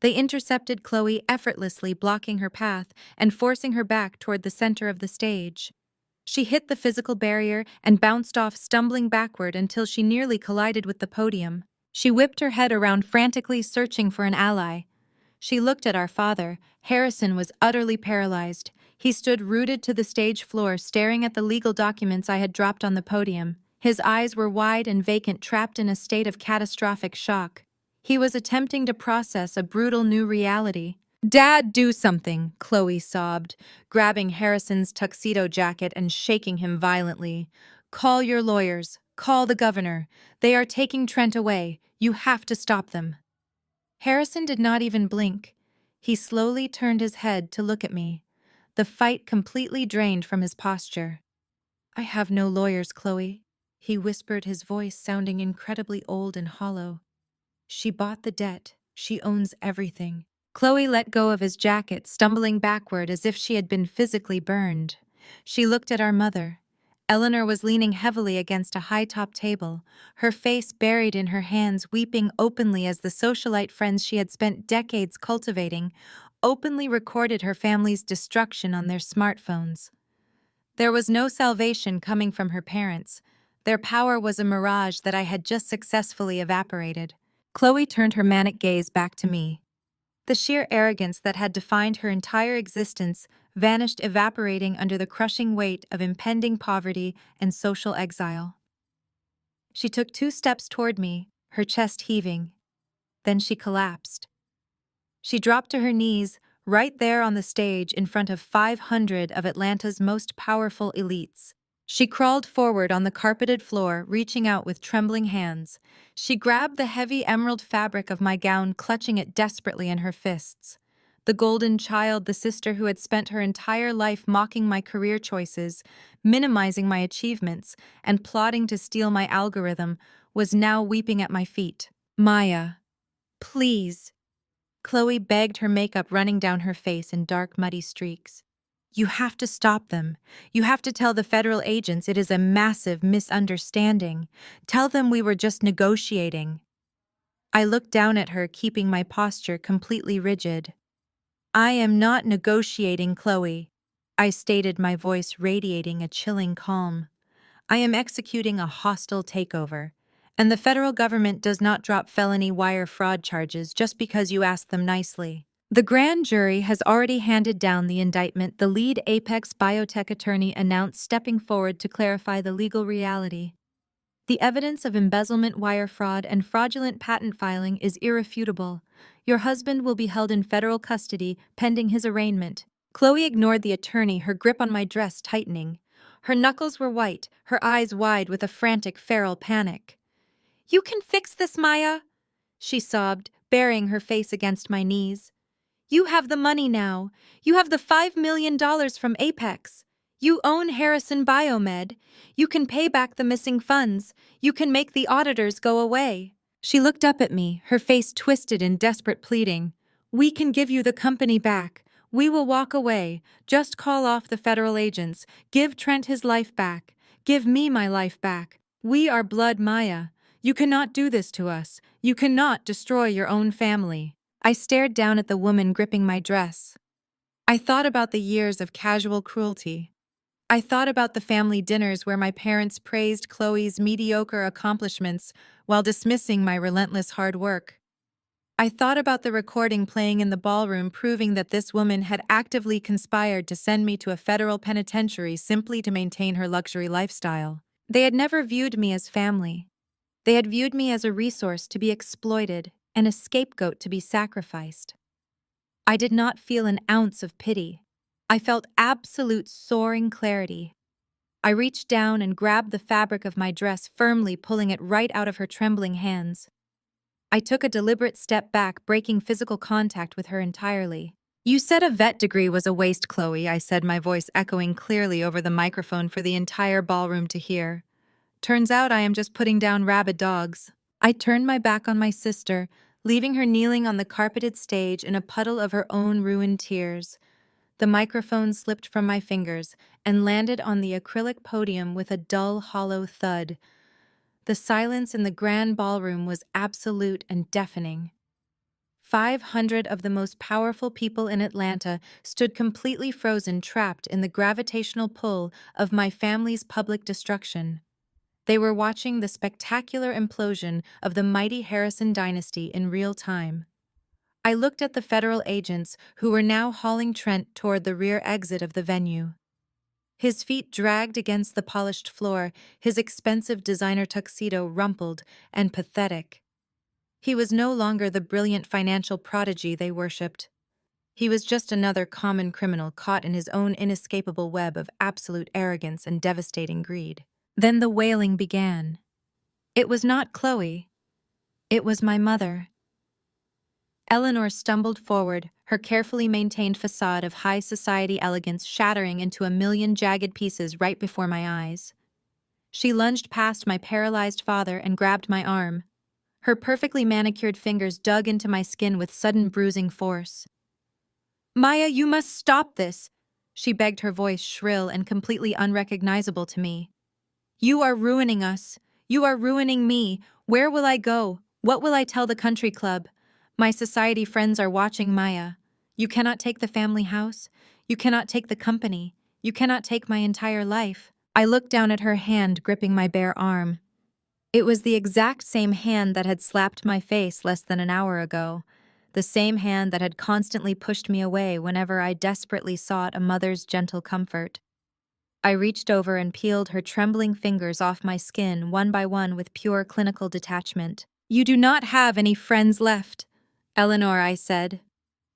They intercepted Chloe effortlessly, blocking her path and forcing her back toward the center of the stage. She hit the physical barrier and bounced off, stumbling backward until she nearly collided with the podium. She whipped her head around, frantically searching for an ally. She looked at our father. Harrison was utterly paralyzed. He stood rooted to the stage floor, staring at the legal documents I had dropped on the podium. His eyes were wide and vacant, trapped in a state of catastrophic shock. He was attempting to process a brutal new reality. "Dad, do something," Chloe sobbed, grabbing Harrison's tuxedo jacket and shaking him violently. "Call your lawyers. Call the governor. They are taking Trent away. You have to stop them." Harrison did not even blink. He slowly turned his head to look at me, the fight completely drained from his posture. "I have no lawyers, Chloe," he whispered, his voice sounding incredibly old and hollow. "She bought the debt. She owns everything." Chloe let go of his jacket, stumbling backward as if she had been physically burned. She looked at our mother. Eleanor was leaning heavily against a high-top table, her face buried in her hands, weeping openly as the socialite friends she had spent decades cultivating openly recorded her family's destruction on their smartphones. There was no salvation coming from her parents. Their power was a mirage that I had just successfully evaporated. Chloe turned her manic gaze back to me. The sheer arrogance that had defined her entire existence vanished, evaporating under the crushing weight of impending poverty and social exile. She took 2 steps toward me, her chest heaving. Then she collapsed. She dropped to her knees, right there on the stage in front of 500 of Atlanta's most powerful elites. She crawled forward on the carpeted floor, reaching out with trembling hands. She grabbed the heavy emerald fabric of my gown, clutching it desperately in her fists. The golden child, the sister who had spent her entire life mocking my career choices, minimizing my achievements, and plotting to steal my algorithm, was now weeping at my feet. "Maya, please," Chloe begged, her makeup running down her face in dark, muddy streaks. "You have to stop them. You have to tell the federal agents it is a massive misunderstanding. Tell them we were just negotiating." I looked down at her, keeping my posture completely rigid. "I am not negotiating, Chloe," I stated, my voice radiating a chilling calm. "I am executing a hostile takeover. And the federal government does not drop felony wire fraud charges just because you ask them nicely." The grand jury has already handed down the indictment, the lead Apex biotech attorney announced, stepping forward to clarify the legal reality. "The evidence of embezzlement, wire fraud, and fraudulent patent filing is irrefutable. Your husband will be held in federal custody pending his arraignment." Chloe ignored the attorney, her grip on my dress tightening. Her knuckles were white, her eyes wide with a frantic, feral panic. "You can fix this, Maya," she sobbed, burying her face against my knees. "You have the money now. You have the $5 million from Apex. You own Harrison Biomed. You can pay back the missing funds. You can make the auditors go away." She looked up at me, her face twisted in desperate pleading. "We can give you the company back. We will walk away. Just call off the federal agents. Give Trent his life back. Give me my life back. We are blood, Maya. You cannot do this to us. You cannot destroy your own family." I stared down at the woman gripping my dress. I thought about the years of casual cruelty. I thought about the family dinners where my parents praised Chloe's mediocre accomplishments while dismissing my relentless hard work. I thought about the recording playing in the ballroom proving that this woman had actively conspired to send me to a federal penitentiary simply to maintain her luxury lifestyle. They had never viewed me as family. They had viewed me as a resource to be exploited and a scapegoat to be sacrificed. I did not feel an ounce of pity. I felt absolute soaring clarity. I reached down and grabbed the fabric of my dress, firmly pulling it right out of her trembling hands. I took a deliberate step back, breaking physical contact with her entirely. "You said a vet degree was a waste, Chloe," I said, my voice echoing clearly over the microphone for the entire ballroom to hear. "Turns out I am just putting down rabid dogs." I turned my back on my sister, leaving her kneeling on the carpeted stage in a puddle of her own ruined tears. The microphone slipped from my fingers and landed on the acrylic podium with a dull, hollow thud. The silence in the grand ballroom was absolute and deafening. 500 of the most powerful people in Atlanta stood completely frozen, trapped in the gravitational pull of my family's public destruction. They were watching the spectacular implosion of the mighty Harrison dynasty in real time. I looked at the federal agents who were now hauling Trent toward the rear exit of the venue. His feet dragged against the polished floor, his expensive designer tuxedo rumpled and pathetic. He was no longer the brilliant financial prodigy they worshipped. He was just another common criminal caught in his own inescapable web of absolute arrogance and devastating greed. Then the wailing began. It was not Chloe. It was my mother. Eleanor stumbled forward, her carefully maintained facade of high society elegance shattering into a million jagged pieces right before my eyes. She lunged past my paralyzed father and grabbed my arm. Her perfectly manicured fingers dug into my skin with sudden bruising force. "Maya, you must stop this," she begged, her voice shrill and completely unrecognizable to me. "You are ruining us. You are ruining me. Where will I go? What will I tell the country club? My society friends are watching, Maya. You cannot take the family house. You cannot take the company. You cannot take my entire life." I looked down at her hand gripping my bare arm. It was the exact same hand that had slapped my face less than an hour ago, the same hand that had constantly pushed me away whenever I desperately sought a mother's gentle comfort. I reached over and peeled her trembling fingers off my skin one by one with pure clinical detachment. "You do not have any friends left, Eleanor," I said,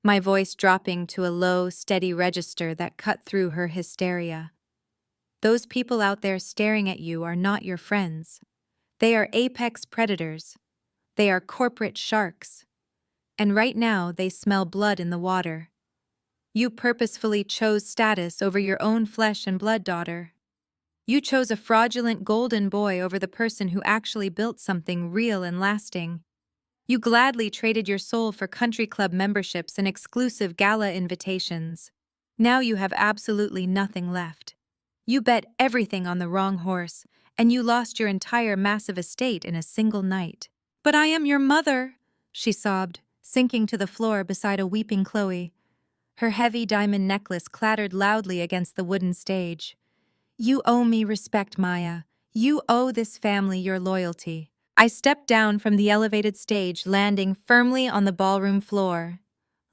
my voice dropping to a low, steady register that cut through her hysteria. "Those people out there staring at you are not your friends. They are apex predators. They are corporate sharks. And right now they smell blood in the water. You purposefully chose status over your own flesh and blood, daughter. You chose a fraudulent golden boy over the person who actually built something real and lasting. You gladly traded your soul for country club memberships and exclusive gala invitations. Now you have absolutely nothing left. You bet everything on the wrong horse, and you lost your entire massive estate in a single night." "But I am your mother," she sobbed, sinking to the floor beside a weeping Chloe. Her heavy diamond necklace clattered loudly against the wooden stage. "You owe me respect, Maya. You owe this family your loyalty." I stepped down from the elevated stage, landing firmly on the ballroom floor.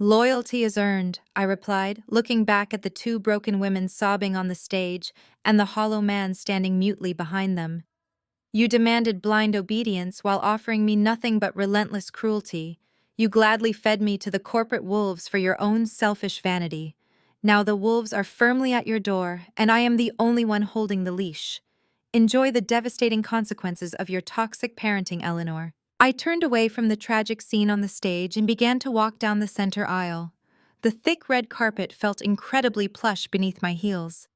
"Loyalty is earned," I replied, looking back at the two broken women sobbing on the stage and the hollow man standing mutely behind them. "You demanded blind obedience while offering me nothing but relentless cruelty. You gladly fed me to the corporate wolves for your own selfish vanity. Now the wolves are firmly at your door, and I am the only one holding the leash. Enjoy the devastating consequences of your toxic parenting, Eleanor." I turned away from the tragic scene on the stage and began to walk down the center aisle. The thick red carpet felt incredibly plush beneath my heels.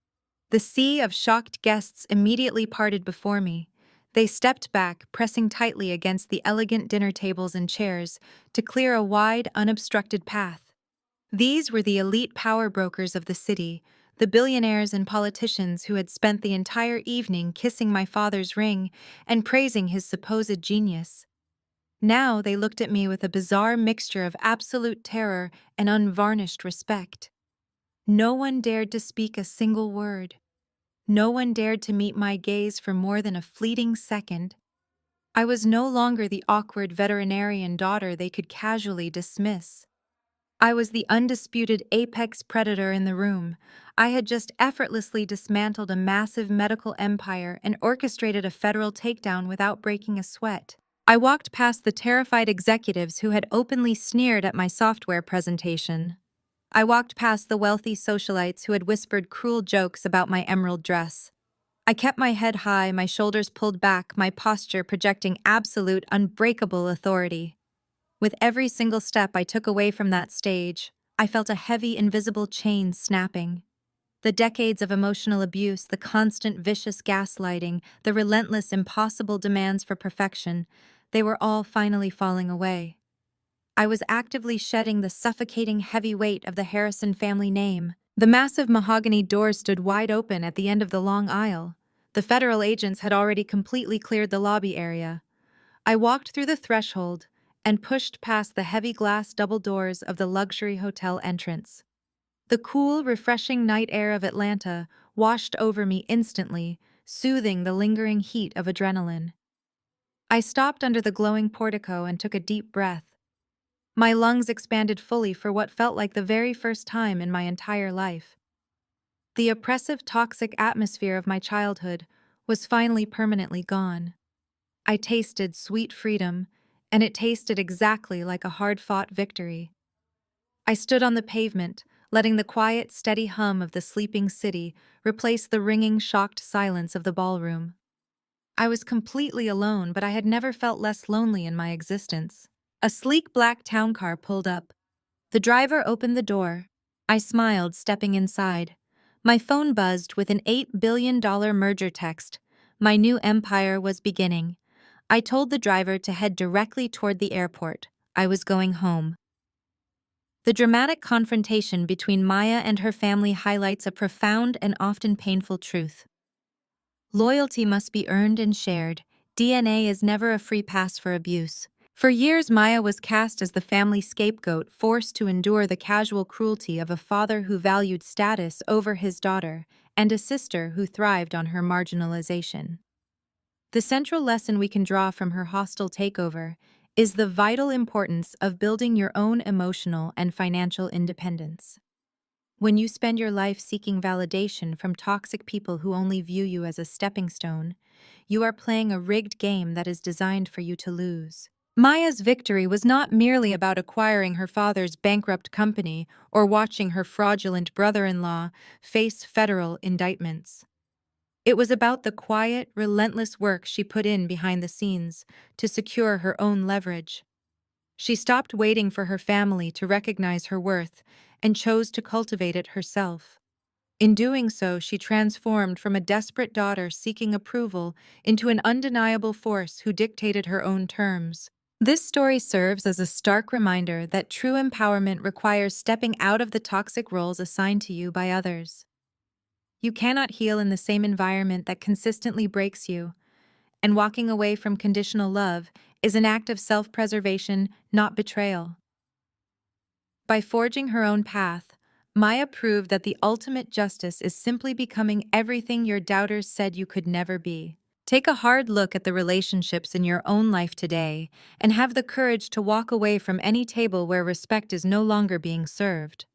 The sea of shocked guests immediately parted before me. They stepped back, pressing tightly against the elegant dinner tables and chairs to clear a wide, unobstructed path. These were the elite power brokers of the city, the billionaires and politicians who had spent the entire evening kissing my father's ring and praising his supposed genius. Now they looked at me with a bizarre mixture of absolute terror and unvarnished respect. No one dared to speak a single word. No one dared to meet my gaze for more than a fleeting second. I was no longer the awkward veterinarian daughter they could casually dismiss. I was the undisputed apex predator in the room. I had just effortlessly dismantled a massive medical empire and orchestrated a federal takedown without breaking a sweat. I walked past the terrified executives who had openly sneered at my software presentation. I walked past the wealthy socialites who had whispered cruel jokes about my emerald dress. I kept my head high, my shoulders pulled back, my posture projecting absolute, unbreakable authority. With every single step I took away from that stage, I felt a heavy, invisible chain snapping. The decades of emotional abuse, the constant vicious gaslighting, the relentless, impossible demands for perfection, they were all finally falling away. I was actively shedding the suffocating heavy weight of the Harrison family name. The massive mahogany doors stood wide open at the end of the long aisle. The federal agents had already completely cleared the lobby area. I walked through the threshold, and pushed past the heavy glass double doors of the luxury hotel entrance. The cool, refreshing night air of Atlanta washed over me instantly, soothing the lingering heat of adrenaline. I stopped under the glowing portico and took a deep breath. My lungs expanded fully for what felt like the very first time in my entire life. The oppressive, toxic atmosphere of my childhood was finally permanently gone. I tasted sweet freedom, and it tasted exactly like a hard-fought victory. I stood on the pavement, letting the quiet, steady hum of the sleeping city replace the ringing, shocked silence of the ballroom. I was completely alone, but I had never felt less lonely in my existence. A sleek black town car pulled up. The driver opened the door. I smiled, stepping inside. My phone buzzed with an $8 billion merger text. My new empire was beginning. I told the driver to head directly toward the airport. I was going home. The dramatic confrontation between Maya and her family highlights a profound and often painful truth. Loyalty must be earned and shared. DNA is never a free pass for abuse. For years, Maya was cast as the family scapegoat, forced to endure the casual cruelty of a father who valued status over his daughter, and a sister who thrived on her marginalization. The central lesson we can draw from her hostile takeover is the vital importance of building your own emotional and financial independence. When you spend your life seeking validation from toxic people who only view you as a stepping stone, you are playing a rigged game that is designed for you to lose. Maya's victory was not merely about acquiring her father's bankrupt company or watching her fraudulent brother-in-law face federal indictments. It was about the quiet, relentless work she put in behind the scenes to secure her own leverage. She stopped waiting for her family to recognize her worth and chose to cultivate it herself. In doing so, she transformed from a desperate daughter seeking approval into an undeniable force who dictated her own terms. This story serves as a stark reminder that true empowerment requires stepping out of the toxic roles assigned to you by others. You cannot heal in the same environment that consistently breaks you, and walking away from conditional love is an act of self-preservation, not betrayal. By forging her own path, Maya proved that the ultimate justice is simply becoming everything your doubters said you could never be. Take a hard look at the relationships in your own life today and have the courage to walk away from any table where respect is no longer being served.